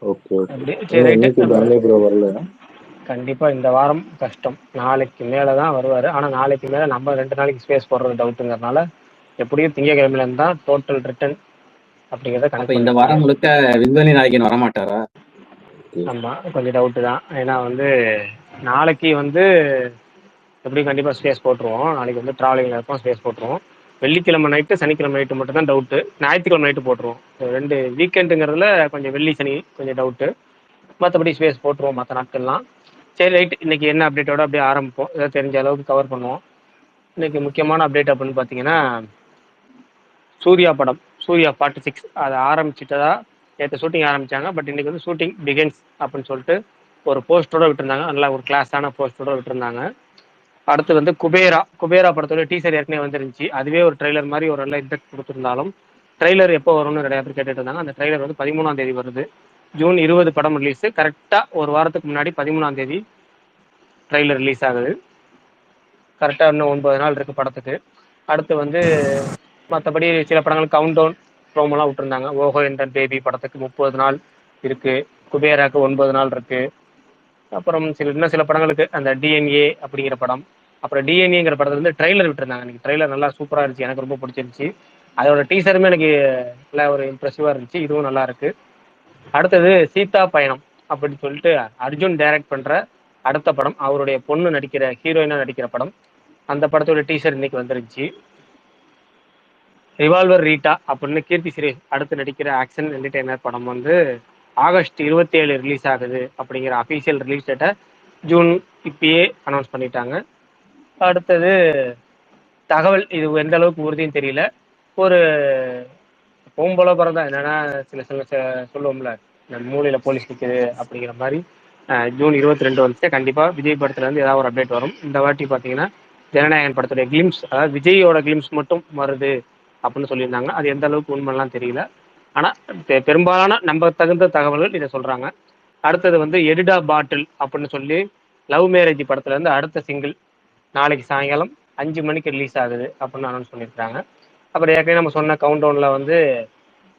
Okay, okay. அப்படி சரி ஏன் ரைட்டு இன்னைக்கு நம்ம தரணி ப்ரோ வரலையா? கண்டிப்பா இந்த வாரம் கஷ்டம். நாளைக்கு மேல தான் வருவாரு. ஆனா நாளைக்கு மேல நம்ம 2 நாளைக்கு ஸ்பேஸ் போடுறது டவுட்டுங்கிறனால எப்படியும் திங்கட்கிழமையில இருந்து தான் டோட்டல் ரிட்டர்ன் அப்படிங்கிறத அப்ப கணக்கு இந்த பண்ணிக்க வாரம் முடியும். முழுக்க விண்வெளி நாயகன் வரமாட்டாரா? ஓகே. ஆமா கொஞ்சம் டவுட்டு தான். ஏன்னா வந்து நாளைக்கு வந்து எப்படியும் கண்டிப்பா ஸ்பேஸ் போட்டுருவோம். நாளைக்கு வந்து டிராவலிங்ல இருப்போம், ஸ்பேஸ் போட்டுருவோம். வெள்ளிக்கிழமை நைட்டு சனிக்கிழமை நைட்டு மட்டும் தான் டவுட்டு. ஞாயிற்றுக்கிழமை நைட்டு போட்டுருவோம். 2 வீக்கெண்டுங்கிறதுல கொஞ்சம் வெள்ளி சனி கொஞ்சம் டவுட்டு. மற்றபடி ஸ்பேஸ் போட்டுருவோம் மற்ற நாட்கள்லாம். சரி ரைட், இன்னைக்கு என்ன அப்டேட்டோட அப்படியே ஆரம்பிப்போம். ஏதாவது தெரிஞ்ச அளவுக்கு கவர் பண்ணுவோம். இன்னைக்கு முக்கியமான அப்டேட் அப்படின்னு பார்த்தீங்கன்னா சூர்யா படம் சூர்யா 46 அதை ஆரம்பிச்சிட்டதா நேற்று ஷூட்டிங் ஆரம்பிச்சாங்க. பட் இன்னைக்கு வந்து ஷூட்டிங் பிகின்ஸ் அப்படின்னு சொல்லிட்டு ஒரு போஸ்டரோட விட்டுருந்தாங்க. நல்லா ஒரு கிளாஸான போஸ்டரோட விட்டுருந்தாங்க. அடுத்து வந்து குபேரா படத்தோட டீசர் ஏற்கனவே வந்துருந்துச்சு. அதுவே ஒரு ட்ரெய்லர் மாதிரி ஒரு நல்ல இம்பாக்ட் கொடுத்துருந்தாலும் ட்ரெய்லர் எப்போ வரும்னு நிறைய பேர் கேட்டுட்டு இருந்தாங்க. அந்த ட்ரெய்லர் வந்து 13ஆம் தேதி வருது. ஜூன் 20 படம் ரிலீஸ். கரெக்டா ஒரு வாரத்துக்கு முன்னாடி 13ஆம் தேதி ட்ரெய்லர் ரிலீஸ் ஆகுது. கரெக்டா இன்னும் 9 நாள் இருக்கு படத்துக்கு. அடுத்து வந்து மற்றபடி சில படங்கள் கவுண்ட் டவுன் ப்ரோமோலாம் விட்டுருந்தாங்க. ஓஹோ என்ற பேபி படத்துக்கு 30 நாள் இருக்கு. குபேராக்கு 9 நாள் இருக்கு. அப்புறம் இன்னும் சில படங்களுக்கு அந்த டிஎன்ஏ அப்படிங்கிற படம், அப்புறம் டிஎன்ஏங்கிற படத்துல வந்து ட்ரெய்லர் விட்டுருந்தாங்க. எனக்கு ட்ரெய்லர் நல்லா சூப்பரா இருந்துச்சு, எனக்கு ரொம்ப பிடிச்சிருந்துச்சு. அதோட டீசருமே எனக்கு நல்லா ஒரு இம்ப்ரெசிவா இருந்துச்சு. இதுவும் நல்லா இருக்கு. அடுத்தது சீதா பயணம் அப்படின்னு சொல்லிட்டு அர்ஜுன் டைரக்ட் பண்ற அடுத்த படம், அவருடைய பொண்ணு நடிக்கிற ஹீரோயினா நடிக்கிற படம். அந்த படத்தோட டீசர் இன்னைக்கு வந்துருந்துச்சு. ரிவால்வர் ரீட்டா அப்படின்னு கீர்த்தி சுரேஷ் அடுத்து நடிக்கிற ஆக்ஷன் என்டர்டெய்னர் படம் வந்து ஆகஸ்ட் 27 ரிலீஸ் ஆகுது அப்படிங்கிற அஃபீஷியல் ரிலீஸ் டேட்டை ஜூன் இப்பயே அனௌன்ஸ் பண்ணிட்டாங்க. அடுத்தது தகவல் இது எந்த அளவுக்கு உறுதின்னு தெரியல. ஒரு போல படம் தான். என்னன்னா சில சில சொல்லுவோம்ல, இந்த மூலையில போலீஸ் நிற்குது அப்படிங்கிற மாதிரி ஜூன் 22 வந்துச்சு. கண்டிப்பா விஜய் படத்துல இருந்து ஏதாவது ஒரு அப்டேட் வரும். இந்த வாட்டி பாத்தீங்கன்னா ஜனநாயகன் படத்துடைய கிளிம்ஸ், அதாவது விஜயோட கிளிம்ஸ் மட்டும் வருது அப்படின்னு சொல்லியிருந்தாங்க. அது எந்த அளவுக்கு உண்மைலாம் தெரியல. ஆனா பெரும்பாலான நம்ப தகுந்த தகவல்கள் இதை சொல்றாங்க. அடுத்தது வந்து எடிடா பாட்டில் அப்படின்னு சொல்லி லவ் மேரேஜ் படத்துல இருந்து அடுத்த சிங்கிள் நாளைக்கு சாயங்காலம் 5 மணிக்கு ரிலீஸ் ஆகுது அப்படின்னு அனௌன்ஸ் பண்ணியிருக்காங்க. அப்புறம் ஏற்கனவே நம்ம சொன்ன கவுண்ட் டவுன்ல வந்து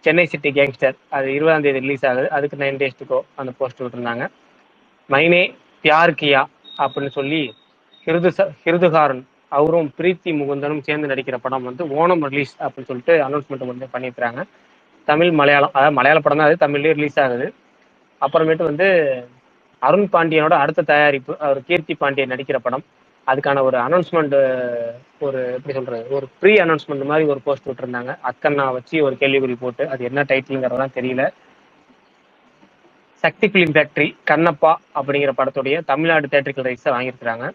சென்னை சிட்டி கேங்ஸ்டர் அது 20ஆம் தேதி ரிலீஸ் ஆகுது. அதுக்கு 9 days to go அந்த போஸ்ட் விட்டுருந்தாங்க. மைனே பியார் கியா அப்படின்னு சொல்லி ஹிருதுகாரன் அவரும் பிரீத்தி முகுந்தனும் சேர்ந்து நடிக்கிற படம் வந்து ஓணம் ரிலீஸ் அப்படின்னு சொல்லிட்டு அனௌன்ஸ்மெண்ட் வந்து பண்ணியிருக்காங்க. தமிழ் மலையாளம், அதாவது மலையாள படம் தான், அது தமிழ்லேயே ரிலீஸ் ஆகுது. அப்புறமேட்டு வந்து அருண் பாண்டியனோட அடுத்த தயாரிப்பு, அவர் கீர்த்தி பாண்டியன் நடிக்கிற படம், அதுக்கான ஒரு அனௌன்ஸ்மெண்ட், ஒரு எப்படி சொல்றது, ஒரு ப்ரீ அனௌன்ஸ்மெண்ட் மாதிரி ஒரு போஸ்ட் விட்டுருந்தாங்க. அக்கன்னா வச்சு ஒரு கேள்விக்குறி போட்டு, அது என்ன டைட்டில்ங்கிறதெல்லாம் தெரியல. சக்தி பிலிம் ஃபேக்டரி கண்ணப்பா அப்படிங்கிற படத்துடைய தமிழ்நாடு தேட்டரிக்கல் ரைட்ஸை வாங்கியிருக்கிறாங்க.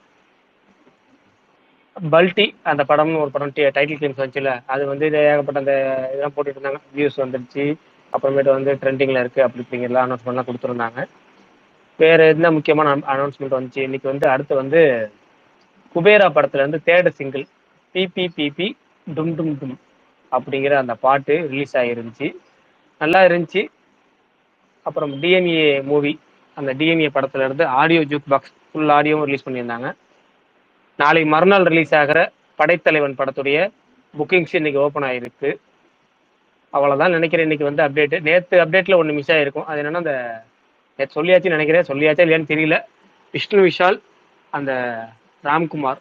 பல்டி அந்த படம்னு ஒரு படம் டைட்டில் கிளிம்ஸ் வந்துச்சுல, அது வந்து இது ஏகப்பட்ட அந்த இதெல்லாம் போட்டுட்டு இருந்தாங்க. வியூஸ் வந்துருச்சு, அப்புறமேட்டு வந்து ட்ரெண்டிங்ல இருக்கு அப்படி இப்படிங்கிறலாம் அனௌன்ஸ்மெண்ட்லாம் கொடுத்துருந்தாங்க. வேற என்ன முக்கியமான அனௌன்ஸ்மெண்ட் வந்துச்சு இன்னைக்கு வந்து, அடுத்து வந்து குபேரா படத்துல இருந்து தேர்ட் சிங்கிள் பிபி பிபி டும் டும் டும் அப்படிங்கிற அந்த பாட்டு ரிலீஸ் ஆகிருந்துச்சு, நல்லா இருந்துச்சு. அப்புறம் டிஎன்ஏ மூவி, அந்த டிஎன்ஏ படத்துல இருந்து ஆடியோ ஜூக் பாக்ஸ் ஃபுல் ஆடியோவும் ரிலீஸ் பண்ணியிருந்தாங்க. நாளை மறுநாள் ரிலீஸ் ஆகிற படைத்தலைவன் படத்துடைய புக்கிங்ஸ் இன்னைக்கு ஓப்பன் ஆயிருக்கு. அவ்வளவுதான் நினைக்கிறேன் இன்னைக்கு வந்து அப்டேட். நேற்று அப்டேட்ல ஒன்று மிஸ் ஆயிருக்கும். அது என்னன்னா, அந்த நேற்று சொல்லியாச்சுன்னு நினைக்கிறேன், சொல்லியாச்சா இல்லையான்னு தெரியல, விஷ்ணு விஷால் அந்த ராம்குமார்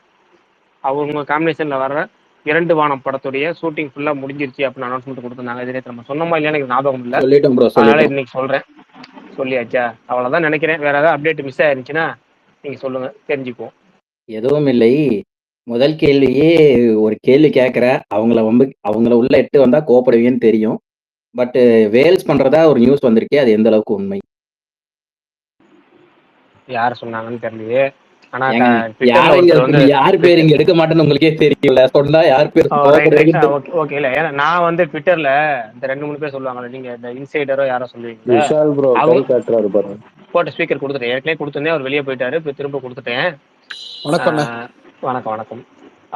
அவங்க காம்பினேஷன்ல வர்ற 2 வானம் படத்துடைய ஷூட்டிங் ஃபுல்லா முடிஞ்சிருச்சு அப்படின்னு அனௌன்ஸ்மெண்ட் கொடுத்துருந்தாங்க. இது நேற்று நம்ம சொன்னோமா இல்லையான்னு எனக்கு ஞாபகம் இல்லை. சொல்லிட்டோம் ப்ரோ, அதனால சொல்லிட்டோம். இன்னைக்கு சொல்றேன். சொல்லியாச்சா? அவ்வளவுதான் நினைக்கிறேன். வேற ஏதாவது அப்டேட் மிஸ் ஆயிருந்துச்சுன்னா நீங்க சொல்லுங்க, தெரிஞ்சுக்குவோம். எதுவும் இல்லை. முதல் கேள்வியே ஒரு கேள்வி கேட்கிற அவங்கள உள்ள இட்டு வந்தா கோபப்படுவீங்கன்னு தெரியும். பட் வேல்ஸ் பண்றதா ஒரு நியூஸ் வந்திருக்கே, அது எந்த அளவுக்கு உண்மை? யார் சொன்னாங்கன்னு தெரியலையே. ஆனா ஏங்க, ட்விட்டர்ல யாருங்க ஒருத்தர் வந்து யார் பேர் இங்க எடுக்க மாட்டேன்னு உங்களுக்கே தெரியல, சொன்னா யார் பேர் ரைட் ரைட் கோபப்படுவீங்கன்னு ஓகே ஓகே. இல்லை, ஏன்னா நான் வந்து ட்விட்டர்ல இந்த 2 3 பேர் சொல்லுவாங்கல்ல, நீங்க இந்த இன்சைடரோ யாரோ சொல்லுவீங்களா, விஷால் ப்ரோ கை அவங்க காட்டுறாரு பாருங்க. போட்ட ஸ்பீக்கர் கொடுத்துட்டேன். ஏற்கனவே கொடுத்துருந்தேன், அவர் வெளியே போயிட்டாரு, இப்போ திரும்ப கொடுத்துட்டேன். வணக்கம்ண்ணே. வணக்கம் வணக்கம்.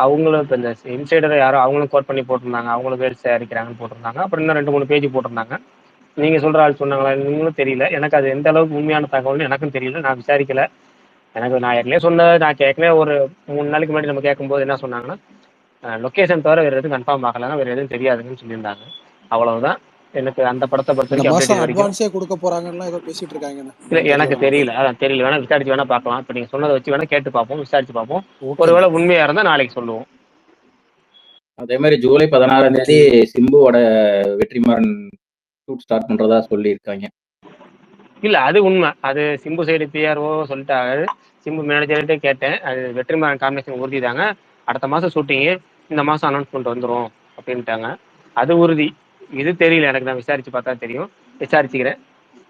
அவங்களும் இப்போ இந்த இன்சைடரை யாரோ அவங்களும் கோட் பண்ணி போட்டிருந்தாங்க, அவங்களும் வேல்ஸ் தயாரிக்கிறாங்கன்னு போட்டிருந்தாங்க. அப்புறம் இன்னும் 2 3 பேஜ் போட்டிருந்தாங்க. நீங்க சொல்ற ஆள் சொன்னாங்களா நீங்களும் தெரியல. எனக்கு அது எந்த அளவுக்கு உண்மையான தகவல்னு எனக்கும் தெரியல, நான் விசாரிக்கல. எனக்கு நான் ஏற்கனவே நான் ஏற்கனவே ஒரு 3 நாளைக்கு முன்னாடி நம்ம கேட்கும்போது என்ன சொன்னாங்கன்னா, லொக்கேஷன் தவிர வேறு எதுவும் கன்ஃபார்ம் ஆகலைன்னா வேறு எதுவும் தெரியாதுன்னு சொல்லியிருந்தாங்க. அவ்வளவுதான். எனக்கு அந்த படத்தை பொறுத்த இந்த வரைக்கும் அப்டேட் மாசம் இது வரைக்கும் அட்வான்ஸே கொடுக்க போறாங்கன்னு ஏதோ பேசிட்டு இருக்காங்க. இல்லை, எனக்கு தெரியல, அதான் தெரியல. வேணா விசாரிச்சு வேணா பார்க்கலாம். இப்போ நீங்கள் சொன்னதை வச்சு வேணா கேட்டு பார்ப்போம், விசாரிச்சு பார்ப்போம். ஒருவேளை உண்மையா இருந்தால் நாளைக்கு சொல்லுவோம். அதே மாதிரி ஜூலை 16 சிம்புவோட வெற்றிமாறன் ஷூட் ஸ்டார்ட் பண்றதா சொல்லியிருக்காங்க. இல்லை, அது உண்மை. அது சிம்பு சைடு பிஆர்ஓ சொல்லிட்டாரு. சிம்பு மேனேஜர்கிட்டே கேட்டேன், அது வெற்றிமாறன் காம்பினேஷன் உறுதி தாங்க. அடுத்த மாதம் ஷூட்டிங்கு, இந்த மாதம் அனௌன்ஸ்மெண்ட் வந்துடும் அப்படின்ட்டாங்க. அது உறுதி. இது தெரியல எனக்கு, நான் விசாரிச்சு பார்த்தா தெரியும். விசாரிச்சுக்கிறேன்.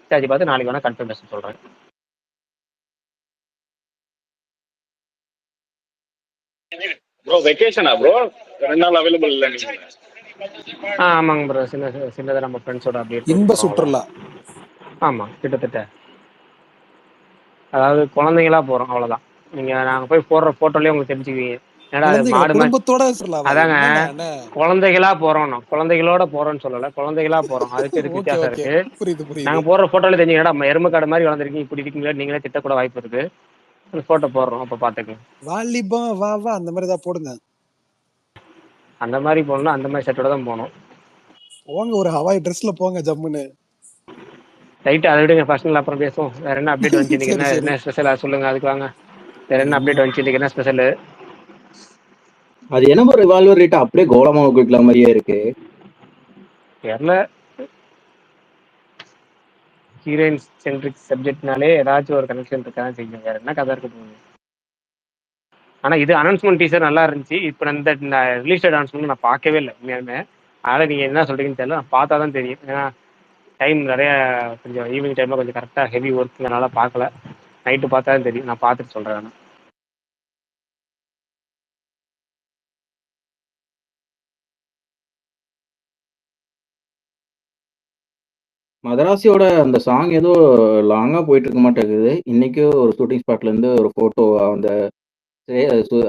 விசாரிச்சு பார்த்து நாளைக்கு வேணா கன்ஃபர்மேஷன் சொல்கிறேன். Bro வெக்கேஷனா bro? 2 நாள் அவைலபிள் இல்லை நீங்க? ஆமாங்க ப்ரோ, சின்னதாக நம்ம ஃப்ரெண்ட்ஸோட அப்படியே இன்ப சுற்றுலா. ஆமாம், கிட்டத்தட்ட. அதாவது குழந்தைங்களா போகிறோம், அவ்வளோதான். நீங்கள் நாங்கள் போய் போடுற ஃபோட்டோலேயே உங்களுக்கு தெரிஞ்சுக்குவீங்க. ஏன்னா அது மாடு குடும்பத்தோட அதாங்க, குழந்தைகளா போகிறோம். குழந்தைகளோட போகிறோன்னு சொல்லலை, குழந்தைகளா போகிறோம். அதுக்கு இதுக்கு வித்தியாசம் இருக்குது. நாங்கள் போடுற ஃபோட்டோவில் தெரிஞ்சுக்கடா எருமக்காடு மாதிரி வளர்ந்துருக்கீங்க, இப்படி இருக்கீங்களா, நீங்களே திட்டக்கூட வாய்ப்பு இருக்குது. அந்த ஃபோட்டோ போடுறோம், அப்போ பார்த்துக்கங்க. வாலிபம் வா வா அந்த மாதிரி தான் போடுங்க. அந்த மாதிரி போகணும்னா அந்த மாதிரி செட்டோட தான் போகணும். போங்க, ஒரு ஹவாய் ட்ரெஸ்ல போங்க ஜம்முன்னு. ரைட்டு, அதை விடுங்க, பர்சனல் அப்புறம் பேசுவோம். வேற என்ன அப்டேட் வந்துச்சு? என்ன ஸ்பெஷலா சொல்லுங்க, அதுக்கு வாங்க. வேற என்ன அப்டேட் வந்துச்சு? என்ன ஸ்பெஷல்? அது என்ன ரிவால்வர் ரேட் அப்படியே கோலமா வைக்கல மாதிரியே இருக்கு. தெரியல, ஹீரோயின் சென்ட்ரிக் சப்ஜெக்ட்னாலே ஏதாச்சும் ஒரு கனெக்ஷன் இருக்காதான் செய்யும். வேற என்ன கதை இருக்க போகுது? ஆனா இது அனௌன்ஸ்மெண்ட் டீசர் நல்லா இருந்துச்சு. இப்போ இந்த ரிலீஸ் அனௌன்ஸ்மெண்ட் நான் பார்க்கவே இல்லை உண்மையாலுமே. அதனால் நீங்கள் என்ன சொல்கிறீங்கன்னு தெரியல, நான் பார்த்தா தான் தெரியும். ஏன்னா டைம் நிறைய, கொஞ்சம் ஈவினிங் டைமில் கொஞ்சம் கரெக்டாக ஹெவி ஒர்க்குங்கிறனால பார்க்கல. நைட்டு பார்த்தா தான் தெரியும், நான் பார்த்துட்டு சொல்கிறேன். நான் மதராசியோட அந்த சாங் ஏதோ லாங்கா போயிட்டு இருக்க மாட்டேங்குது. இன்னைக்கு ஒரு ஷூட்டிங் ஸ்பாட்ல இருந்து ஒரு போட்டோ, அந்த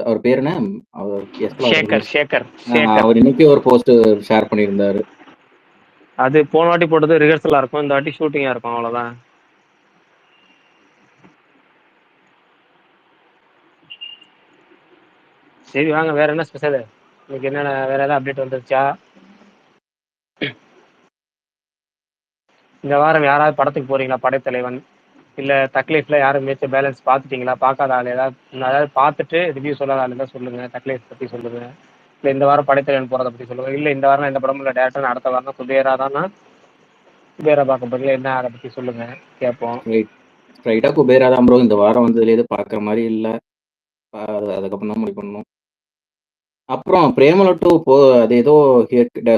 அவர் பேர் என்ன, அவர் இன்னைக்கு ஒரு போஸ்ட் ஷேர் பண்ணியிருந்தாரு. அது போன வாட்டி போட்டது ரிஹர்சலா இருக்கும், இந்த வாட்டி ஷூட்டிங்கா இருக்கும், அவ்வளவுதான். சரி வாங்க, வேற என்ன ஸ்பெஷல் இன்னைக்கு? என்னென்ன வேற ஏதாவது அப்டேட் வந்துருச்சா? இந்த வாரம் யாராவது படத்துக்கு போறீங்களா? படைத்தலைவன் இல்லை தக்லீஃப்ல யாரும் மேட்ச் பேலன்ஸ் பார்த்துட்டீங்களா? பார்க்காத ஆள் அதாவது பார்த்துட்டு ரிவ்யூ சொல்லாத ஆள் தான் சொல்லுங்க. தக்லீஃப் பற்றி சொல்லுங்க. இல்லை இந்த வாரம் படைத்தலைவன் போகிறத பற்றி சொல்லுங்க. இல்லை இந்த வாரம் எந்த படமும் இல்லை, டேரக்டர் அடுத்த வாரம் குபேரா தானா, குபேரா பார்க்க போறீங்களா, என்ன அதை பற்றி சொல்லுங்க, கேட்போம். ஸ்ட்ரைட்டா குபேரா தான் ப்ரோ. இந்த வாரம் வந்ததுல எது பார்க்குற மாதிரி இல்லை, அதுக்கப்புறம் தான் முடிவு பண்ணணும். அப்புறம் பிரேமலு 2 அது ஏதோ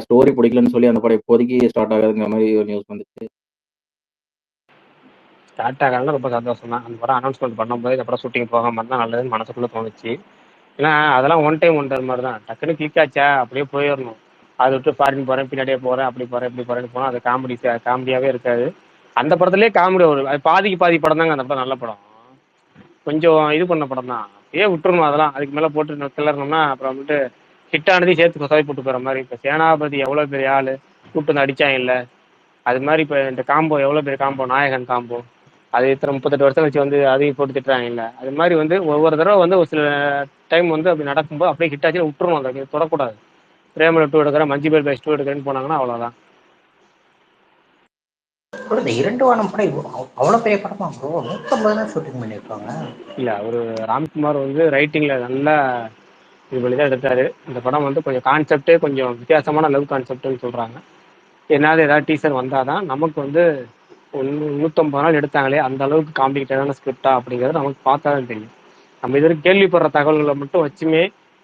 ஸ்டோரி பிடிக்கலன்னு சொல்லி அந்த படம் இப்போதைக்கு ஸ்டார்ட் ஆகாதுங்கிற மாதிரி ஒரு நியூஸ் வந்துச்சு. ஸ்டார்ட் ஆகாதுன்னா ரொம்ப சந்தோஷம் தான். அந்த படம் அனௌன்ஸ்மெண்ட் பண்ணும்போது இந்த படம் ஷூட்டிங் போகாமல் இருந்தால் நல்லதுன்னு மனசுக்குள்ளே தோணுச்சு. ஏன்னா அதெல்லாம் ஒன் டைம் ஒன்றரை மாதிரி தான், டக்குன்னு கிளிக் ஆச்சா அப்படியே போயிடணும். அதை விட்டு ஃபாரின் போகிறேன், பின்னாடியே போகிறேன், அப்படி போகிறேன், இப்படி போகிறேன்னு போனால் அது காமெடியாகவே இருக்காது. அந்த படத்துலேயே காமெடி வரும், அது பாதிக்கு பாதி படம் தாங்க. அந்த படம் நல்ல படம், கொஞ்சம் இது பண்ண படம் தான். விட்டுருணும் அதெல்லாம். அதுக்கு மேலே போட்டு கிளறணும்னா அப்புறம் வந்துட்டு ஹிட்டானதையும் சேர்த்து சொதவி போட்டு போகிற மாதிரி. இப்போ சேனாபதி எவ்வளோ பெரிய ஆள், கூப்பிட்டு வந்து அடித்தாங்க இல்லை, அது மாதிரி இப்போ இந்த காம்போ எவ்வளோ பெரிய காம்போ, நாயகன் காம்போ, அது இத்தனை 38 வருஷம் வச்சு வந்து அதையும் போட்டு திட்டுறாங்க இல்லை. அது மாதிரி வந்து ஒவ்வொரு தடவை வந்து ஒரு சில டைம் வந்து அப்படி நடக்கும்போது அப்படியே ஹிட் ஆச்சு விட்டுருணும், அதை தொடக்கூடாது. பிரேமலு 2 எடுக்கிறேன், மஞ்சு பேர் பைஸ் 2 எடுக்கிறேன்னு போனாங்கன்னா அவ்வளோதான். இந்த 2 வானம் படம் அவ்வளோ பெரிய படமா ப்ரோ? 150 தான் ஷூட்டிங் பண்ணியிருக்காங்க. இல்லை, அவர் ராம்குமார் வந்து ரைட்டிங்கில் நல்லா இது பண்ணி தான் எடுத்தார். இந்த படம் வந்து கொஞ்சம் கான்செப்டே கொஞ்சம் வித்தியாசமான லவ் கான்செப்ட்னு சொல்கிறாங்க. ஏதாவது டீசர் வந்தால் தான் நமக்கு வந்து 150 நாள் எடுத்தாங்களே அந்த அளவுக்கு காம்ப்ளிகேட்டடான ஸ்கிரிப்டா அப்படிங்கிறது நமக்கு பார்த்தா தான் தெரியும். நம்ம இது வரைக்கும் கேள்விப்படுற தகவல்களை மட்டும் வச்சுமே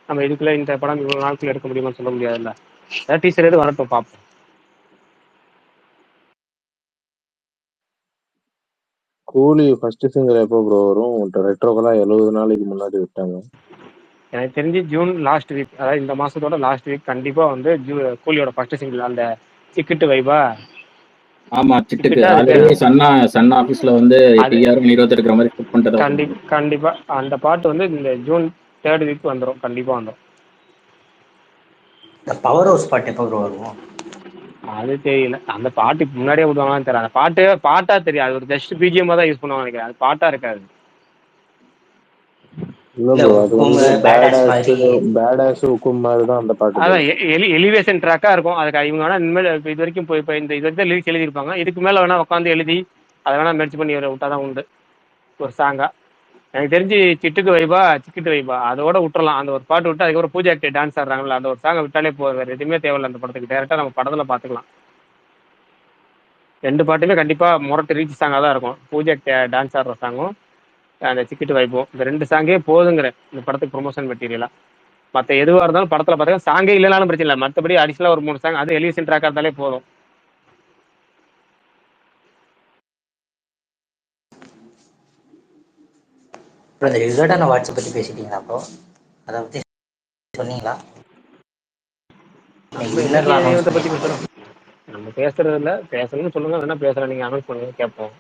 நம்ம இதுக்குள்ளே இந்த படம் இவ்வளோ நாட்கள் எடுக்க முடியுமான்னு சொல்ல முடியாதுல்ல. ஏதாவது டீசர் எது வரட்டும், பார்ப்போம். கூலி ஃபர்ஸ்ட் சிங்கர் எப்போ ப்ரோ வரும்? ரெட்ரோக்கெல்லாம் 70 நாளைக்கு முன்னாடி விட்டாங்க. எனக்கு தெரிஞ்சு ஜூன் லாஸ்ட் வீக், அதாவது இந்த மாசத்தோட லாஸ்ட் வீக் கண்டிப்பாக வந்து கூலியோட ஃபர்ஸ்ட் சிங்கிள் அந்த சிக்கிட்டு வைபா. ஆமா, சிட்டுக்கு ஆல்ரெடி சன் ஆபீஸ்ல வந்து டிஆர் 20 இருக்கிற மாதிரி புக் பண்ணிட்டதா. கண்டிப்பா அந்த பாட்டு வந்து இந்த ஜூன் 3rd வீக் வந்துடும், கண்டிப்பா வந்துடும். இந்த பவர் ஹவுஸ் பாட்டு எப்போ வரும்? அது தெரியல. அந்த பாட்டு முன்னாடியே விடுவாங்கன்னு தெரியல. அந்த பாட்டா தெரியாது, ஒரு ஜஸ்ட் பிஜிஎம் தான் யூஸ் பண்ணுவாங்க நினைக்கிறேன், அது பாட்டா இருக்காது. இல்ல இல்ல ப்ரோ, அது உக்கும் வந்து பேடாஸ் மாதிரி. பேட் ஆஸ் உக்கும் மாதிரி தான் அந்த பாட்டு ப்ரோ. அதான் எலிவேஷன் ட்ராக்கா இருக்கும். அதுக்கு இவங்க வேணா இனிமேல் இப்போ இது வரைக்கும் இப்போ இந்த இது வரைக்கும் லிரிக்ஸ் எழுதியிருப்பாங்க. இதுக்கு மேல வேணா உட்காந்து எழுதி அதை வேணா மெர்ச் பண்ணி விட்டாதான் உண்டு ஒரு சாங்கா. எனக்கு தெரிஞ்சு சிட்டுக்கு வைபா சிக்கிட்டு வைபா அதோட விட்டுறலாம். அந்த ஒரு பாட்டு விட்டு அதுக்கப்புறம் பூஜா ஆக்டர் டான்ஸ் ஆடுறாங்கல்ல, அந்த ஒரு சாங்கை விட்டாலே போதும். வேறு எதுவுமே தேவையில்ல அந்த படத்துக்கு. டேரெக்டாக நம்ம படத்தில் பார்த்துக்கலாம். 2 பாட்டுமே கண்டிப்பாக முரட்டு ரீச் சாங்காக தான் இருக்கும். பூஜா டான்ஸ் ஆடுற சாங்கும் அந்த சிக்கிட்டு வைப்போம். இந்த 2 சாங்கே போதுங்கிற இந்த படத்துக்கு ப்ரொமோஷன் மெட்டீரியலாக. மற்ற எதுவாக இருந்தாலும் படத்தில் பார்த்தீங்கன்னா சாங்கே இல்லைனாலும் பிரச்சனை இல்லை. மற்றபடி அடிஷனலாக ஒரு 3 சாங் அது எலிவேஷன் ட்ராக்காக இருந்தாலே போதும். அப்புறம் இந்த ரிசர்டான வாட்ஸை பற்றி பேசிட்டீங்களா ப்ரோ? அதை பற்றி சொன்னீங்களா? நம்ம என்னைக்கு வின்னர்லாம் அனௌன்ஸ் இதை பற்றி பண்ணியிருக்காங்க. பேசுகிறோம்? நம்ம பேசுறது இல்லை. பேசணும்னு சொல்லுங்க, வேணா பேசலாம். நீங்கள் அனௌன்ஸ் பண்ணுங்க, கேட்போம்.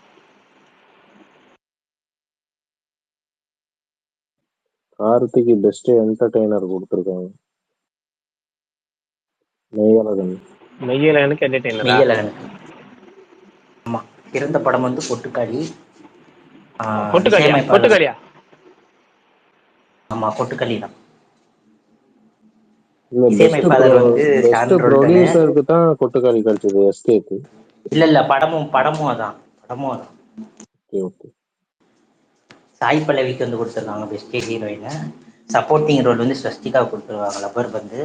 கார்த்திக்கு பெஸ்ட் என்டர்டெய்னர் கொடுத்துருக்காங்க. மெய்யழகன். மெய்யலனுக்கு என்டர்டெய்னரா? மெய்யழகனுக்கு. ஆமாம், சிறந்த படம் வந்து கொட்டுக்காளி. இசையமைப்பாளர் கொட்டுக்காளியா? ஆமாம், கொட்டுக்காளி தான். இல்ல, இசையமைப்பாளர் வந்து பெஸ்ட் சாண்ட்ரோல்டனு. ப்ரொடியூசருக்கு தான் கொட்டுக்காளி கிடைச்சது, எஸ்கேக்கு. இல்லை படமும் அதான். Okay okay. சாய் பல்லவிக்கு வந்து கொடுத்துருக்காங்க பெஸ்ட் ஹீரோயினை. சப்போர்ட்டிங் ரோல் வந்து ஸ்வஸ்திகா கொடுத்துருவாங்க, லப்பர் பந்து.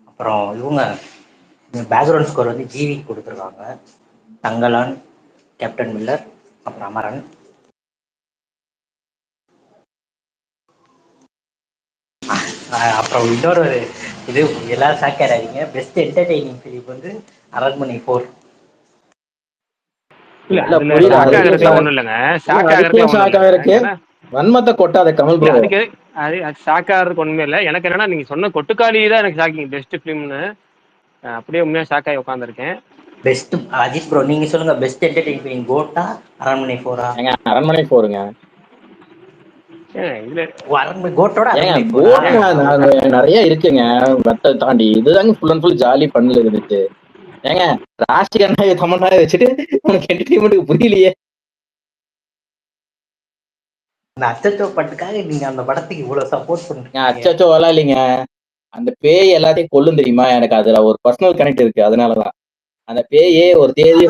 அப்புறம் இவங்க பேக்ரவுண்ட் ஸ்கோர் வந்து ஜிவி கொடுத்துருக்காங்க. தங்கலான், கேப்டன் மில்லர், அப்புறம் அமரன். அப்புறம் இன்னொரு இது எல்லாரும் ஷாக்காராதீங்க, பெஸ்ட் என்டர்டெய்னிங் ஃபிலிம் வந்து அரண்மனை 4. இல்ல இல்ல அதுல புரியுது. ஷாக் அதுக்கு ஆகிறதுக்குலாம் ஒண்ணும் இல்லைங்க. ஷாக் அதுக்கே ஆகிறதுக்குலாம் ஒண்ணும் ஷாக் இல்லைங்க. ஆயிருக்கு. ஏன்னா வன்மத்தை கொட்டாத கமல் இல்ல ப்ரோ. அதுக்கு அது ஷாக் ஆகிறதுக்கு ஒண்ணுமே இல்லை. எனக்கு என்னன்னா நீங்க சொன்ன கொட்டுக்காளி தான் எனக்கு ஷாக்கிங் பெஸ்ட் ஃபிலிம்னு. அப்படியே உண்மையா ஷாக் ஆகி உட்காந்துருக்கேன். பெஸ்ட் அஜித் ப்ரோ, நீங்க சொல்லுங்க, பெஸ்ட் என்டர்டெய்னிங் ஃபிலிம் கோட்டா அரண்மனை 4ஆ? ஏங்க அரண்மனை போருங்க. இதுல அரண்மனை கோட்டோட ஏங்க அரண்மனை 4ஆ? கோட் நிறைய இருக்குங்க. வத்தை தாண்டி இதுதாங்க ஃபுல் அண்ட் ஃபுல் ஜாலி பண்ணல இருந்துச்சு. ஏங்க ராசிகண்ணா தமன்னாவை வச்சுட்டு உனக்கு என்டர்டைன்மெண்ட்டுக்கு புரியலையே. அந்த அச்சச்சோ பட்டுக்காக நீங்க அந்த படத்துக்கு இவ்வளவு சப்போர்ட் பண்றீங்க. அச்சச்சோ வரலாம் இல்லைங்க. அந்த பேய் எல்லாத்தையும் கொல்லும் தெரியுமா? எனக்கு அதுல ஒரு பர்சனல் கனெக்ட் இருக்கு. அதனாலதான் அந்த பேயே ஒரு தேதியை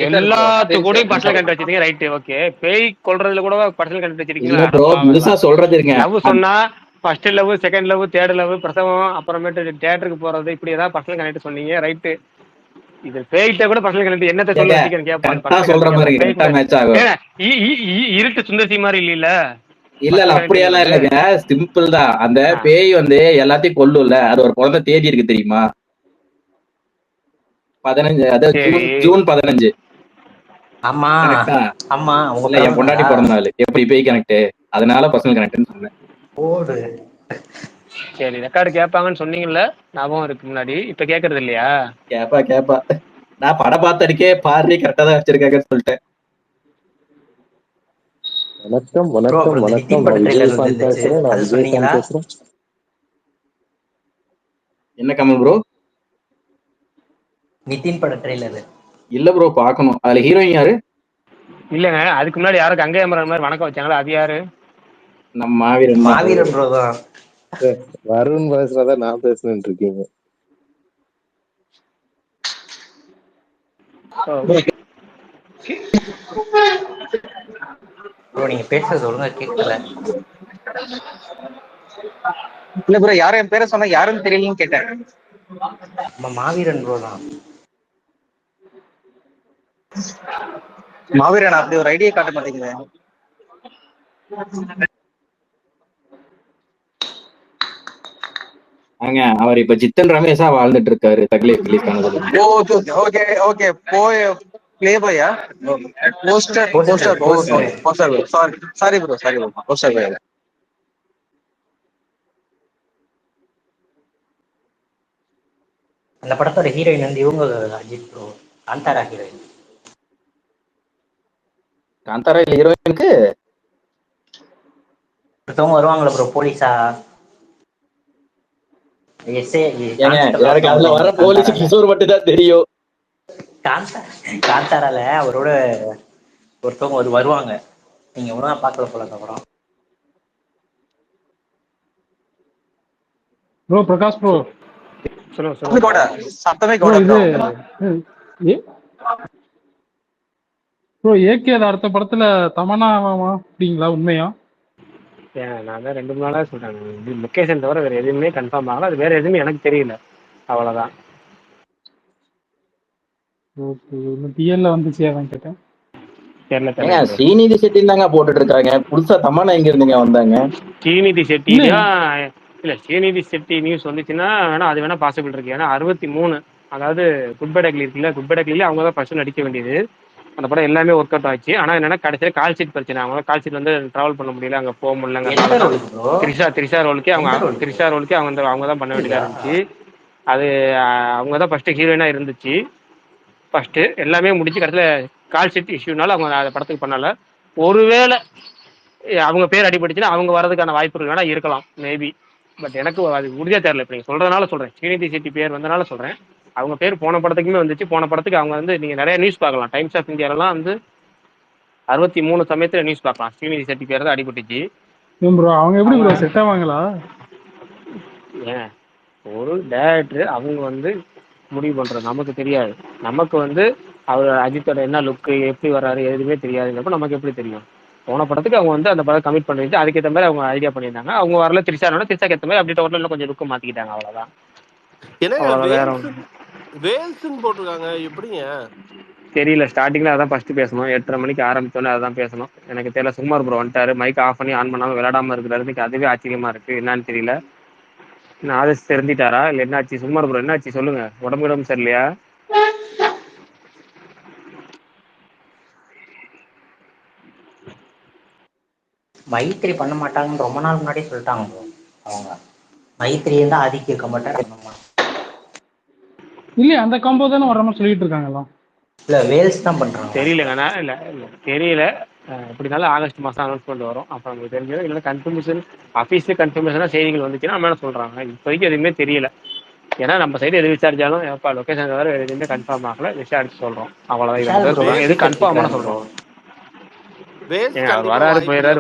எல்லாத்துக்கூடயும் பர்சனல் கனெக்ட் வச்சிருக்கீங்க. Right, okay. பேய் கொல்றதுல கூட பர்சனல் கனெக்ட் இல்ல ப்ரோ, வச்சிருக்கீங்களா? புதுசா சொல்றது இருங்க. லவ் சொன்னா first love, second love, third love, பிரசவம், அப்புறமேட்டு தியேட்டருக்கு போறது, இப்படி ஏதாவது பர்சனல் கனெக்ட் சொன்னீங்க. ரைட்டு. இது பேய்கிட்ட கூட பர்சனல் கனெக்ட் என்னத்த சொல்ல வச்சிருக்கேன் கேட்பான். சொல்ற மாதிரி கரெக்டா மேட்ச் ஆகும். இருட்டு சுந்தர்சி மாதிரி இல்ல. இல்ல அப்படியெல்லாம் இல்லைங்க. சிம்பிள் தான். அந்த பேய் வந்து எல்லாத்தையும் கொல்லும்ல, அது ஒரு பிறந்த தேதி இருக்கு தெரியுமா? 15, அதாவது ஜூன் 15. ஆமா ஆமா, இல்ல என் பொண்டாட்டி பிறந்த நாள். எப்படி பேய் கனெக்ட்? அதனால பர்சனல் கனெக்ட்னு சொன்னேன். ஓடு. சரி, ரெக்கார்டு கேட்பாங்கன்னு சொன்னீங்கல்ல, ஞாபகம் இருக்கு முன்னாடி. இப்ப கேக்குறது இல்லையா? கேப்பா நான் படம் பார்த்தடிக்கே பாரு கரெக்டா தான் வச்சிருக்காங்கன்னு சொல்லிட்டேன். வணக்கம் வணக்கம் வணக்கம். விஜய் ஃபேன் பேசுறேன். நான் விஜய் ஃபேன் பேசுறேன். என்ன கமல் ப்ரோ? நிதின் பட ட்ரெய்லர் இல்ல ப்ரோ, பார்க்கணும். அதுல ஹீரோயின் யாரு? இல்லங்க, அதுக்கு முன்னாடி யாரும் கங்கை அமரன் மாதிரி வணக்கம் வச்சாங்களா? அது யாரு? நம்ம மாவீரன் ப்ரோ தான். வருண் பேசுறதா நான் பேசுறேன் இருக்கீங்க. ப்ரோ நீங்க பேசுறது ஒழுங்கா கேட்கல. இல்ல ப்ரோ, யாரும் என் பேரை சொன்னா யாருன்னு தெரியலன்னு கேட்டேன். நம்ம மாவீரன் ப்ரோ தான். மாவீரன் அப்படி ஒரு ஐடியா காட்ட மாட்டேங்குது. அவர் இப்ப ஜித்தன் ரமேஷா வாழ்ந்துட்டு இருக்காரு. தக்லே ரிலீஸ் ஆனது. Okay okay. ப்ளே பாயா? Poster sorry bro. Poster boy. அந்த படத்தோட ஹீரோயின் வந்து இவங்க அஜித் ப்ரோ, காந்தாரா ஹீரோயின். காந்தாரா ஹீரோயினுக்கு ஒருத்தவங்க வருவாங்களா ப்ரோ, போலீஸா? அதுல வர போலீஸ் கிஷோர் மட்டும் தான் தெரியும். காந்தாரால அவரோட ஒருத்தவங்க வருவாங்க, நீங்க ஒழுங்கா பார்க்கல போல அப்புறம். ப்ரோ பிரகாஷ் ப்ரோ சொல்லுங்க கூட சத்தமே ப்ரோ கூட இது ப்ரோ. ப்ரோ ஏகே அடுத்த படத்துல தமன்னாவா அப்படிங்களா உண்மையா? நான் தான் 2 நாளா சொல்றேன். லொக்கேஷன் தவிர வேற எதுவுமே கன்ஃபார்ம் ஆகல. அது வேற எதுவுமே எனக்கு தெரியல. அவ்வளவுதான். ஓகே. இன்னும் டிஎல்ல வந்துச்சு அதான் கேட்டேன். தெரியல ஏங்க தெரியல ப்ரோ. ஸ்ரீநிதி செட்டின்னு தாங்க போட்டுட்டு இருக்காங்க. புதுசா தமன்னா எங்க இருந்துங்க வந்தாங்க? ஸ்ரீநிதி செட்டி இல்ல தான். இல்ல ஸ்ரீநிதி செட்டி நியூஸ் வந்துச்சுன்னா வேணா அது வேணா பாசிபிள் இருக்கு. ஏன்னா 63 அதாவது குட் பை டக்லி இருக்குல்ல, குட் பை டக்லில அவங்க தான் ஃபர்ஸ்ட் நடிக்க வேண்டியது. அந்த படம் எல்லாமே ஒர்க் அவுட் ஆச்சு. ஆனா என்னன்னா கடைசியில் கால் ஷீட் பிரச்சனை. அவங்க கால் ஷீட் வந்து டிராவல் பண்ண முடியல, அங்க போக எந்த முடியலங்கிறதுனால தான் ரோலுக்கு ப்ரோ? த்ரிஷா ரோலுக்கே எந்த ரோலுக்கு த்ரிஷா ரோலுக்கே அவங்க தான் பண்ண வேண்டியதா அப்படியா? இருந்துச்சு. அது அவங்க தான் ஃபர்ஸ்ட் ஹீரோயினா இருந்துச்சு. ஃபர்ஸ்ட் எல்லாமே முடிச்சு கடைசியில் கால் ஷீட் இஷ்யூனால அவங்க அந்த படத்துக்கு பண்ணல. ஒருவேளை அவங்க பேர் அடிபட்டுச்சுன்னா அவங்க வரதுக்கான வாய்ப்புகள் வேணா இருக்கலாம் மேபி. பட் எனக்கு அது உறுதியா தெரியல. இப்போ நீங்க சொல்றதுனால சொல்றேன். ஸ்ரீநிதி செட்டி பேர் வந்தனால சொல்றேன். அவங்க பேர் போன படத்துக்குமே வந்துச்சு. போன படத்துக்கு அவங்க வந்து நீங்க நிறைய நியூஸ் பார்க்கலாம். டைம்ஸ் ஆஃப் இந்தியாலாம் வந்து 63 சமயத்துல நியூஸ் பார்க்கலாம். ஸ்ரீநிதி செட்டி பேர் தான் அடிபட்டுச்சு. ப்ரோ அவங்க எப்படி ப்ரோ அவங்க செட் ஆவாங்களா? ஏன் ஒரு டேரக்டர் அவங்க வந்து முடிவு பண்றது நமக்கு தெரியாது. நமக்கு வந்து அவர் அஜித்தோட என்ன லுக்கு எப்படி வர்றாரு எதுவுமே தெரியாதுங்கிறப்ப நமக்கு எப்படி தெரியும்? போன படத்துக்கு அவங்க வந்து அந்த படம் கமிட் பண்ணிட்டு அதுக்கேற்ற மாதிரி அவங்க ஐடியா பண்ணியிருந்தாங்க. அவங்க வரல த்ரிஷாக்கு ஏற்ற மாதிரி அப்படி டோட்டல் கொஞ்சம் லுக்கு மாத்திக்கிட்டாங்க. அவ்வளவுதான். என்னங்க அவ்வளவுதான். வேற வேல்ஸ்ன்னு போட்டிருக்காங்க எப்படிங்க? தெரியல. ஸ்டார்டிங்ல அதான் ஃபர்ஸ்ட் பேசணும். 8:30 மணிக்கு ஆரம்பிச்சோன்னே அதான் பேசணும். எனக்கு தெரியல. சுகுமார் ப்ரோ வந்துட்டாரு, மைக் ஆஃப் பண்ணி ஆன் பண்ணாம விளையாடாம இருக்கிறதுக்கு அதுவே ஆச்சரியமா இருக்கு. என்னன்னு தெரியல. நான் அதை தெரிஞ்சிட்டாரா இல்லை என்னாச்சு? சுகுமார் ப்ரோ என்னாச்சு சொல்லுங்க. உடம்பு சரியில்லையா? மைத்திரி பண்ண மாட்டாங்கன்னு ரொம்ப நாள் முன்னாடியே சொல்லிட்டாங்க ப்ரோ. அவங்க மைத்திரி இருந்தா ஆதிக்கு இருக்க மாட்டாங்க. இல்லையா அந்த காம்போ தானே வர மாதிரி சொல்லிட்டு இருக்காங்களா? இல்ல வேல்ஸ் தான் பண்றாங்க. தெரியலங்க. நான் இல்லை தெரியல. எப்படினாலும் ஆகஸ்ட் மாதம் அனௌன்ஸ்மெண்ட் வரும். அப்போ நமக்கு தெரிஞ்சது. இல்லைன்னா கன்ஃபர்மேஷன் அஃபீஷியல் கன்ஃபர்மேஷனாக செய்திகள் வந்துச்சுன்னா நம்ம என்ன சொல்கிறாங்க. இப்போதைக்கு எதுவுமே தெரியல. ஏன்னா நம்ம சைடு எது விசாரிச்சாலும் எப்போ லொக்கேஷன் தவிர எதுவுமே கன்ஃபார்ம் ஆகல. விசாரிச்சு சொல்கிறோம். அவ்வளோதான். இதை விஷால் மட்டும் ப்ரோ சொல்கிறாங்க. எது ஸ்பீக்கர் கன்ஃபார்மான கேட்கறாங்க ப்ரோ. சொல்கிறோம். வேல்ஸ் ஏங்க அவர் கண்டிப்பா வராரு வாய்ப்பு இல்ல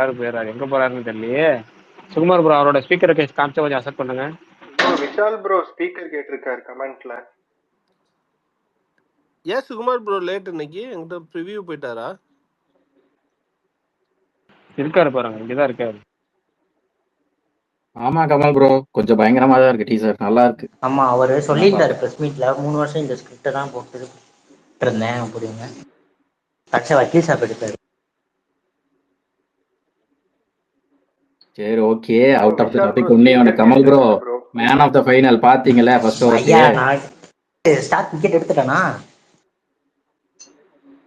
ப்ரோ. போயிறாரு. எங்கே போறாருன்னு தெரியலையே. சுகுமார் ப்ரோ அவரோட ஸ்பீக்கரை காமிச்சா கொஞ்சம் அசெப்ட் பண்ணுங்க. விஷால் ப்ரோ ஸ்பீக்கர் கேட்டிருக்காரு கமெண்ட்ல. ஏன் சுகுமார் ப்ரோ லேட் இன்னைக்கு? என்கிட்ட ப்ரிவியூ போயிட்டாரா? இருக்காரு பாருங்க, இங்கதான் இருக்காரு. ஆமா கமல் ப்ரோ கொஞ்சம் பயங்கரமா தான் இருக்கு டீசர். நல்லா இருக்கு. ஆமா அவரு சொல்லியிருந்தாரு பிரஸ் மீட்ல 3 வருஷம் இந்த ஸ்கிரிப்டை தான் போட்டு இருந்தேன் அப்படின்னு. கட்ச வக்கீல் சாப் எடுத்தாரு. சரி okay. Out of the Vishal topic bro உன்னே ஸ்பீக்கர் கமல் ப்ரோ கேட்டிருக்காரு bro. Man of the final பாத்தீங்களா? ஃபர்ஸ்ட் ஐயா ஓவர்லயே நான் ஸ்டார்ட் விக்கெட் எடுத்துட்டேனா?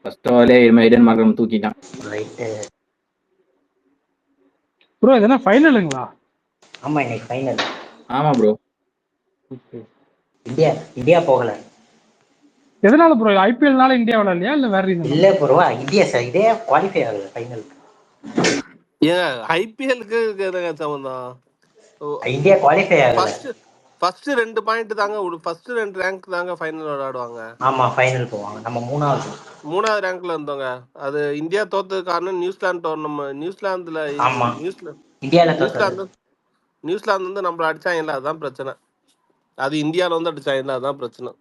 ஃபர்ஸ்ட் ஓவர்லயே மைடன் மார்க்கம் தூக்கிட்டான். ரைட்டு. ப்ரோ இது என்ன ஃபைனலுங்களா? ஆமா இன்னைக்கு ஃபைனல். ஆமா ப்ரோ. இந்தியா போகல. எதனால ப்ரோ? ஐபிஎல்னால இந்தியா விளையாடலையா இல்ல வேற ரீசன்? இல்ல ப்ரோ இந்தியா இதே குவாலிஃபை ஆகல ஃபைனலுக்கு. ஏன் ஐபிஎலுக்கு என்னங்க சம்பந்தம்? இந்தியா குவாலிஃபை ஆகல. ஃபர்ஸ்ட் 2 பாயிண்ட் தாங்க, ஃபர்ஸ்ட் 2 ரேங்க் தாங்க ஃபைனல் விளையாடுவாங்க. ஆமா ஃபைனல் போவாங்க. நம்ம மூணாவது ரேங்க்ல இருந்தோங்க. அது இந்தியா தோத்தது காரணம் நியூசிலாந்து டோர்னமெண்ட். நியூசிலாந்துல ஆமா இந்தியால தோத்தது. நியூசிலாந்து வந்து நம்மள அடிச்சாங்கல்ல, அதான் பிரச்சனை. அது இந்தியால வந்து அடிச்சாங்கல்ல, அதான் பிரச்சனை.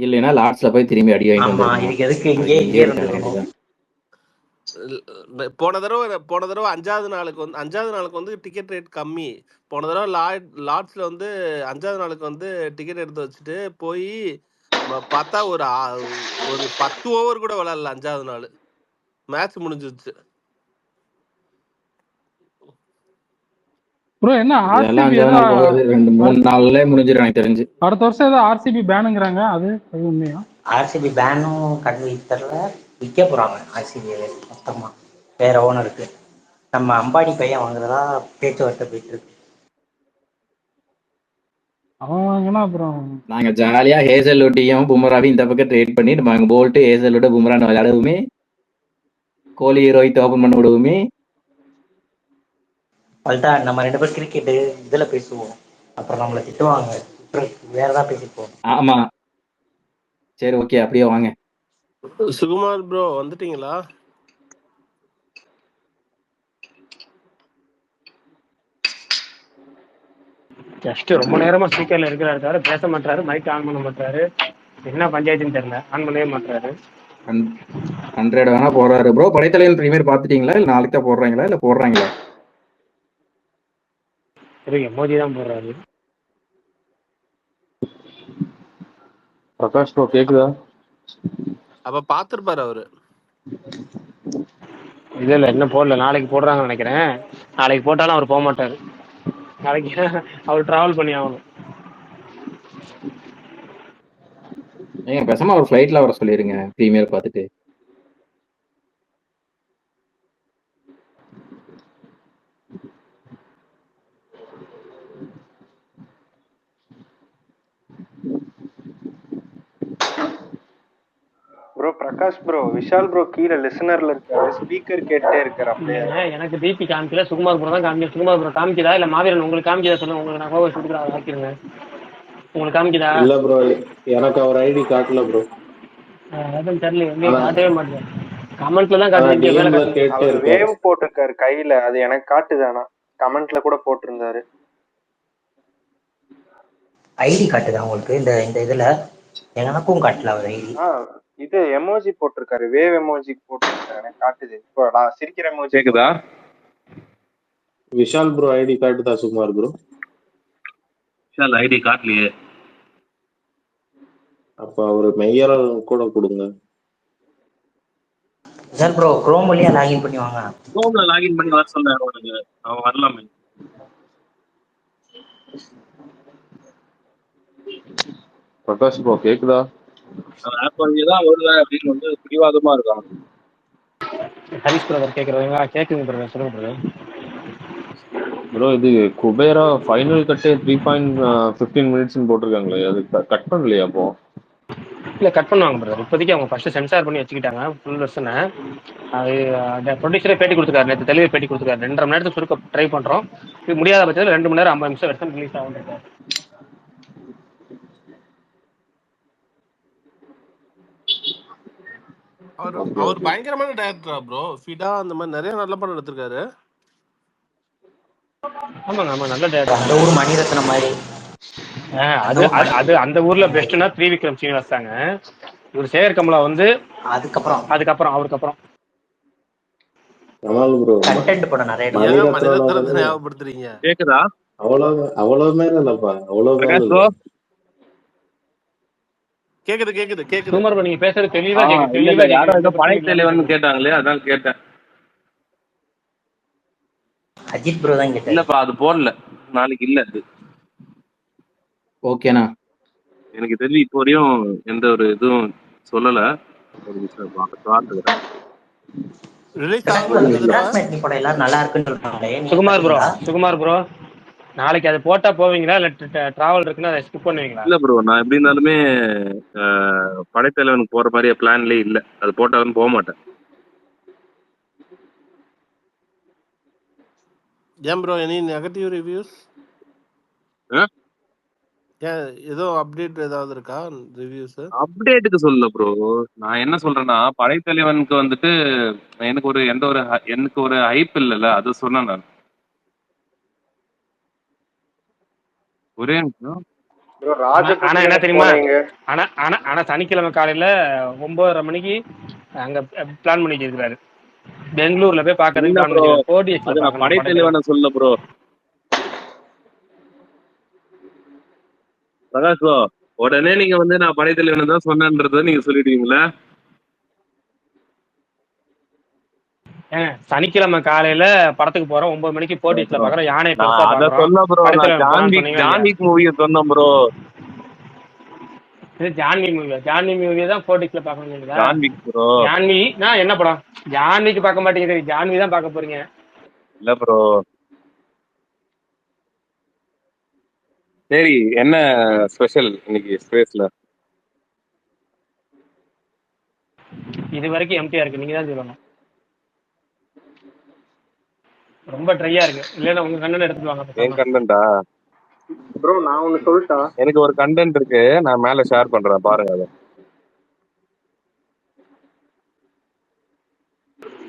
இல்லைன்னா லாஸ்ட்ல போய் திரும்பி அடி வாங்கிட்டு ஆமா இதுக்கு எதுக்கு இங்கே இருந்துக்கணும். போன தடவை 5வது நாளுக்கு வந்து டிக்கெட் ரேட் கம்மி. போன தடவை லார்ட்ஸ்ல வந்து 5வது நாளுக்கு வந்து டிக்கெட் எடுத்து வச்சுட்டு போய் பார்த்தா ஒரு 10 ஓவர் கூட விளையாடல. 5வது நாள் மேட்ச் முடிஞ்சிருச்சு. ப்ரோ என்ன ஆர்சிபி 2-3 நாள்ல முடிஞ்சிரும் எனக்கு தெரிஞ்சு. அடுத்த வருஷம் ஏதோ ஆர்சிபி பேனுங்கறாங்க. அது உண்மையா? ஆர்சிபி பேனும் தெரியல. விற்க போறாங்க ஆர்சிபி மொத்தமா வேற ஓனருக்கு. நம்ம அம்பானி பையன் வாங்குறதா பேச்சுவார்த்தை போயிட்டு இருக்கு. அவன் வாங்கினா அப்புறம் நாங்க ஜாலியா ஹேசல்வுட்டையும் பும்ராவையும் இந்த பக்கம் ட்ரேட் பண்ணி நம்ம போல்ட்டு ஹேசல்வுட் பும்ரான்னு விளையாடுவோமே. கோலி ரோஹித் ஓபன் பண்ண விடுவோமே. அதுதான் நம்ம 2 பேரும் கிரிக்கெட் இதுல பேசுவோம். அப்புறம் நம்மளை திட்டுவாங்க. வேற ஏதாவது பேசிப்போம். ஆமா சரி ஓகே அப்படியே வாங்க. சுகுமார் ப்ரோ வந்துட்டீங்களா? ஜஸ்ட் ரொம்ப நேரமா ஸ்பீக்கர்ல இருக்கிறாரு தவிர பேச மாட்டாரு, மைக் ஆன் பண்ண மாட்டாரு. என்ன பஞ்சாயத்துன்னு தெரியல, ஆன் பண்ணவே மாட்டாரு. 100 வேணா போடுறாரு ப்ரோ. படைத்தலைவன் ப்ரீமியர் பாத்துட்டீங்களா இல்ல நாளைக்கு தான் போடுறாங்களா இல்ல போடுறாங்களா? எமோஜி தான் போடுறாரு. பிரகாஷ் ப்ரோ கேக்குதா? அப்ப பாத்துருப்பாரு அவரு. இல்ல இன்னும் போடல, நாளைக்கு போடுறாங்கன்னு நினைக்கிறேன். நாளைக்கு போட்டாலும் அவர் போக மாட்டாரு. நாளைக்கு அவர் டிராவல் பண்ணி ஆகணும். ஏங்க பேசாம அவர் ஃபிளைட்ல வர சொல்லிருங்க ப்ரீமியர் பார்த்துட்டு. Bro Prakash bro, Vishal bro கீழே லிசனர்ல இருக்காரு, ஸ்பீக்கர் கேட்டே இருக்காரு. அப்படியே எனக்கு டிபி காமிக்கல, சுகுமார் ப்ரோ தான் காமிக்க. சுகுமார் ப்ரோ காமிக்குதா இல்ல மாவீரன் உங்களுக்கு காமிக்குதா சொல்லுங்க, உங்களுக்கு நான் கோவம் சுட்டுக்கிறா ஆக்கிருங்க. உங்களுக்கு காமிக்குதா? இல்ல ப்ரோ, எனக்கு அவர் ஐடி காட்டல ப்ரோ. அதான் தெரியல, எங்கேயும் காட்டவே மாட்டேன். கமெண்ட்ல தான் காட்டுது, இங்கே மேல டிஎம்ல காட்டுது. கேட்டே அவர் இருக்காரு. வேவ் போட்டிருக்காரு கையில, அது எனக்கு காட்டுதானா? கமெண்ட்ல கூட போட்டிருந்தாரு. ஐடி காட்டுதா உங்களுக்கு? இந்த இந்த இதுல எனக்கும் காட்டல அவர் ஐடி. இது எமோஜி போட்டிருக்காரு, வேவ் எமோஜி போட்டிருக்காரு, எனக்கு காட்டுது. இப்போ நான் சிரிக்கிற எமோஜி கேக்குதா? விஷால் ப்ரோ ஐடி காட்டுதா சுகுமார் ப்ரோ? விஷால் ஐடி காட்டலையே. அப்ப அவரு மெய்யரா கூட கொடுங்க. விஷால் ப்ரோ குரோம் வழியா லாகின் பண்ணி வாங்க. குரோம்ல லாகின் பண்ணி வர சொன்னாரு அவனுக்கு, அவன் வரலாமே. பிரகாஷ் ப்ரோ கேக்குதா? ஆப் வழியே தான் வருவேன் அப்படின்னு வந்து பிடிவாதமா இருக்கான். ஹரிஷ் பிரதர் கேட்குறதுங்களா? கேட்குங்க பிரதர், சொல்லுங்க பிரதர். ப்ரோ இது குபேரா ஃபைனல் கட்டே 3.15 மினிட்ஸ்னு போட்டிருக்காங்களே, அது கட் பண்ணலையா அப்போ? இல்லை கட் பண்ணுவாங்க பிரதர். இப்போதைக்கு அவங்க ஃபர்ஸ்ட் சென்சார் பண்ணி வச்சுக்கிட்டாங்க ஃபுல் வெர்ஷனை. அது ப்ரொடியூசரே பேட்டி கொடுத்துருக்காரு, நேற்று தெளிவாக பேட்டி கொடுத்துருக்காரு. 2.5 மணி நேரத்துக்கு சுருக்க ட்ரை பண்ணுறோம், இது முடியாத பட்சத்தில் 2 மணி நேரம் 50 நிமிஷம் வெர்ஷன் ரிலீஸ் ஆகும். அவர் பயங்கரமான டைரக்டரா ப்ரோ? ஃபிடா அந்த மாதிரி நிறைய நல்ல படம் எடுத்திருக்காரு. ஆமாங்க ஆமாம், நல்ல டேரக்டர். அந்த ஊர் மணிரத்னம் மாதிரி. அது அந்த ஊர்ல பெஸ்ட்னா த்ரிவிக்ரம் சீனிவாஸ் தாங்க. இவர் சேகர் கமலா வந்து அதுக்கப்புறம் அவருக்கு அப்புறம் கண்டென்ட் படம் நிறைய மணிரத்னத்தை ஞாபகப்படுத்துறீங்க. கேக்குதா? அவ்வளவு மேல இல்லப்பா, அவ்வளவு மேல. கேக்குது கேக்குது கேக்குது. சுகுமார் ப்ரோ நீங்க பேசுறது தெளிவா கேக்குது. இல்ல யாரோ ஏதோ படைத்தலைவன் கேட்டாங்களே, அதான் கேட்டேன். அஜித் ப்ரோ தான் கேட்டாரு. இல்லப்பா அது போடல, நாளைக்கு இல்ல அது. ஓகேண்ணா. எனக்கு தெரிஞ்சு இப்போ வரையும் எந்த ஒரு இதுவும் சொல்லல. ஒரு நிமிஷம் பார்த்துக்கிறேன். நல்லா இருக்குன்னு சொல்றாங்களே. சுகுமார் ப்ரோ நாளைக்கு அது போட்டா போவீங்களா இல்ல டிராவல் இருக்குன்னா அதை ஸ்கிப் பண்ணுவீங்களா? இல்ல ப்ரோ, நான் எப்படி இருந்தாலுமே படைத்தலைவனுக்கு போற மாதிரியே பிளான்லயே இல்ல. அது போட்டாலும் போக மாட்டேன். ஏன் ப்ரோ, எனி நெகட்டிவ் ரிவ்யூஸ்? ஏதோ அப்டேட் ஏதாவது இருக்கா ரிவ்யூஸ்? அப்டேட்டுக்கு சொல்லல ப்ரோ, நான் என்ன சொல்றேன்னா படைத்தலைவனுக்கு வந்துட்டு எனக்கு ஒரு ஹைப் இல்லைல்ல, அது சொன்னேன் நான். ஒரே நிமிஷம். ஆனா என்ன தெரியுமா, ஆனா சனிக்கிழமை காலையில 9:30 மணிக்கு அங்க பிளான் பண்ணிட்டு இருக்காரு, பெங்களூர்ல போய் பாக்குறதுக்கு. படைத்தலைவனை சொல்ல ப்ரோ. பிரகாஷ் ப்ரோ, உடனே நீங்க வந்து நான் படைத்தலைவனை தான் சொன்னேன்றத நீங்க சொல்லிடுவீங்களா? சனிக்கிழமை காலையில படத்துக்கு போறோம், 9 மணிக்கு போர்டிஸ்ல பாக்குறோம், யானை அத சொல்ல ப்ரோ, ஜான்விக் மூவியை சொன்னேன் ப்ரோ. இது ஜான்வி மூவி தான் போர்டிஸ்ல பாக்கணும். John Wick bro. ஜான்வினா என்ன படம்? ஜான்விக்கு பார்க்க மாட்டேங்குது, ஜான்வி தான் பார்க்க போறீங்க. இல்ல ப்ரோ, சரி என்ன ஸ்பெஷல் இன்னைக்கு ஸ்பேஸ்ல? இது வரைக்கும் எம்டியா இருக்கு, நீங்க தான் சொல்லணும். ரொம்ப ட்ரையா இருக்கு, இல்லன்னா உங்க கண்டென்ட் எடுத்துட்டு வாங்க. என் கண்டென்ட்டா ப்ரோ? நான் ஒன்னு சொல்லிட்டா, எனக்கு ஒரு கண்டென்ட் இருக்கு, நான் மேல ஷேர் பண்றேன் பாருங்க. அதை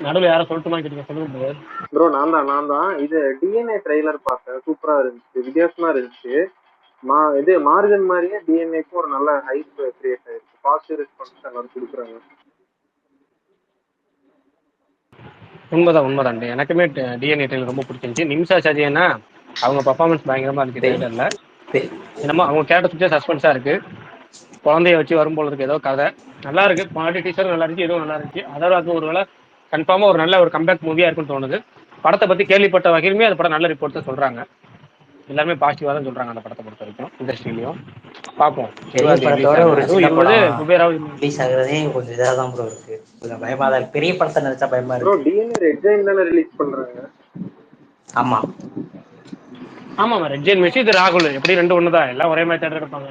நடுவில் யாரும் சொல்லட்டுமா கேட்டீங்க, சொல்லுங்க bro. ப்ரோ நான் தான் இது டிஎன்ஏ ட்ரெய்லர் பார்த்தேன், சூப்பரா இருந்துச்சு, வித்தியாசமா இருந்துச்சு. இது மார்கன் மாதிரியே டிஎன்ஏக்கும் ஒரு நல்ல ஹைப் கிரியேட் ஆயிருக்கு, பாசிட்டிவ் ரெஸ்பான்ஸ் எல்லாரும் கொடுக்குறாங்க. உண்மைதான். எனக்குமே டிஎன்ஏ ட்ரெயிலர் ரொம்ப பிடிச்சிருந்துச்சு. நிமிஷா சஜியன்னா அவங்க பர்ஃபார்மன்ஸ் பயங்கரமா இருக்கு ட்ரெய்லர்ல. என்னமோ அவங்க கேரக்டர் சுற்றி சஸ்பென்ஸா இருக்கு. குழந்தைய வச்சு வரும்போது இருக்கு ஏதோ கதை நல்லா இருக்கு. பாடி டீச்சர் நல்லா இருக்கு, இதுவும் நல்லா இருந்துச்சு. அதோட அது ஒரு வேளை கன்ஃபார்மா ஒரு நல்ல ஒரு கம்பேக் மூவியா இருக்குன்னு தோணுது. படத்தை பத்தி கேள்விப்பட்ட வகையிலுமே அந்த படம் நல்ல ரிப்போர்ட் தான் சொல்றாங்க. எல்லாருமே பாசிட்டிவா தான் சொல்றாங்க அந்த படத்தை பொறுத்த வரைக்கும். இண்டஸ்ட்ரியிலையும் பார்ப்போம். படத்தோட ஒரு சின்ன படம் குபேராவும் ரிலீஸ் ஆகுறதே கொஞ்சம் இதாக தான் ப்ரோ இருக்கு, கொஞ்சம் பயமா தான் இருக்கு. பெரிய படத்தை நினைச்சா பயமா ப்ரோ இருக்கு. டிஎன்ஏ ரெட் ஜெயின் தானே ரிலீஸ் பண்றாங்க? ஆமா ரெட் ஜெயின் மெஷி, இது ராகுல், எப்படி ரெண்டு ஒண்ணுதான், எல்லாம் ஒரே மாதிரி தேட்டர் எடுப்பாங்க.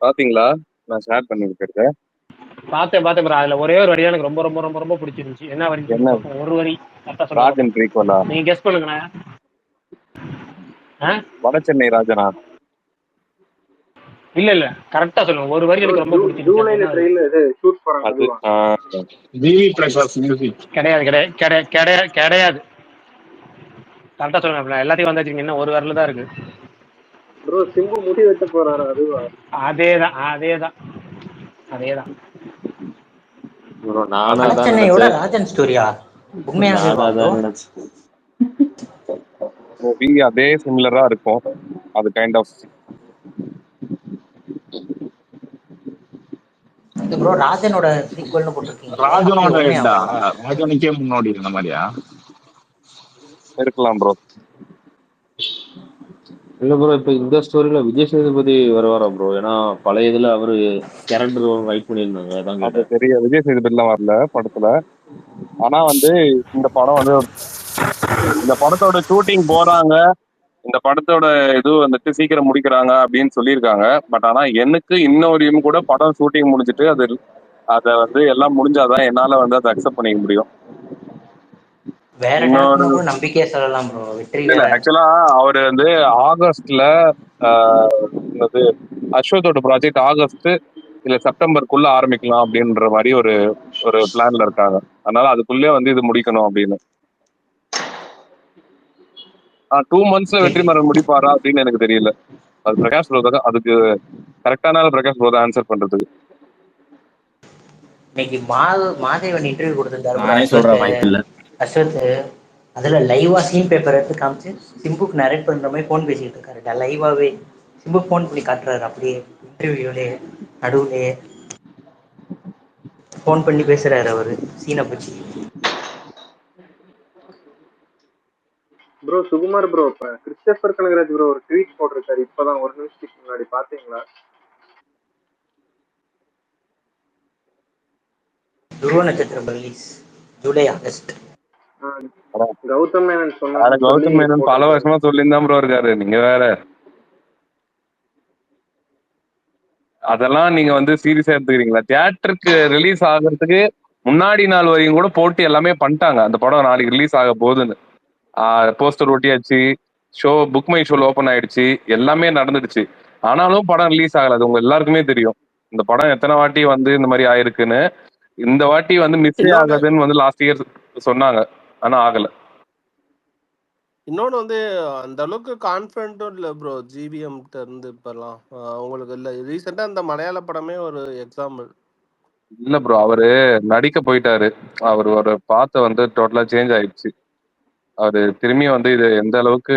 பாத்தீங்களா நான் ஷேர் பண்ணிருக்கேன். பார்த்தேன் ப்ரோ. அதுல ஒரே ஒரு வரி எனக்கு ரொம்ப ரொம்ப ரொம்ப ரொம்ப பிடிச்சிருந்துச்சு. என்ன வரி? ஒரு வரி ராஜன் ப்ரீக்வலா? நீங்க கெஸ் பண்ணுங்கண்ணா. வடசென்னை ராஜனா? இல்ல கரெக்டா சொல்லுங்க. ஒரு வரி எனக்கு ரொம்ப பிடிச்சிருந்துச்சு. ஜூலைல ட்ரெயிலர் ஷூட் பண்றாங்க. GV Prakash music. கிடையாது. கரெக்டா சொல்லுங்க. எல்லாத்தையும் வந்தாச்சு, இன்னும் ஒரு வரல தான் இருக்கு. ப்ரோ சிம்பு முடி வெட்ட போறாரு, அதுவா? அதேதான். வடசென்னையோட ராஜன் ஸ்டோரியா? மூவி அதே சிமிலரா இருக்கும். அது கைண்ட் ஆஃப் ப்ரோ ராஜனோட சீக்வல்னு போட்டுருக்கீங்க. ராஜனுக்கே முன்னாடி இருந்த மாதிரியா இருக்கலாம் ப்ரோ. இல்ல ப்ரோ, இப்ப இந்த ஸ்டோரியில விஜய் சேதுபதி வருவாரா ப்ரோ? ஏன்னா பழைய இதுல அவரு கேரக்டர் ரைட் பண்ணியிருந்தாங்க, அதான் அது பெரிய விஜய் சேதுபதிலாம் வரல படத்துல. ஆனா வந்து இந்த படம் வந்து இந்த படத்தோட ஷூட்டிங் போறாங்க, இந்த படத்தோட இது வந்துட்டு சீக்கிரம் முடிக்கிறாங்க அப்படின்னு சொல்லியிருக்காங்க. பட் ஆனா எனக்கு இன்னொரு கூட படம் ஷூட்டிங் முடிஞ்சிட்டு அதை வந்து எல்லாம் முடிஞ்சாதான் என்னால வந்து அதை அக்செப்ட் பண்ணிக்க முடியும். நம்பிக்கையா சொல்லலாம் ப்ரோ. ஆக்சுவலா அவரு வந்து ஆகஸ்ட்ல அஸ்வத்தோட ப்ராஜெக்ட் ஆகஸ்ட் இல்ல செப்டம்பருக்குள்ள ஆரம்பிக்கலாம் அப்படின்ற மாதிரி ஒரு பிளான்ல இருக்காங்க. அதனால அதுக்குள்ளே வந்து இது முடிக்கணும் அப்படின்னு. 2 monthsல வெற்றிமாறன் முடிப்பாரா அப்படின்னு எனக்கு தெரியல. அது பிரகாஷ் ப்ரோ தான் அதுக்கு கரெக்டான பிரகாஷ் ப்ரோ தான் ஆன்சர் பண்றதுக்கு. இன்னைக்கு மாதேவன் இன்டர்வியூ கொடுத்திருந்தாரு அஸ்வத். அதுல லைவா சீன் பேப்பர் எடுத்து காமிச்சு சிம்புக்கு நரேட் பண்ற மாதிரி போன் பேசிட்டு இருக்காரு. லைவாவே சிம்பு போன் பண்ணி காட்டுறாரு. அப்படியே இன்டர்வியூலே நடுவுலயே போன் பண்ணி பேசுறாரு அவரு சீனை பத்தி. ப்ரோ சுகுமார் ப்ரோ, இப்ப கிறிஸ்டோபர் கனகராஜ் ப்ரோ ஒரு ட்வீட் போட்டிருக்காரு இப்பதான், ஒரு நிமிஷத்துக்கு முன்னாடி, பாத்தீங்களா? Dhruva Natchathiram release July August. Gautham Menon Gautham Menon பல வருஷமா சொல்லியிருந்தான் ப்ரோ இருக்காரு. நீங்க வேற அதெல்லாம் நீங்க வந்து சீரியஸா எடுத்துக்கிறீங்களா? தியேட்டருக்கு ரிலீஸ் ஆகிறதுக்கு முன்னாடி நாள் வரையும் கூட போட்டு எல்லாமே பண்ணிட்டாங்க. அந்த படம் நாளைக்கு ரிலீஸ் ஆக போகுதுன்னு போஸ்டர் ஒட்டியாச்சு, ஷோ புக் மை ஷோல ஓப்பன் ஆயிடுச்சு, எல்லாமே நடந்துடுச்சு. ஆனாலும் படம் ரிலீஸ் ஆகல. அது உங்க எல்லாருக்குமே தெரியும். இந்த படம் எத்தனை வாட்டி வந்து இந்த மாதிரி ஆயிருக்குன்னு. இந்த வாட்டி வந்து மிஸ் ஆகுதுன்னு வந்து லாஸ்ட் இயர் சொன்னாங்க, ஆனா ஆகல. இன்னொன்னு வந்து அந்த அளவுக்கு கான்ஃபிடென்ட்டும் இல்லை ப்ரோ ஜிவிஎம் இருந்து இப்பெல்லாம். உங்களுக்கு இல்லை ரீசெண்டா அந்த மலையாள படமே ஒரு எக்ஸாம்பிள். இல்ல ப்ரோ, அவரு நடிக்க போயிட்டாரு. அவர் ஒரு பாத்த வந்து டோட்டலா சேஞ்ச் ஆயிடுச்சு. அவரு திரும்பியும் வந்து இது எந்த அளவுக்கு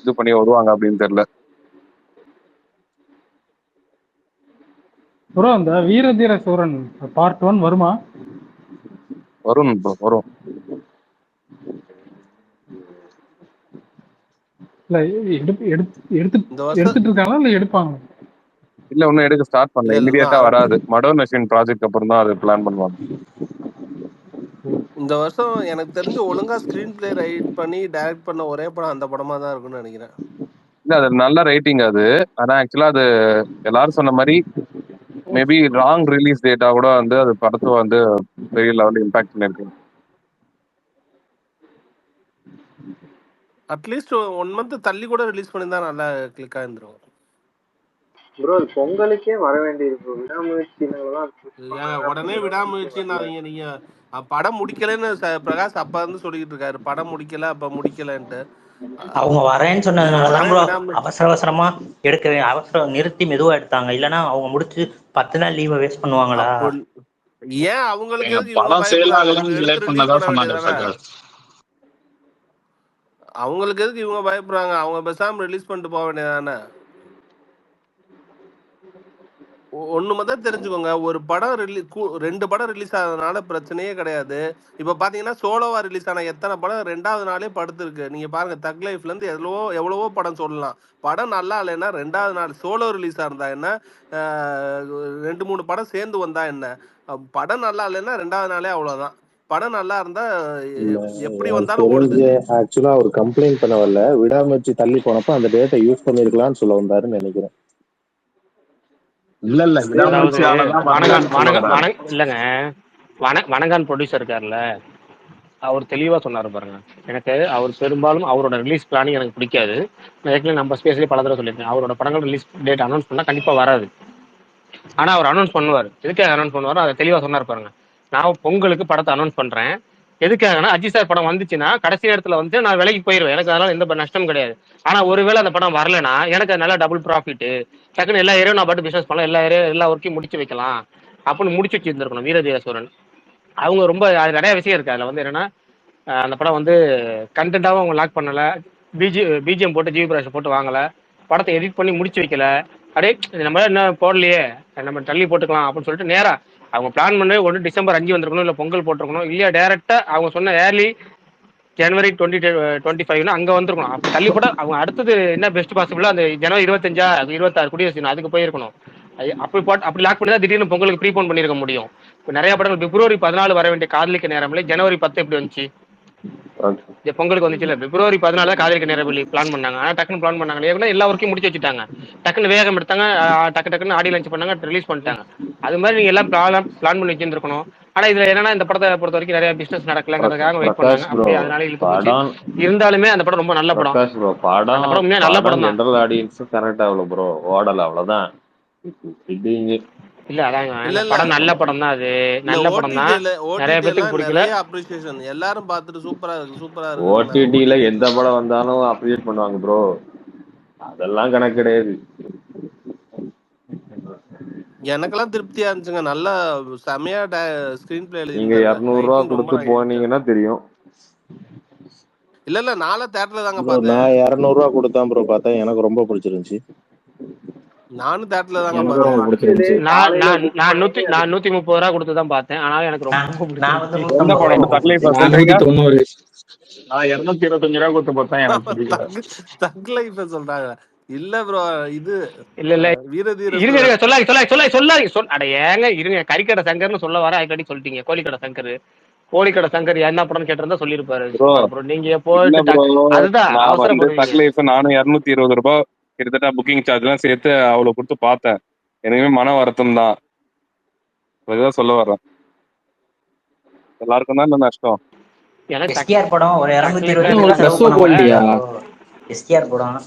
இது பண்ணி வருவாங்க அப்படின்னு தெரியல. ப்ரோ அந்த வீரதீர சூரன் பார்ட் 1 வருமா? வரும் ப்ரோ, வரும். இல்ல எடுத்துட்டு இருக்காங்களா இல்ல எடுப்பாங்க? இல்ல ஒன்னும் எடுக்க ஸ்டார்ட் பண்ணல. இமிடியேட்டா வராது. மடோ மெஷின் ப்ராஜெக்ட் அப்புறம் தான் அது பிளான் பண்ணுவாங்க. இந்த வருஷம் எனக்கு தெரிஞ்சு ஒழுங்கா ஸ்கிரீன் பிளே ரைட் பண்ணி டைரக்ட் பண்ண ஒரே படம் அந்த படமா தான் இருக்கும்னு நினைக்கிறேன். இல்ல அது நல்ல ரைட்டிங் அது. ஆனா ஆக்சுவலா அது எல்லாரும் சொன்ன மாதிரி மேபி ராங் ரிலீஸ் டேட்டா கூட வந்து அது படத்தை வந்து பெரிய லெவலில் இம்பாக்ட் பண்ணிருக்கு. அட்லீஸ்ட் 1 மந்த் தள்ளி கூட ரிலீஸ் பண்ணியிருந்தா நல்லா கிளிக் ஆயிருந்துரும். ப்ரோ அது பொங்கலுக்கே வர வேண்டியது ப்ரோ. விடாமுயற்சினாலதான் push ஏங்க பண்ணாங்க. உடனே பொங்கலுக்கு விடாமுயற்சினாதீங்க நீங்க. படம் முடிக்கலைன்னு பிரகாஷ் அப்பா இருந்து சொல்லிட்டு இருக்காரு. படம் முடிக்கல அப்ப முடிக்கலன்ட்டு. அவங்க வரேன்னு நீங்க சொன்னதுனாலதான் உடனே ப்ரோ விடாமுயற்சி அவசர அவசரமா அவசரம் நிறுத்தி மெதுவா எடுத்தாங்க. இல்லைன்னா அவங்க முடிச்சு 10 நாள் லீவை வேஸ்ட் பண்ணுவாங்களா? அப்போ ஏன் அவங்களுக்கு எங்க எதுக்கு இவங்க படம் சேல் பயப்படுறாங்க? ஆகலன்னு டிலே எடுத்து ரிலீஸ் பண்ணதா பண்ண சொன்னாங்க வேண்டியதானே. பிரகாஷ். அவங்களுக்கு எதுக்கு இவங்க பயப்படுறாங்க? அவங்க பேசாம ரிலீஸ் பண்ணிட்டு போக வேண்டியதானே. ஒண்ணு மட்டும் தெரிஞ்சுக்கோங்க, ஒரு படம் 2 படம் ரிலீஸ் ஆனதுனால பிரச்சனையே கிடையாது. இப்ப பாத்தீங்கன்னா சோலோவா ரிலீஸ் ஆன எத்தனை படம் 2வது நாளே படுத்திருக்கு. நீங்க பாருங்க, தக் லைஃப்ல இருந்து எவ்வளவோ படம் சொல்லலாம். படம் நல்லா இல்லைன்னா 2வது நாள் சோலோ ரிலீஸா இருந்தா என்ன, 2-3 படம் சேர்ந்து வந்தா என்ன, படம் நல்லா இல்லைன்னா 2வது நாளே அவ்வளவுதான். படம் நல்லா இருந்தா இல்ல எப்படி எனக்கு வந்தாலும் ஓடுது. தெரிஞ்சு ஆக்சுவலா அவர் கம்ப்ளைண்ட் பண்ண வரல, விடாமுயற்சி தள்ளி போனப்ப அந்த டேட்டை யூஸ் பண்ணிருக்கலாம்னு சொல்ல வந்தாருன்னு நினைக்கிறேன். இல்ல இல்ல அதாவது விடாமுயற்சியாலதான் வணங்கான் வரலன்னு சொல்ல வராரு. இல்லைங்க, வணங்கான் ப்ரொடியூசர் இருக்காருல்ல, அவர் தெளிவா சொன்னாரு பாருங்க. எனக்கு அவர் பெரும்பாலும் அவரோட ரிலீஸ் பிளானிங் எனக்கு பிடிக்காது. ஏற்கனவே நம்ம ஸ்பேஸ்லேயே பல தடவை சொல்லியிருக்கேன், அவரோட படங்கள் ரிலீஸ் டேட் அனௌன்ஸ் பண்ணா கண்டிப்பா வராது. ஆனா அவர் அனௌன்ஸ் பண்ணுவார். எதுக்காக அனௌன்ஸ் பண்ணுவாரோ அதை தெளிவா சொன்னார் பாருங்க. நான் பொங்கலுக்கு படத்தை அனௌன்ஸ் பண்றேன், எதுக்காகனா அஜித் சார் படம் வந்துச்சுன்னா கடைசி நேரத்துல வந்து நான் விலைக்கு போயிடுவேன், எனக்கு அதனால எந்த நஷ்டம் கிடையாது. ஆனா ஒருவேளை அந்த படம் வரலன்னா எனக்கு அது நல்லா டபுள் ப்ராஃபிட், டக்குன்னு எல்லா ஏரியும் நான் பாட்டு பிசினஸ் பண்ணலாம், எல்லா ஒர்க்கையும் முடிச்சு வைக்கலாம் அப்படின்னு முடிச்சு வச்சிருந்துருக்கணும் வீரதீரசூரன். அவங்க ரொம்ப நிறைய விஷயம் இருக்கு அதுல வந்து என்னன்னா, அந்த படம் வந்து கண்டென்ட்டாவும் அவங்க லாக் பண்ணல, பிஜிஎம் போட்டு ஜிவி பிரகாஷ் போட்டு வாங்கல, படத்தை எடிட் பண்ணி முடிச்சு வைக்கல. அப்படியே நம்ம என்ன போடலையே, நம்ம தள்ளி போட்டுக்கலாம் அப்படின்னு சொல்லிட்டு நேரா அவங்க பிளான் பண்ணி ஒன்று டிசம்பர் 5 வந்திருக்கணும், இல்லை பொங்கல் போட்டிருக்கணும், இல்லையா டேரக்டா அவங்க சொன்ன ஏர்லி ஜனவரி 2025 அங்க வந்திருக்கணும். அப்படி தள்ளி போட்டா அவங்க அடுத்தது என்ன பெஸ்ட் பாசிபிளா அந்த ஜனவரி 25 26 குடியரசு தினம் அதுக்கு போயிருக்கணும். அப்படி லாக் பண்ணி தான் திடீர்னு பொங்கலுக்கு ப்ரீபோன் பண்ணிருக்க முடியும். இப்போ நிறைய படங்கள் பிப்ரவரி 14 வர வேண்டிய காதலிக்க நேரமில்லை ஜனவரி 10 எப்படி வந்துச்சு, பொங்கலுக்கு வந்துச்சு இல்ல, பிப்ரவரி 14 தான் காதலிக்க நேரம் பிளான் பண்ணாங்க. ஆனா டக்குன்னு பிளான் பண்ணாங்க, எல்லா ஒர்க்கையும் முடிச்சு வச்சுட்டாங்க, டக்குன்னு வேகம் எடுத்தாங்க, டக்குன்னு ஆடி லான்ச் பண்ணாங்க, ரிலீஸ் பண்ணிட்டாங்க. அது மாதிரி நீங்க எல்லாம் பிளான் பண்ணி வச்சிருக்கணும். ஆனா இதுல என்னன்னா இந்த படத்தை பொறுத்த வரைக்கும் நிறைய பிசினஸ் நடக்கலங்கிறதுக்காக வெயிட் பண்ணாங்க, பிரகாஷ் ப்ரோ, அப்படியே அதனால இழுத்து போச்சு. படம் இருந்தாலுமே அந்த படம் ரொம்ப நல்ல படம். பிரகாஷ் ப்ரோ, அந்த படம் உண்மையா நல்ல படம் தான். ஜெனரல் ஆடியன்ஸும் கனெக்ட் ஆகல ப்ரோ, ஓடல, அவ்வளவுதான். இல்ல அதாங்க, இல்ல படம் நல்ல படம் தான், அது நல்ல படம் தான், நிறைய பேத்துக்கு பிடிக்கல. நிறைய அப்ரிசியேஷன், எல்லாரும் பார்த்துட்டு சூப்பரா இருக்கு. ஓடிடில எந்த படம் வந்தாலும் அப்ரிஷியேட் பண்ணுவாங்க ப்ரோ, அதெல்லாம் கணக்கு கிடையாது. எனக்கெல்லாம் திருப்தியா இருந்துச்சுங்க, நல்லா செமையா ஸ்கிரீன் பிளே நீங்க 200 ரூபா கொடுத்து போனீங்கன்னா தெரியும். இல்ல நானும் தியேட்டர்ல தாங்க ப்ரோ பார்த்தேன். நான் 200 ரூபா கொடுத்தேன் ப்ரோ பார்த்தேன், எனக்கு ரொம்ப பிடிச்சிருந்துச்சு. நானும் தியேட்டர்ல தாங்க எனக்கு பார்த்தேன். ரொம்ப பிடிச்சிருந்துச்சு. நான் 130 ரூபா கொடுத்து தான் பார்த்தேன், ஆனா எனக்கு ரொம்ப நான் வந்து பிடிச்சிருந்துச்சு. எந்த படம் தக் லைஃப் சொல்றீங்க? 490. நான் 225 ரூபா கொடுத்து பார்த்தேன், எனக்கு பிடிக்கல. தக் லைஃப் சொல்றாங்க. இல்ல ப்ரோ, இது இல்ல வீரதீர இருங்க சொல்லாங்க அட ஏங்க இருங்க, கறிக்கடை சங்கர்னு சொல்ல வர அதுக்கடி சொல்லிட்டீங்க. கோழிக்கடை சங்கர் என்ன படம்னு கேட்டிருந்தா சொல்லிருப்பாரு. அப்புறம் நீங்க போயிட்டு அதுதான் அவசரப்படுவீங்க. தக் லைஃப் நானும் 220 ரூபாய் கிட்டத்தட்ட புக்கிங் சார்ஜ் எல்லாம் சேர்த்து அவ்வளவு கொடுத்து பார்த்தேன். எனக்குமே மன வருத்தம் தான், அதுதான் சொல்ல வர்றேன். எல்லாருக்கும் தான் நஷ்டம். எஸ்கேஆர் படம் ஒரு 220 செலவு பண்ணாங்க. எஸ்கேஆர் படம்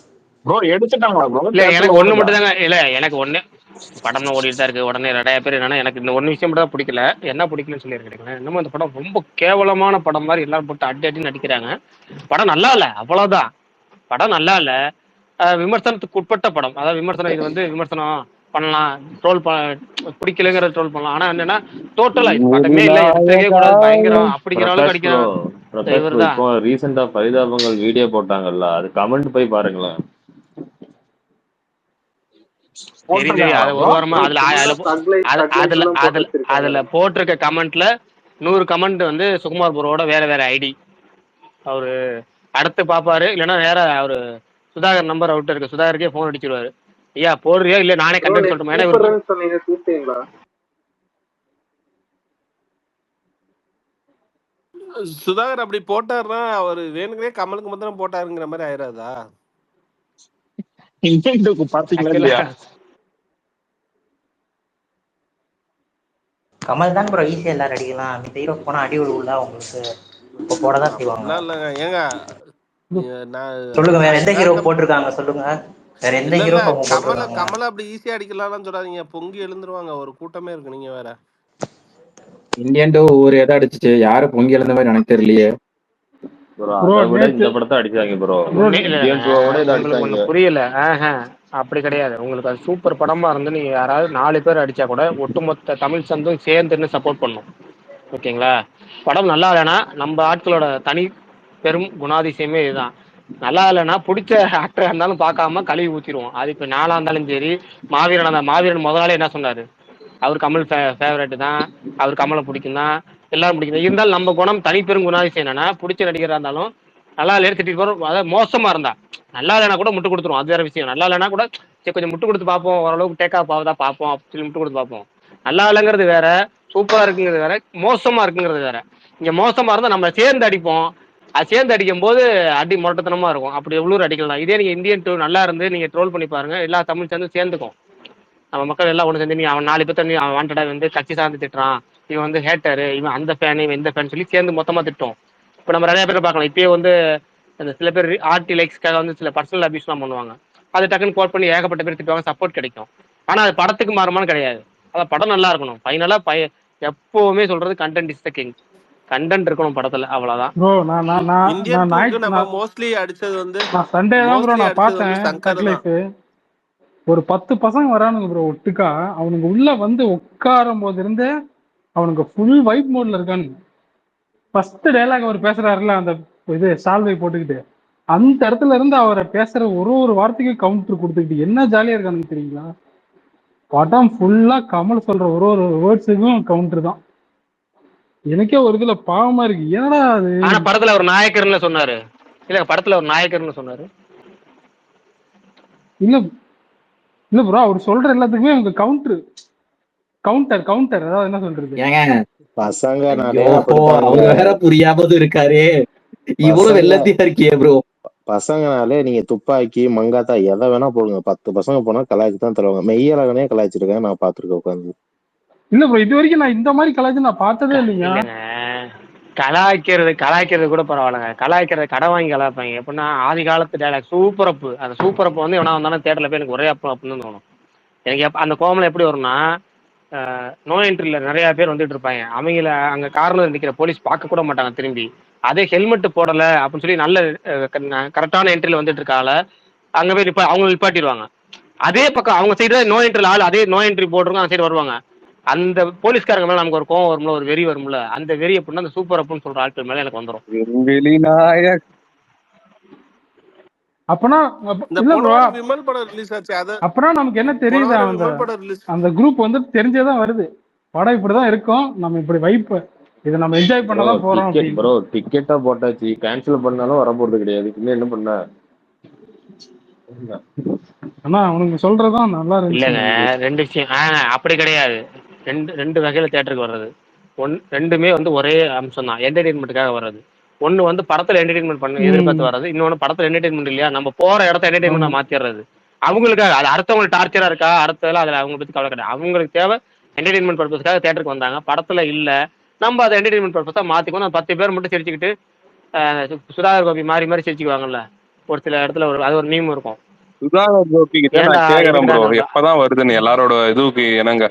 ப்ரோ எடுத்துட்டாங்களா ப்ரோ? இல்ல எனக்கு ஒண்ணு மட்டும் தாங்க, இல்ல எனக்கு ஒண்ணு படம் ஓடிட்டு தான் இருக்கு. உடனே நிறைய பேர் என்னன்னா எனக்கு இந்த ஒண்ணு விஷயம் மட்டும் தான் பிடிக்கல. என்ன பிடிக்கலன்னு சொல்லி இருக்கீங்களா, என்னமோ இந்த படம் ரொம்ப கேவலமான படம் மாதிரி எல்லாரும் போட்டு அடி நடிக்கிறாங்க. படம் நல்லா இல்ல, அவ்வளவுதான். படம் நல்லா இல்ல, விமர்சனத்துக்கு உட்பட்ட படம். அதாவது விமர்சனம், இது வந்து விமர்சனம் பண்ணலாம், ட்ரோல் பிடிக்கலங்கிற ட்ரோல் பண்ணலாம். ஆனா என்னன்னா டோட்டலா இது படமே இல்ல, எடுத்துக்கவே கூடாது, பயங்கரம் அப்படிங்கிற அளவுக்கு அடிக்கிறான். இப்போ ரீசெண்டா பரிதாபங்கள் வீடியோ போட்டாங்கல்ல, அது கமெண்ட் போய் பாருங்களேன். தெரியுது, அது ஒரு வாரமா அதுல போட்டிருக்க கமெண்ட்ல 100 கமெண்ட் வந்து சுகுமார் ப்ரோட வேற ஐடி. அவரு அடுத்து பாப்பாரு, இல்லைன்னா வேற அவரு சுதாகர் நம்பர் அவுட் இருக்கு, சுதாகருக்கே போன் அடிச்சிருவாரு, ஐயா போடுறியா இல்ல நானே கண்டென்ட் சொல்லட்டுமா. சுதாகர் அப்படி போட்டாருன்னா அவரு வேணுங்கனே கமலுக்கு மட்டும் போட்டாருங்கிற மாதிரி ஆயிராதா? பாத்தீங்களா இல்லையா? கமல் தான் ப்ரோ ஈஸியா எல்லாரும் அடிக்கலாம், அந்த ஹீரோ போனா அடி விழுவுல உங்களுக்கு, இப்ப போடதான் செய்வாங்க. இல்லைங்க ஏங்க, சொல்லுங்க, வேற எந்த ஹீரோ ரேண்டம் போட்டிருக்காங்க சொல்லுங்க, வேற எந்த இல்ல ஹீரோ இல்ல அவங்க போட்டிருக்காங்க? கமலை அப்படி ஈஸியா அடிக்கலாம்னு சொல்லாதீங்க, பொங்கி எழுந்துருவாங்க, ஒரு கூட்டமே இருக்கு. நீங்க வேற இந்தியன் டூ ஒரு எதை அடிச்சிச்சு, யாரு பொங்கி எழுந்த மாதிரி எனக்கு தெரியலையே. ப்ரோ ப்ரோ அதை விட நேத்து இந்த படத்தை அடிச்சாங்க ப்ரோ. ப்ரோ இந்தியன் டூவை விட இதை உங்களுக்கு அடிச்சாங்க. ஒண்ணு புரியல. அப்படி கிடையாது. உங்களுக்கு அது சூப்பர் படமா இருந்து நீங்க யாராவது 4 பேர் அடிச்சா கூட ஒட்டுமொத்த தமிழ் சந்தும் சேர்ந்துன்னு சப்போர்ட் பண்ணும். ஓகேங்களா? படம் நல்லா இல்லைன்னா நம்ம ஆட்களோட தனி பெரும் குணாதிசயமே இதுதான். நல்லா இல்லைன்னா பிடிச்ச ஆக்டரா இருந்தாலும் பார்க்காம கழுவி ஊத்திடுவோம். அது இப்போ நாளா இருந்தாலும் சரி, மாவீரன் முதலாளி என்ன சொன்னாரு, அவர் கமல் ஃபேவரட் தான், அவர் கமலை பிடிக்கும் தான், எல்லாரும் பிடிக்கும். இருந்தாலும் நம்ம குணம் தனி பெரும் குணாதிசயம் என்னன்னா, பிடிச்ச நடிகராக இருந்தாலும் நல்லா இல்லையா திட்டிட்டு போறோம். அதாவது மோசமா இருந்தா நல்லா இல்லைனா கூட முட்டு கொடுத்துருவோம், அது வேற விஷயம். நல்லா இல்லைனா கூட சரி கொஞ்சம் முட்டு கொடுத்து பார்ப்போம், ஓரளவுக்கு டேக் ஆஃப் ஆகுதா பார்ப்போம் அப்படின்னு சொல்லி முட்டு கொடுத்து பார்ப்போம். நல்லா இல்லைங்கிறது வேற, சூப்பரா இருக்குங்கிறது வேற, மோசமா இருக்குங்கிறது வேற. இங்க மோசமா இருந்தா நம்ம சேர்ந்து அடிப்போம். அது சேர்ந்து அடிக்கும் போது அடி முரட்டத்தனமா இருக்கும். அப்படி எவ்வளவு அடிக்கலாம். இதே நீங்க இந்தியன் டூ நல்லா இருந்து நீங்க ட்ரோல் பண்ணி பாருங்க, எல்லா தமிழ் சேர்ந்துக்கும். நம்ம மக்கள் எல்லாம் ஒன்று சேர்ந்து நீ அவன் 4 பேர் அவன் வாண்டடா வந்து கட்சி சார்ந்து திட்டுறான், இவன் வந்து ஹேட்டரு, இவன் அந்த ஃபேன், இவன் இந்த ஃபேன் சொல்லி சேர்ந்து மொத்தமா திட்டம். இப்போ நம்ம நிறைய பேர் பார்க்கலாம். இப்பயே வந்து அந்த சில பேர் ஆர்டி லைக்ஸ்க்காக வந்து சில பர்சனல் அபியூஸ்லாம் பண்ணுவாங்க. அது டக்குன்னு கோட் பண்ணி ஏகப்பட்ட பேர் திட்டுவாங்க, சப்போர்ட் கிடைக்கும். ஆனால் அது படத்துக்கு மாறுமானு கிடையாது. அதான் படம் நல்லா இருக்கணும். ஃபைனலாக எப்பவுமே சொல்றது content is the king. Content இருக்கணும் படத்துல, அவ்வளவுதான். ப்ரோ நான் இந்தியன் டூக்கு நம்ம மோஸ்ட்லி அடிச்சது வந்து சண்டே தான் ப்ரோ நான் அடிச்சது வந்து பார்த்தேன். சங்கர் தான். தக்லைஃப் ஒரு 10 பசங்க வரானுங்க ப்ரோ ஒட்டுக்கா. அவனுக்கு உள்ள வந்து உட்காரும் போது இருந்து அவனுக்கு ஃபுல் வைப் மோட்ல இருக்கானுங்க. ஃபர்ஸ்ட் டைலாக் அவர் பேசுறாருல, அந்த இது சால்வை போட்டுக்கிட்டு, அந்த இடத்துல இருந்து அவரை பேசுற ஒரு வார்த்தைக்கு கவுண்டர் கொடுத்துக்கிட்டு என்ன ஜாலியா இருக்கானுங்க தெரியுங்களா? படம் ஃபுல்லா கமல் சொல்ற ஒரு வேர்ட்ஸுக்கும் கவுண்டர் தான். எனக்கே ஒரு இதுல பாவமா இருக்கு, ஏன்னா அது ஆனா படத்துல ஒரு நாயக்கர்னு சொன்னாரு. இல்ல படத்துல ஒரு நாயக்கர்னு சொன்னாரு. இல்ல ப்ரோ, அவர் சொல்ற எல்லாத்துக்குமே அவங்க கவுண்டர் அதாவது என்ன சொல்றது, ஏங்க பசங்கனாலே அவர் வேற புரியாமது இருக்காரு, இவ்வளவு வெள்ளத்தியா இருக்கியே ப்ரோ. பசங்கனாலே நீங்க துப்பாக்கி மங்காத்தா எதை வேணா போடுங்க, 10 பசங்க போனா கலாய்ச்சி தான் தருவாங்க. மெய்யழகனே கலாய்ச்சிருக்கேன் நான் பாத்துருக்கேன் உட்காந்து. இல்ல ப்ரோ, இது வரைக்கும் நான் இந்த மாதிரி கலாய்ச்சி நான் பார்த்ததே இல்லைங்க. கலாய்க்கிறது கூட பரவாயில்லைங்க. கலாய்க்கிறது கடை வாங்கி கலாய்ப்பாங்க. எப்படின்னா ஆதி காலத்து டைலாக் சூப்பர் அப்பு, அந்த சூப்பர் அப்பு வந்து எவனா வந்தாலும் தேட்டர்ல போய் எனக்கு ஒரே அப்படின்னு தோணும். எனக்கு அந்த கோமலை எப்படி வரும்னா, நோ என்ட்ரியில நிறைய பேர் வந்துட்டு இருப்பாங்க. அவங்கள அங்க கார்னர் நிக்கிற போலீஸ் பார்க்க கூட மாட்டாங்க திரும்பி. அதே ஹெல்மெட் போடல அப்படின்னு சொல்லி நல்ல கரெக்டான என்ட்ரியில வந்துட்டு இருக்கால அங்க போய் அவங்க நிப்பாட்டிடுவாங்க. அதே பக்கம் அவங்க சைடு நோ என்ட்ரில ஆள் அதே நோ என்ட்ரி போட்டிருக்கோம், அந்த சைடு வருவாங்க. அந்த போலீஸ்காரங்க மேல நமக்கு ஒரு கோவம் வரும்ல, ஒரு வெறி வரும்ல, அந்த வெறி எப்படின்னா அந்த சூப்பர் அப்புன்னு சொல்ற ஆட்கள் மேல எனக்கு வந்துடும். அப்பனா இல்ல ப்ரோ, விமல் படம் ரிலீஸ் ஆச்சு. அது அப்பனா நமக்கு என்ன தெரியுது, அந்த குரூப் வந்து தெரிஞ்சேதான் வருது. படம் இப்படிதான் இருக்கும், நம்ம இப்படி வைப் இதை நம்ம என்ஜாய் பண்ணதான் போறோம். ப்ரோ டிக்கெட்டா போட்டாச்சு, கேன்சல் பண்ணாலும் வர போறது கிடையாது. இன்னும் என்ன பண்ண? ஆனா அவனுக்கு சொல்றதுதான் நல்லா இருந்துச்சு. இல்லங்க, ரெண்டு விஷயம். அப்படி கிடையாது. ரெண்டு வகையில தியேட்டருக்கு வர்றது. ரெண்டுமே வந்து ஒரே அம்சம் தான், என்டர்டைன்மெண்ட்டுக்காக வர்றது. ஒன்னு வந்து படத்துல என்டர்டைன்மெண்ட் பண்ண எதிர்பார்த்து வர்றது, இன்னொன்னு படத்துல என்டர்டைன்மெண்ட் இல்லையா நம்ம போற இடத்த என்டர்டைன்மெண்ட் மாத்திடுறது. அவங்களுக்காக அது அடுத்தவங்களுக்கு டார்ச்சரா இருக்கா, அடுத்ததுல அதுல அவங்க பத்தி கவலை கிடையாது. அவங்களுக்கு தேவை என்டர்டைன்மெண்ட் பர்பஸ்க்காக தியேட்டருக்கு வந்தாங்க. படத்துல இல்ல, நம்ம அதை என்டர்டைன்மெண்ட் பர்பஸா மாத்திக்கணும். அந்த 10 பேர் மட்டும் சிரிச்சுக்கிட்டு சுதாகர் கோபி மாறி மாறி சிரிச்சுக்குவாங்கல்ல ஒரு சில இடத்துல, அது ஒரு மீம் இருக்கும். சுதாகர் கோபி கிட்ட நான் கேக்குறேன் ப்ரோ, எப்பதான் வருதுன்னு எல்லாரோட இதுக்கு என்னங்க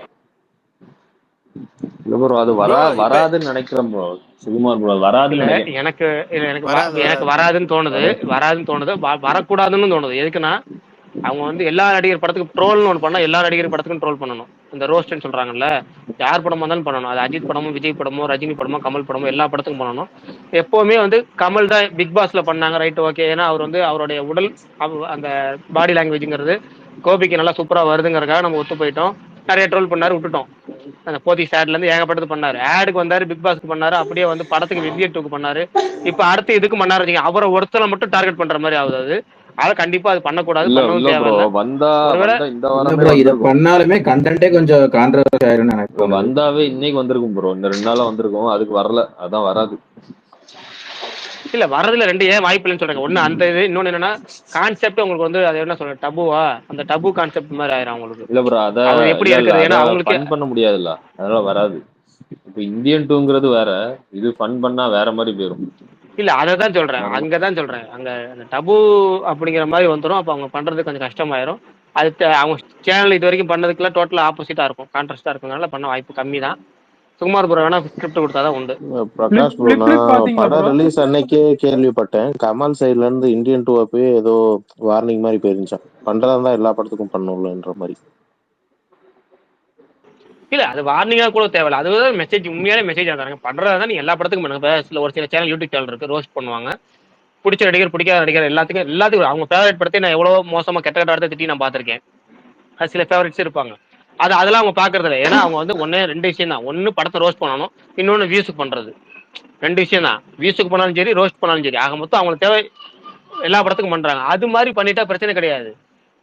ப்ரோ அது வராதுன்னு நினைக்கிறேன் ப்ரோ. சுகுமார் ப்ரோ வராதுன்னு நினைக்கிறேன். எனக்கு வராதுன்னு தோணுது, வரக்கூடாதுன்னு தோணுது. எதுக்குன்னா அவங்க வந்து எல்லா நடிகர் படத்துக்கு ட்ரோல்னு ஒன்று பண்ணா எல்லா நடிகர் படத்துக்கும் ட்ரோல் பண்ணணும். இந்த ரோஸ்ட்னு சொல்றாங்கல்ல, யார் படமா இருந்தாலும் பண்ணணும். அது அஜித் படமோ விஜய் படமோ ரஜினி படமோ கமல் படமோ எல்லா படத்துக்கும் பண்ணணும். எப்பவுமே வந்து கமல் தான் பிக் பாஸ்ல பண்ணாங்க, ரைட் ஓகே. ஏன்னா அவர் வந்து அவருடைய உடல் அந்த பாடி லாங்குவேஜ்ங்கிறது கோபிக்கு நல்லா சூப்பரா வருதுங்கிறதுக்காக நம்ம ஒத்து போயிட்டோம். நிறைய ட்ரோல் பண்ணாரு, விட்டுட்டோம். அந்த போதி ஆட்ல இருந்து ஏகப்பட்டது பண்ணாரு. ஆடுக்கு வந்தாரு, பிக் பாஸ்க்கு பண்ணாரு, அப்படியே வந்து படத்துக்கு விவியர் 2க்கு பண்ணாரு. இப்ப அடுத்து இதுக்கு பண்ணாரு. அவரை ஒருத்தரை மட்டும் டார்கெட் பண்ற மாதிரி ஆகுது. அதை கண்டிப்பா அது பண்ணக்கூடாது, பண்ணவும் தேவையில்லை. பண்ணாலுமே கண்டென்ட்டே கொஞ்சம் கான்ட்ரோவர்சி ஆயிரும்னு எனக்கு வந்தாவே இன்னைக்கு வந்திருக்கும் ப்ரோ, இந்த 2 நாளா வந்திருக்கும். அதுக்கு வரல, அதான் வராது. இல்ல வரதுல ரெண்டு ஏன் வாய்ப்பு இல்லைன்னு சொல்றாங்க. ஒண்ணு அந்த இது, இன்னொன்னு என்னன்னா கான்செப்ட் உங்களுக்கு வந்து அது என்ன சொல்ற டபுவா, அந்த டபு கான்செப்ட் மாதிரி ஆயிரும் உங்களுக்கு. இல்ல ப்ரோ, அத எப்படி இருக்குது, ஏன்னா அவங்களுக்கு ஃபன் பண்ண முடியாதுல்ல, அதனால வராது. இப்ப இந்தியன் 2ங்கிறது வேற, இது ஃபன் பண்ணா வேற மாதிரி போயிடும். இல்ல அததான் சொல்றேன், நார்மல் அங்கதான் சொல்றேன். அங்க அந்த டபு அப்படிங்கிற மாதிரி வந்துடும். அப்ப அவங்க பண்றது கொஞ்சம் கஷ்டமாயிரும். அது அவங்க சேனல் இது வரைக்கும் பண்ணதுக்குலாம் டோட்டலா ஆப்போசிட்டா இருக்கும், கான்ட்ராஸ்டா இருக்கனால பண்ண வாய்ப்பு கம்மி தான். சுகுமார் ப்ரோ வேணா ஸ்கிரிப்ட் கொடுத்தாதான் உண்டு. பிரகாஷ் ப்ரோ, பிளிப் பிளிப் நான் பாத்தீங்களா படம் ப்ரோ? ரிலீஸ் அன்னைக்கே கேள்விப்பட்டேன் கமல் சைட்ல இருந்து இந்தியன் டூ அப்பவே ஏதோ வார்னிங் மாதிரி போயிருந்துச்சான், பண்றதா இருந்தா எல்லா படத்துக்கும் பண்ணணும்லன்ற மாதிரி. இல்ல அது வார்னிங்கா கூட தேவையில்ல, அதுதான் மெசேஜ், உண்மையான மெசேஜ் தராங்க. பண்றதா தான் நீங்க எல்லா படத்துக்கும் பண்ணுங்க. இப்ப சில ஒரு சில சேனல் யூடியூப் சேனல் இருக்கு, ரோஸ்ட் பண்ணுவாங்க. பிடிச்ச நடிகர் பிடிக்காத நடிகர் எல்லாத்துக்கும் அவங்க ஃபேவரட் படத்தை நான் எவ்வளவு மோசமா கெட்ட கெட்ட வார்த்தை திட்டி நான் பார்த்திருக்கேன். அது சில ஃபேவரட்ஸ் இருப்பாங்க, அதெல்லாம் அவங்க பாக்குறது இல்லை. ஏன்னா அவங்க வந்து ஒன்னே ரெண்டு விஷயம் தான், ஒன்னு படத்தை ரோஸ்ட் பண்ணணும், இன்னொன்னு வியூஸுக்கு பண்றது. ரெண்டு விஷயம் தான், வியூஸுக்கு பண்ணாலும் சரி ரோஸ்ட் பண்ணாலும் சரி. ஆக மொத்தம் அவங்களுக்கு தேவை எல்லா படத்துக்கும் பண்றாங்க. அது மாதிரி பண்ணிட்டா பிரச்சனை கிடையாது.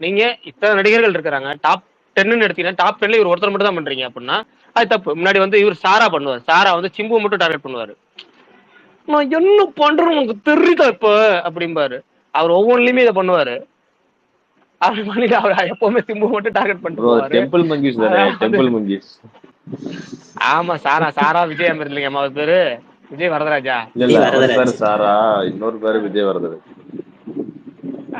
நீங்க இத்தனை நடிகர்கள் இருக்கிறாங்க, டாப் 10 எடுத்தீங்கன்னா டாப் 10ல இவர் ஒருத்தர் மட்டும் தான் பண்றீங்க அப்படின்னா அது தப்பு. முன்னாடி வந்து இவர் சாரா பண்ணுவார், சாரா வந்து சிம்பு மட்டும் டார்கெட் பண்ணுவாரு. நான் என்ன பண்றேன்னு உனக்கு தெரியுதா இப்ப அப்படிம்பாரு. அவர் ஒவ்வொன்றுலயுமே இதை பண்ணுவாரு. அவர் பண்ணிட்டு அவர் எப்பவுமே சிம்பு மட்டும் டார்கெட் பண்ணிட்டு ப்ரோ போவாரு. டெம்பிள் மங்கீஸ் தானே, டெம்பிள் மங்கீஸ். ஆமா, சாரா விஜய் அமிர்தலிங்க அம்மா பேரு விஜய் வரதராஜா. இல்ல அவர் பேரு சாரா, இன்னொரு பேரு விஜய் வரதராஜ்.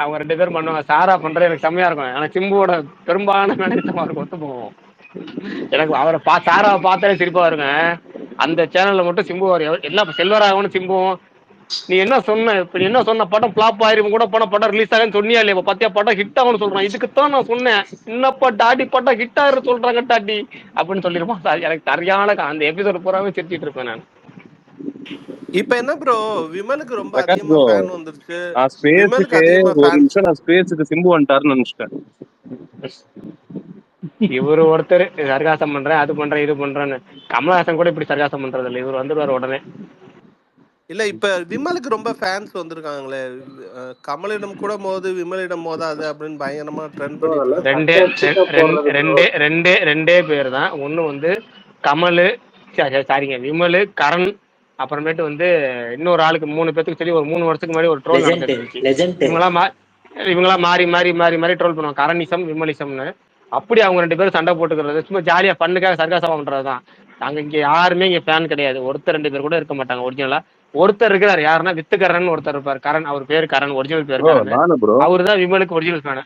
அவங்க 2 பேரும் பண்ணுவாங்க. சாரா பண்றது எனக்கு செம்மையா இருக்கும். ஆனா சிம்புவோட பெரும்பாலான மேனேஜமா இருக்கும், ஒத்து போவோம். எனக்கு அவரை சாராவை பார்த்தாலே சிரிப்பா வருங்க. அந்த சேனல்ல மட்டும் சிம்பு எல்லாம் செல்வராகவனு சிம்புவும், நீ என்ன சொன்ன, இப்ப நீ என்ன சொன்ன, படம் பிளாப் ஆயிரும் கூட போன படம் ரிலீஸ் ஆகுன்னு சொன்னியா இல்லையா, பத்தியா படம் ஹிட் ஆகும்னு சொல்றான், இதுக்குத்தான் நான் சொன்னேன், என்னப்பா டாடி படம் ஹிட் ஆயிரும் சொல்றாங்க டாடி அப்படின்னு சொல்லிருப்பான். எனக்கு சரியான அந்த எபிசோட் பூராவே சிரிச்சிட்டு இருப்பேன் நான். இப்ப என்ன ப்ரோ, விமலுக்கு ரொம்ப பிரகாஷ் அதிகமா ப்ரோ, ஃபேன் வந்துருச்சு. நான் விமலுக்கு ஸ்பேஸுக்கு அதிகமா ஒரு ஃபேன். நிமிஷம், நான் ஸ்பேஸுக்கு சிம்பு வந்துட்டாருன்னு நினைச்சிட்டேன். இவரு ஒருத்தர் சர்காசம் பண்றேன், அது பண்றேன், இது பண்றேன்னு. கமலஹாசன் கூட இப்படி சர்காசம் பண்றது இல்லை, இவர் வந்துடுவார் உடனே. இல்ல இப்ப விமலுக்கு ரொம்ப ஃபேன்ஸ் வந்திருக்காங்களே. கமலிடம் கூட மோது விமலிடம் மோதாது அப்படின்னு பயங்கரமா ட்ரெண்ட் ப்ரோ பண்ணிட்டு அதெல்லாம் இருக்காங்க. சர்க்காஸ்டிக்கா போடுறது ப்ரோ. ரெண்டே பேர் தான். ஒண்ணு வந்து கமலு, சாரிங்க விமலு, கரண், அப்புறமேட்டு வந்து இன்னொரு ஆளுக்கு 3 பேத்துக்கு சொல்லி ஒரு 3 வருஷத்துக்கு முன்னாடி ஒரு ட்ரோல் நடந்துட்டு இருந்துச்சு. இவங்களா மாறி மாறி மாறி மாறி ட்ரோல் பண்ணுவாங்க, கரணிசம் விமலிசம்னு. அப்படி அவங்க 2 பேரும் சண்டை போட்டுக்கிறது சும்மா ஜாலியா பண்ணுக்காக சர்க்காசமா பண்றதுதான். நாங்க இங்க யாருமே இங்க ஃபேன் கிடையாது, ஒருத்தர் 2 பேர் கூட இருக்க மாட்டாங்க ஒரிஜினலா. ஒருத்தர் இருக்கிறார், யாருன்னா வித்துக்கரன் ஒருத்தர் இருப்பார், கரண், அவர் பேரு கரண், ஒரிஜினல் பேர் கரண். அவரு தான் விமலுக்கு ஒரிஜினல் ஃபேனு.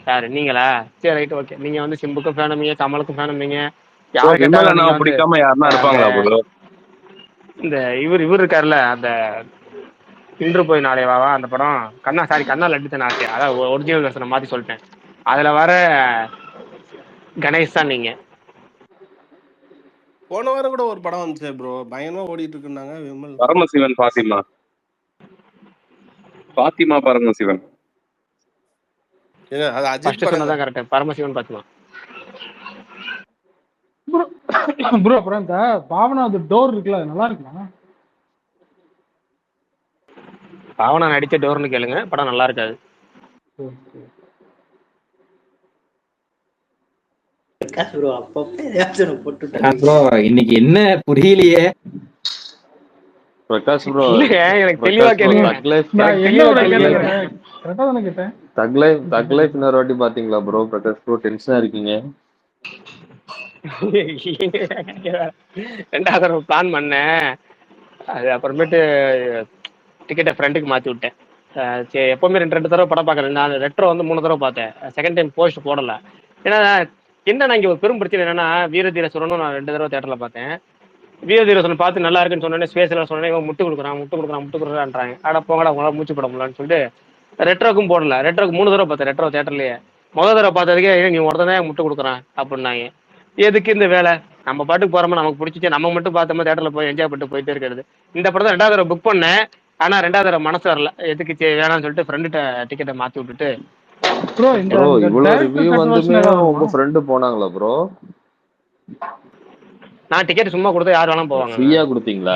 யாரு நீங்களா? சரி ரைட் ஓகே. நீங்க வந்து சிம்புக்கும் ஃபேனுமீங்க, கமலுக்கும் ஃபேனுமீங்க, யாரு கேட்டாலும் நீங்க வந்து பிடிக்காம யாருன்னா இருப்பாங்களா ப்ரோ? இந்த இவர் இருக்காருல்ல, அந்த இன்று போய் நாளை வாவா அந்த படம், கண்ணா லட்டு தானே ஆசையா, அதான் ஒரிஜினல் வெர்ஷனை மாத்தி சொல்லிட்டேன். அதுல வர கணேஷ் தான் நீங்க. போன வாரம் கூட ஒரு படம் வந்துச்சு ப்ரோ, பயங்கரமா ஓடிட்டு இருக்குன்னாங்க விமல். பரமசிவன் பாத்திமா பரமசிவன். அது அஜித் படம் சொன்னதான் கரெக்ட், பரமசிவன் பாத்திமா. ப்ரோ அப்புறம் இந்த பாவனாவது டோர் இருக்குல்ல, அது நல்லா இருக்குமா? பாவனா நடிச்ச டோர்னு கேளுங்க, படம் நல்லா இருக்காது. இன்னைக்கு என்ன புரியலையே பிரகாஷ் ப்ரோ, எனக்கு தெளிவா கேளுங்க. தக் லைஃப் இன்னொரு வாட்டி பாத்தீங்களா ப்ரோ? பிரகாஷ் ப்ரோ டென்ஷனா இருக்கீங்க. 2வது தடவை பிளான் பண்ணேன், அது அப்புறமேட்டு டிக்கெட்டை ஃப்ரெண்டுக்கு மாற்றி விட்டேன். சரி எப்போவுமே 2 தடவை படம் பார்க்குறேன். நான் ரெட்ரோ வந்து 3 தடவை பார்த்தேன், செகண்ட் டைம் போஸ்ட் போடலை. ஏன்னா என்ன இங்கே ஒரு பெரும் பிரச்சனை என்னன்னா, வீரதீர சுரனும் நான் 2 தடவை தேட்டரில் பார்த்தேன். வீரதீர சுரன் பார்த்து நல்லா இருக்குன்னு சொன்னேன், ஸ்பேஸில் சொன்னேன், இவன் முட்டு கொடுக்குறான்றாங்க. ஆட போங்கடா உங்களால் மூச்சு போட முடியலன்னு சொல்லிட்டு ரெட்ரோக்கும் போடல. ரெட்ரோக்கு 3 தடவை பார்த்தேன், ரெட்ரோ தேட்டர்லேயே. முதல் தடவை பார்த்ததுக்கே நீ ஒருத்தனே முட்டு கொடுக்குறான் அப்படின்னாங்க. எதுக்கு இந்த வேலை, நம்ம பாட்டுக்கு போறோமா, நமக்கு பிடிச்சிச்சு நம்ம மட்டும் பார்த்தோமா தேட்டரில் போய் என்ஜாய் பண்ணிட்டு போயிட்டே இருக்கிறது. இந்த படத்தை 2வது தடவை புக் பண்ணேன், ஆனா 2வது தடவை மனசு வரல, எதுக்கு வேணாம்னு சொல்லிட்டு ஃப்ரெண்டுகிட்ட டிக்கெட்டை மாற்றி விட்டுட்டு. ப்ரோ இவ்வளவு ரிவ்யூ வந்துமே உங்க ஃப்ரெண்டு போனாங்களா ப்ரோ? நான் டிக்கெட் சும்மா கொடுத்தா யார் வேணாலும் போவாங்க. ஃப்ரீயா கொடுத்தீங்களா?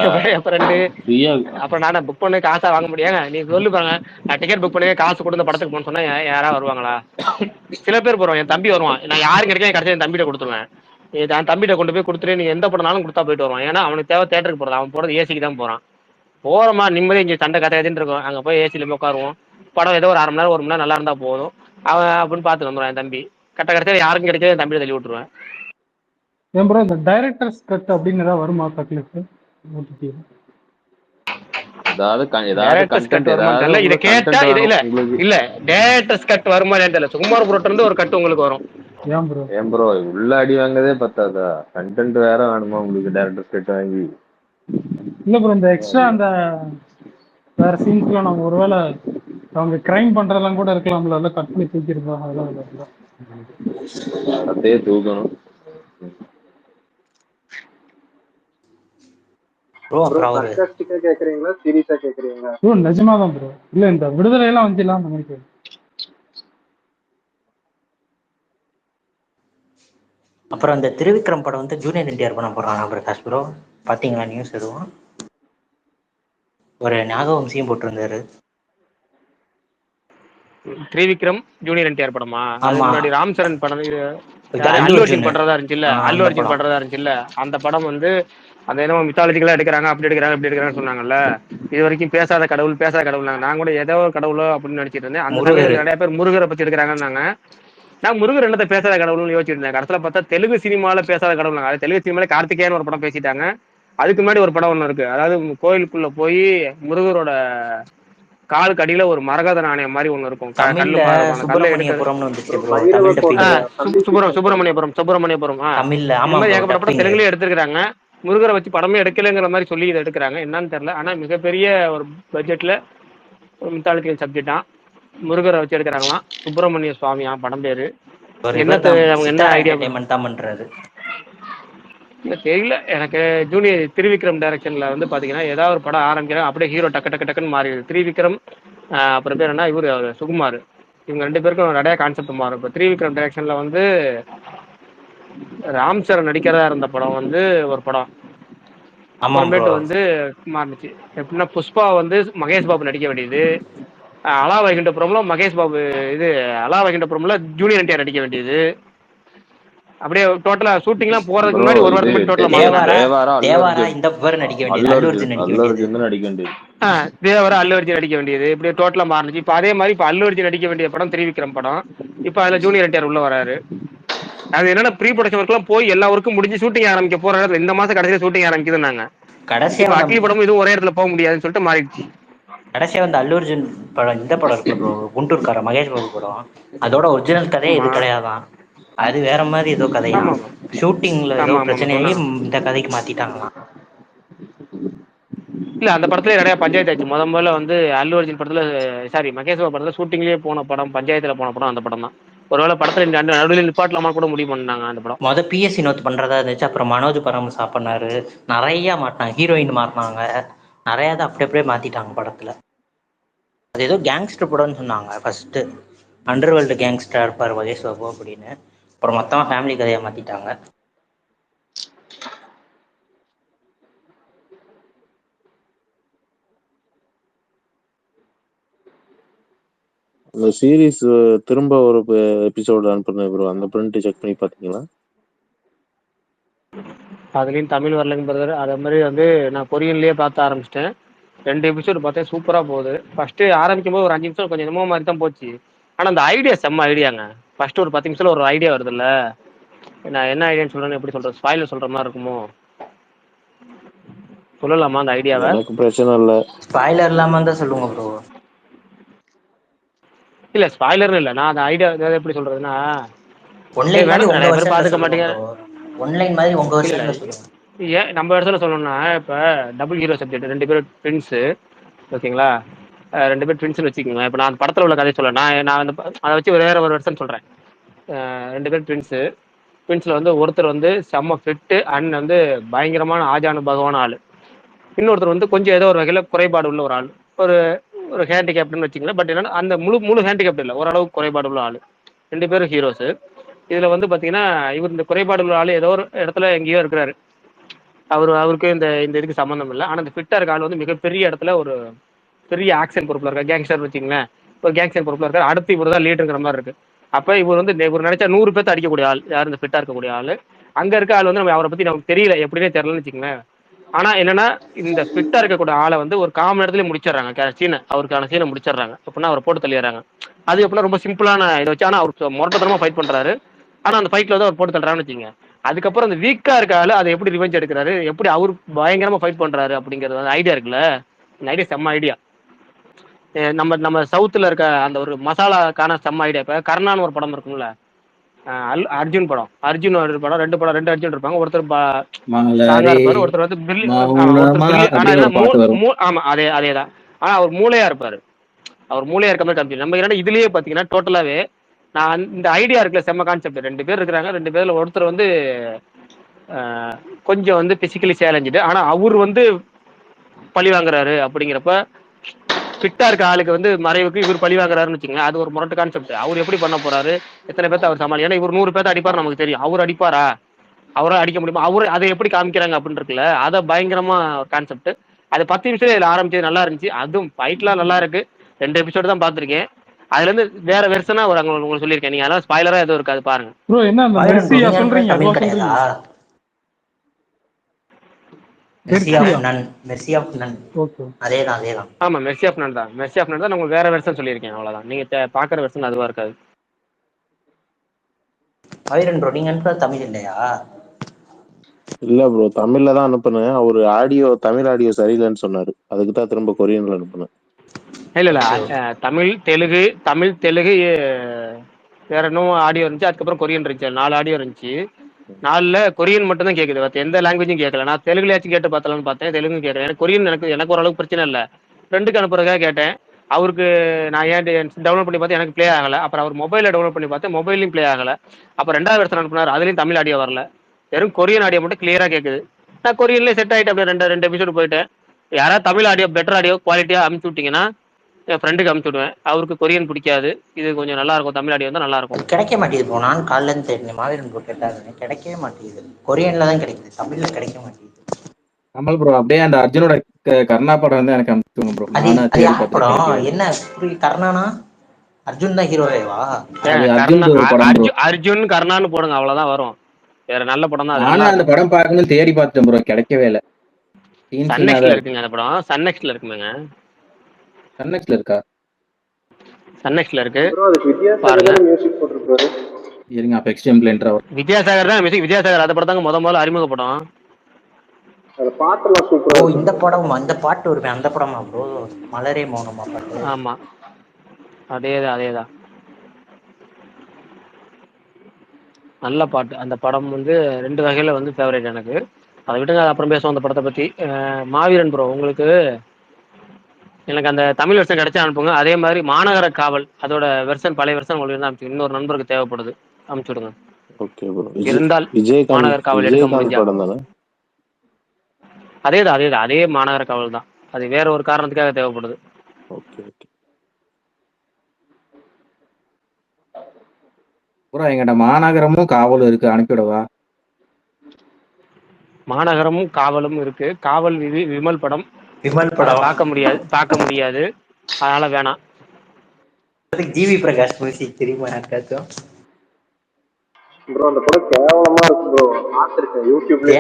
அப்புறம் நானே புக் பண்ணி காசா வாங்க முடியாங்க, நீ சொல்லு பாருங்க. நான் டிக்கெட் புக் பண்ணி காசு கொடுத்த படத்துக்கு போன்னு சொன்னா யாராவது வருவாங்களா? சில பேர் போறோம், என் தம்பி வருவான், நான் யாரும் கிடைக்க கடைசி என் தம்பிகிட்ட கொடுத்துருவேன். என் தம்பிகிட்ட கொண்டு போய் கொடுத்துட்டு நீங்க எந்த படம்னாலும் கொடுத்தா போயிட்டு வருவான். ஏன்னா அவனுக்கு தேவை தேட்டருக்கு போறது, அவன் போறது ஏசிக்கு தான் போறான். போறோமா நிம்மதி, இங்கே சண்டை கதையாதுன்னு இருக்கும், அங்கே போய் ஏசியில் உட்காருவோம், படம் ஏதோ ஒரு 1/2 மணி நேரம் 1 மணி நேரம் நல்லா இருந்தா போதும், அவன் அப்படின்னு பார்த்து வந்துடுவான். என் தம்பி கடைசியில் யாருக்கும் கிடைக்காது, என் தம்பியை தள்ளி விட்டுருவேன். ஏன் ப்ரோ இந்த டைரக்டர்ஸ் கட் அப்படின்னு ஏதாவது வருமா தக்லீஃப்? ஏதாவது டைரக்டர்ஸ் கட் கண்டென்ட் வருமான்னு தெரியல. இதை உங்களுக்கு கேட்டா கண்டென்ட் இது இல்ல வேணும் உங்களுக்கு. இல்ல டைரக்டர்ஸ் கட் வருமா இல்லையான்னு தெரியல. சுகுமார் புரோட்ட இருந்து ஒரு கட் உங்களுக்கு வரும். ஏன் ப்ரோ ஏன் ப்ரோ உள்ள அடி வாங்கதே பத்தாதா? கண்டென்ட் வேற வேணுமா உங்களுக்கு? டேரக்டர் கட் வாங்கி இல்ல ப்ரோ இந்த எக்ஸ்ட்ரா அந்த வேற சீன்ஸ்லாம் நம்ம ஒருவேளை அவங்க கிரைம் பண்றதெல்லாம் கூட இருக்கலாம்ல, அதெல்லாம் கட் பண்ணி தூக்கிருப்பாங்க. அதெல்லாம் இல்லை bro. அதே தூக்கணும். ப்ரோ ப்ரோ அப்புறம் ஒரு சர்க்காஸ்டிக்கா கேக்குறீங்களா சீரியஸா கேக்குறீங்களா? ப்ரோ நிஜமாதான் ப்ரோ. இல்ல இந்த விடுதலை எல்லாம் வந்துலாம் அந்த மாதிரி கேக்குது. அப்புறம் அந்த திருவிக்ரம் படம் வந்து ஜூனியர் என்டிஆர் பண்ண போறாங்க பிரகாஷ் ப்ரோ. பாத்தீங்களா நியூஸ் எதுவும்? ஒரு ஞாபகம் போட்டிருந்தாரு. திரிவிக்ரம் ஜூனியர் என்டிஆர் படமா? அதுக்கு ஆமா முன்னாடி ராம் சரண் படம் இது யாரு அல்லு அல்லு அர்ஜுன் அர்ஜுன் பண்றதா இருந்துச்சுல்ல, அல்லு அந்த அர்ஜுன் படம். பண்றதா இருந்துச்சுல்ல, அந்த படம் வந்து அந்த என்னமோ மித்தாலஜிக்கலா எடுக்கிறாங்க, அப்படி எடுக்கிறாங்க, இப்படி எடுக்கிறாங்கன்னு சொன்னாங்கல்ல. இது வரைக்கும் பேசாத கடவுள் நான் கூட ஏதோ ஒரு கடவுளோ அப்படின்னு நினைச்சிட்டு இருந்தேன். அந்த முருகர் சமயம் நிறைய பேர் முருகரை பத்தி எடுக்கிறாங்கன்னாங்க. நான் முருகர் என்னத்தை பேசாத கடவுள்னு யோசிச்சுட்டு இருந்தேன். கடைசியில் பார்த்தா தெலுங்கு சினிமால பேசாத கடவுள். அது தெலுங்கு சினிமால கார்த்திகேயன் ஒரு படம் பேசிட்டாங்க. அதுக்கு முன்னாடி ஒரு படம் ஒன்று இருக்கு. அதாவது கோயிலுக்குள்ள போய் முருகரோட காலுக்கு அடியில ஒரு மரகத நாணயம் மாதிரி ஒண்ணு இருக்கும். கல்லு தமிழ்ல மாதிரி இருக்கும். அந்த கல்லை எடுக்கிறது சுப்பிரமணியபுரம்னு வந்துச்சு bro bro. Bhairava Tamil dubbing. கோட்டை தம்பி சீசன் சுப்பிரமணியபுரம். தமிழ்ல இது ஆமா மாதிரி ப்ரோ ஏகப்பட்ட படம் டப்பிங். தெலுங்குலயே எடுத்திருக்காங்க. முருகரை வச்சு படமே எடுக்கலைங்கிற மாதிரி சொல்லி இதை எடுக்கிறாங்க. என்னன்னு தெரியல. ஆனா மிகப்பெரிய ஒரு பட்ஜெட்ல ஒரு மித்தாலஜிக்கல் சப்ஜெக்டா முருகரை வச்சு எடுக்கிறாங்களாம். சுப்பிரமணிய சுவாமியா படம் பேரு. இவர் தான் அவங்க என்ன சித்தாரா ஐடியா என்டர்டைன்மெண்ட் தான் பண்றாரு. தெரியல எனக்கு. ஜூனியர் திரிவிக்ரம் டைரக்ஷன்ல வந்து பாத்தீங்கன்னா ஏதாவது ஒரு படம் ஆரம்பிக்கிறேன், அப்படியே ஹீரோ டக்குன்னு மாறிடுது. திரிவிக்ரம் அப்புறம் பேர் என்ன, இவரு சுகுமார், இவங்க 2 பேருக்கும் நிறைய கான்செப்ட் மாறும். இப்போ திரிவிக்ரம் டைரக்ஷன்ல வந்து ராம் சரண் நடிக்கிறதா இருந்த படம் வந்து ஒரு படம். ஆமா ப்ரோ. அப்புறமேட்டு வந்து மாறிச்சு. எப்படின்னா புஷ்பா வந்து மகேஷ் பாபு நடிக்க வேண்டியது, அலா வைகுண்டபுரம்ல மகேஷ் பாபு, இது அலா வைகுண்டபுரம்ல ஜூனியர் என்டிஆர் நடிக்க வேண்டியது. அப்படியே டோட்டலா ஷூட்டிங்லாம் போறதுக்கு ப்ரோ முன்னாடி ஒரு இது வாரத்துக்கு முன்னாடி டோட்டலா தேவாரா மாத்துறாங்க. தேவாரா அல்லு தேவாரா அர்ஜுன். இந்த பேர் நடிக்க வேண்டியது, அல்லு அல்லு அர்ஜுன் அர்ஜுன் நடிக்க அல்லு வேண்டியது. அர்ஜுன் தான் நடிக்க வேண்டியது. தேவரா அல்லு அர்ஜுன் நடிக்க வேண்டியது. இப்படியே டோட்டலா மாறிச்சு. இப்போ அதே மாதிரி இப்போ அல்லு அர்ஜுன் நடிக்க வேண்டிய படம் திரிவிக்ரம் படம். இப்போ அதுல ஜூனியர் என்டிஆர் உள்ள வராரு. அது என்னன்னா ப்ரீ ப்ரொடக்ஷன் ஒர்க்லாம் போய் எல்லா ஒர்க்கும் முடிஞ்சு ஷூட்டிங் ஆரம்பிக்க போற இடத்துல இந்த மாசம் கடைசியில ஷூட்டிங் ஆரம்பிக்குதுன்னாங்க. கடைசியா இப்போ வந்த அட்லி படமும் இதுவும் ஒரே இடத்துல போக முடியாதுன்னு சொல்லிட்டு மாறிடுச்சு. கடைசியா வந்து அல்லு அர்ஜுன் படம், இந்த படம் இருக்குல்ல ப்ரோ, குண்டூர்கார மகேஷ் பாபு படம். அதோட ஒரிஜினல் கதையே ஆமா இது கிடையாதான். அது வேற மாதிரி ஏதோ ஆமா கதையாம். ஆமா ஷூட்டிங்ல ஏதோ ஆமா ஆமா ஆமா பிரச்சனையாகி சொன்னாங்க. இந்த கதைக்கு மாத்திட்டாங்களாம். இல்ல அந்த படத்துல நிறைய பஞ்சாயத்து ஆச்சு. முதல்ல வந்து அல்லு அர்ஜுன் படத்துல, சாரி மகேஷ் பாபு படத்துல ஷூட்டிங்லயே போன படம், பஞ்சாயத்துல போன படம் அந்த படம் தான். ஒருவேளை படத்துல நடுவில் நிப்பாட்டலாமா கூட முடிவு பண்ணாங்க அந்த படம். பிஎஸ்சி நோட் பண்றதா இருந்துச்சு. அப்புறம் மனோஜ் பரமசா பண்ணாரு. நிறைய மாட்டினாங்க, ஹீரோயின் மாட்டினாங்க, நிறைய தான் அப்படியே மாத்திட்டாங்க படத்துல. அது ஏதோ கேங்ஸ்டர் படம்னு சொன்னாங்க ஃபர்ஸ்ட். அண்டர்வேர்ல்டு கேங்ஸ்டர் இருப்பார் மகேஷ் பாபு அப்படின்னு. அப்புறம் மொத்தமா ஃபேமிலி கதையை மாத்திட்டாங்க. இந்த சீரிஸ் திரும்ப ஒரு எபிசோடு அனுப்புறேன் ப்ரோ, அந்த பிரிண்ட் செக் பண்ணி பாத்தீங்களா? அதுலயும் தமிழ் வரலங்க பிரதர். அதே மாதிரி வந்து நான் கொரியன்லயே பார்த்து ஆரம்பிச்சிட்டேன். 2 எபிசோடு பார்த்தேன், சூப்பரா போகுது. ஃபர்ஸ்ட் ஆரம்பிக்கும் போது ஒரு 5 நிமிஷம் கொஞ்சம் என்னமோ மாதிரி தான் போச்சு. ஆனா அந்த ஐடியா செம்ம ஐடியாங்க. ஃபர்ஸ்ட் ஒரு 10 நிமிஷத்துல ஒரு ஐடியா வருது இல்ல. நான் என்ன ஐடியான்னு சொல்றேன்னு எப்படி சொல்றது, ஸ்பாயிலர் சொல்ற மாதிரி இருக்குமோ, சொல்லலாமா அந்த ஐடியாவை? எனக்கு பிரச்சனை இல்ல. ஸ்பாயிலர் இல்லாம தான் சொல்லுங்க ப்ரோ. இல்ல ஸ்பாயிலர்னு இல்ல, நான் அந்த ஐடியா எப்படி சொல்றதுன்னா, ஒன்லைன் மாதிரி வேணும் உங்க நிறைய பேர் வருஷன்ல பாத்துக்க சொல்லுங்க மாட்டீங்க. ப்ரோ. ஒன்லைன் மாதிரி உங்க இல்ல வருஷன்ல சொல்லுங்க. ஏன் நம்ம இடத்துல சொல்லணும்னா, இப்ப டபுள் ஹீரோ சப்ஜெக்ட், 2 பேரும் ட்வின்ஸ், ஓகேங்களா? 2 பேர் ட்வின்ஸ்னு வச்சுக்கோங்க. இப்போ நான் படத்துல உள்ள கதை சொல்ல, நான் அந்த அதை வச்சு வேற ஒரு வருஷம் சொல்றேன். 2 பேர் ட்வின்ஸ்ல வந்து ஒருத்தர் வந்து செம்ம ஃபிட்டு அண்ட் வந்து பயங்கரமான ஆஜானு பகவான ஆளு. இன்னொருத்தர் வந்து கொஞ்சம் ஏதோ ஒரு வகையில குறைபாடு உள்ள ஒரு ஆள், ஒரு ஒரு ஹேண்டிகேப்ட்னு வச்சுக்கோங்களேன். பட் என்னன்னா அந்த முழு ஹேண்டிகேப்ட் இல்லை, ஓரளவுக்கு குறைபாடு உள்ள ஆள். 2 பேரும் ஹீரோஸ். இதுல வந்து பாத்தீங்கன்னா இவர் இந்த குறைபாடு உள்ள ஆள் ஏதோ ஒரு இடத்துல எங்கேயோ இருக்கிறாரு. அவருக்கு இந்த இதுக்கு சம்மந்தம் இல்லை. ஆனா இந்த ஃபிட்டா இருக்க ஆள் வந்து மிகப்பெரிய இடத்துல ஒரு பெரிய ஆக்ஷன் பொறுப்புல இருக்காரு, கேங்ஸ்டர் வச்சுங்களேன். ஒரு கேங்ஸ்டர் பொறுப்புல இருக்காரு. அடுத்து இவர் தான் லீடருங்கிற மாதிரி இருக்கு. அப்ப இவர் வந்து இவர் நினைச்சா 100 பேர்த்த அடிக்கக்கூடிய ஆள் யார், இந்த ஃபிட்டா இருக்கக்கூடிய ஆள். அங்க இருக்க ஆள் வந்து நம்ம அவரை பத்தி நமக்கு தெரியல, எப்படின்னே தெரியலன்னு வச்சுக்கோங்களேன். ஆனா என்னன்னா இந்த ஃபிட்டா இருக்கக்கூடிய ஆளை வந்து ஒரு காமன் இடத்துல முடிச்சிடறாங்க சீனை, அவருக்கான சீனை முடிச்சிடறாங்க. அப்படின்னா அவரை போட்டு தள்ளிடுறாங்க. அது எப்படின்னா ரொம்ப சிம்பிளான இதை வச்சு, ஆனா அவர் முரட்டத்தனமா ஃபைட் பண்றாரு. ஆனா அந்த ஃபைட்ல வந்து அவர் போட்டு தள்ளுறான்னு வச்சுங்க. அதுக்கப்புறம் அந்த வீக்கா இருக்க ஆளு அதை எப்படி ரிவெஞ்ச் எடுக்கிறாரு, எப்படி அவர் பயங்கரமா ஃபைட் பண்றாரு அப்படிங்கிறது அந்த ஐடியா இருக்குல்ல. இந்த ஐடியா செம்ம ஐடியா. நம்ம நம்ம சவுத்தில் இருக்க அந்த ஒரு மசாலாக்கான செம்ம ஐடியா. இப்போ கர்ணான்னு ஒரு படம் இருக்கும்ல, அர்ஜுன் படம். அர்ஜுன் ஒரு படம், ரெண்டு அர்ஜுன் இருப்பாங்க. ஒருத்தர் ஸ்ட்ராங்கா இருப்பாரு, ஒருத்தர் வந்து ஒருத்தர் ஆனா ஆமா அதே தான். ஆனா அவர் மூளையா இருப்பாரு. அவர் மூளையா இருக்க மாதிரி காமிச்சு நம்ம ஏன்னா இதுலயே பாத்தீங்கன்னா டோட்டலாவே நான் இந்த ஐடியா இருக்குல்ல, செம்ம கான்செப்ட். 2 பேர் இருக்கிறாங்க, 2 பேர்ல ஒருத்தர் வந்து கொஞ்சம் வந்து பிசிக்கலி சேலஞ்சு, ஆனா அவர் வந்து பழி வாங்குறாரு. அப்படிங்கிறப்ப ஃபிட்டா இருக்க ஆளுக்கு வந்து மறைவுக்கு இவர் பழி வாங்குறாருன்னு வச்சுக்கோங்க. அது ஒரு முரட்டு கான்செப்ட். அவர் எப்படி பண்ண போறாரு, எத்தனை பேர்த்த அவர் சமாளி, ஏன்னா இவர் 100 பேர்த்த அடிப்பாரு நமக்கு தெரியும். அவர் அடிப்பாரா, அவரால் அடிக்க முடியுமா, அவரு அதை எப்படி காமிக்கிறாங்க அப்படின்னு இருக்குல்ல, அதை பயங்கரமா கான்செப்ட். அது 10 நிமிஷம் இதுல ஆரம்பிச்சது நல்லா இருந்துச்சு. அதுவும் ஃபைட்லாம் நல்லா இருக்கு. 2 எபிசோடு தான் பார்த்துருக்கேன். அதுல இருந்து வேற வெர்ஷனா ஒரு அங்க உங்களுக்கு சொல்லியிருக்கேன். நீங்க அதெல்லாம் ஸ்பாயிலரா எதுவும் இருக்காது, பாருங்க. ப்ரோ என்ன அந்த மெர்சியா சொல்றீங்க, அதுவா சொல்றீங்க? ஆமா மெர்சி ஆஃப் நன் தான். மெர்சி ஆஃப் நன் தான். உங்களுக்கு வேற வெர்ஷன் சொல்லியிருக்கேன், அவ்வளவுதான். நீங்க பாக்குற வெர்ஷன் அதுவா இருக்காது. நீங்க தமிழ் இல்லையா? இல்ல ப்ரோ, தமிழ்ல தான் அனுப்புனேன். அவரு தமிழ் ஆடியோ சரியில்லைன்னு சொன்னாரு. அதுக்கு தான் திரும்ப கொரியன்ல அனுப்புனேன். இல்ல தமிழ் தெலுங்கு வேற இன்னும் ஆடியோ இருந்துச்சு. அதுக்கப்புறம் கொரியன் இருந்துச்சு. 4 ஆடியோ இருந்துச்சு. 4ல கொரியன் மட்டும் தான் கேக்குது, மற்ற எந்த லாங்குவேஜும் கேட்கல. நான் தெலுங்குலயாச்சும் கேட்டு பார்த்தலாம்னு பார்த்தேன், தெலுங்கு கேட்கல. எனக்கு கொரியன் எனக்கு ஓரளவுக்கு பிரச்சனை இல்லை. ஃப்ரெண்டுக்கு அனுப்புறதுக்காக கேட்டேன். அவருக்கு நான் டவுன்லோட் பண்ணி பார்த்தேன், எனக்கு ப்ளே ஆகலை. அப்புறம் அவர் மொபைலில் டவுன்லோட் பண்ணி பார்த்தேன், மொபைலையும் ப்ளே ஆகலை. அப்போ 2வது வெர்ஷன் அனுப்புனார், அதுலேயும் தமிழ் ஆடியோ வரல, வெறும் கொரியன் ஆடியோ மட்டும் கிளியராக கேட்குது. நான் கொரியன்லேயே செட் ஆகிட்டு அப்படியே 2 எபிசோடு போயிட்டேன். யாராவது தமிழ் ஆடியோ பெட்டர் ஆடியோ குவாலிட்டியாக அனுப்பிச்சு விட்டீங்கன்னா என் ஃப்ரெண்டுக்கு அனுப்பிச்சு விடுவேன். அவருக்கு கொரியன் பிடிக்காது, இது கொஞ்சம் நல்லா இருக்கும், தமிழ் ஆடியோ தான் நல்லா இருக்கும். கிடைக்க மாட்டேங்குது. நான் காலைல இருந்து தேடினேன், மாவீரன் ப்ரோ கேட்டாங்க, கிடைக்கவே மாட்டேங்குது. கொரியன்ல தான் கிடைக்குது, தமிழ்ல கிடைக்க மாட்டேங்குது. கமல் ப்ரோ அப்படியே அந்த அர்ஜுனோட கர்ணா படம் வந்து எனக்கு அனுப்பிச்சுங்க ப்ரோ. படம் என்ன கர்ணானா? அர்ஜுன் தான் ஹீரோவேவா? அர்ஜுன் கர்ணான்னு போடுங்க, அவ்வளவுதான் வரும். வேற நல்ல படம் தான். நானும் அந்த படம் பார்க்கணும்னு தேடி பார்த்தேன் ப்ரோ, கிடைக்கவே இல்லை. சன்னெக்ஸ்ல இருக்குங்க அந்த படம். சன்னெக்ஸ்ல இருக்குங்க. சன்னெக்ஸ்ல இருக்கா? சன்னெக்ஸ்ல இருக்கு பாருங்க. மியூசிக் போட்டுருப்பாரு. இருங்க அப்ப எக்ஸ்ட்ரீம் பிளேண்டர் வித்யாசாகர் தான் மியூசிக். வித்யாசாகர் அந்த படம் தாங்க முதல்ல அறிமுக படம். அந்த பாட்டெல்லாம் சூப்பரா. இந்த படம், அந்த பாட்டு வருமே, அந்த படமா ப்ரோ? மலரே மௌனமா பாட்டு? ஆமா அதேதான். நல்ல பாட்டு. அந்த படம் வந்து 2 வகையில வந்து ஃபேவரேட் எனக்கு. அதை விட்டுங்க, அப்புறம் பேசுவோம் அந்த படத்தை பத்தி. மாவீரன் ப்ரோ, உங்களுக்கு எனக்கு அந்த தமிழ் வெர்ஷன் கிடைச்சா அனுப்புங்க. அதே மாதிரி மாநகர காவல் அதோட வெர்ஷன், பழைய வெர்ஷன் உங்களுக்கு தான் அனுப்பிச்சு. இன்னொரு நண்பருக்கு தேவைப்படுது, அனுப்பிச்சு விடுங்க. Okay bro. இருந்தால் மாநகர காவல் எடுக்க முடிஞ்சா. அதேதான் அதே மாநகர காவல் தான். அது வேற ஒரு காரணத்துக்காக தேவைப்படுது. ஓகே ப்ரோ, எங்கிட்ட மாநகரமும் காவலும் இருக்கு, அனுப்பிவிடவா? மாநகரமும் காவலும் இருக்கு. காவல் விமல் படம் பார்க்க முடியாது, அதனால வேணாம். ஜிவி பிரகாஷ் மியூசிக் தெரியுமா யாருக்காச்சும்? ப்ரோ அந்த படம் கேவலமா இருக்கு ப்ரோ. பார்த்திருக்கேன் யூடியூப்ல.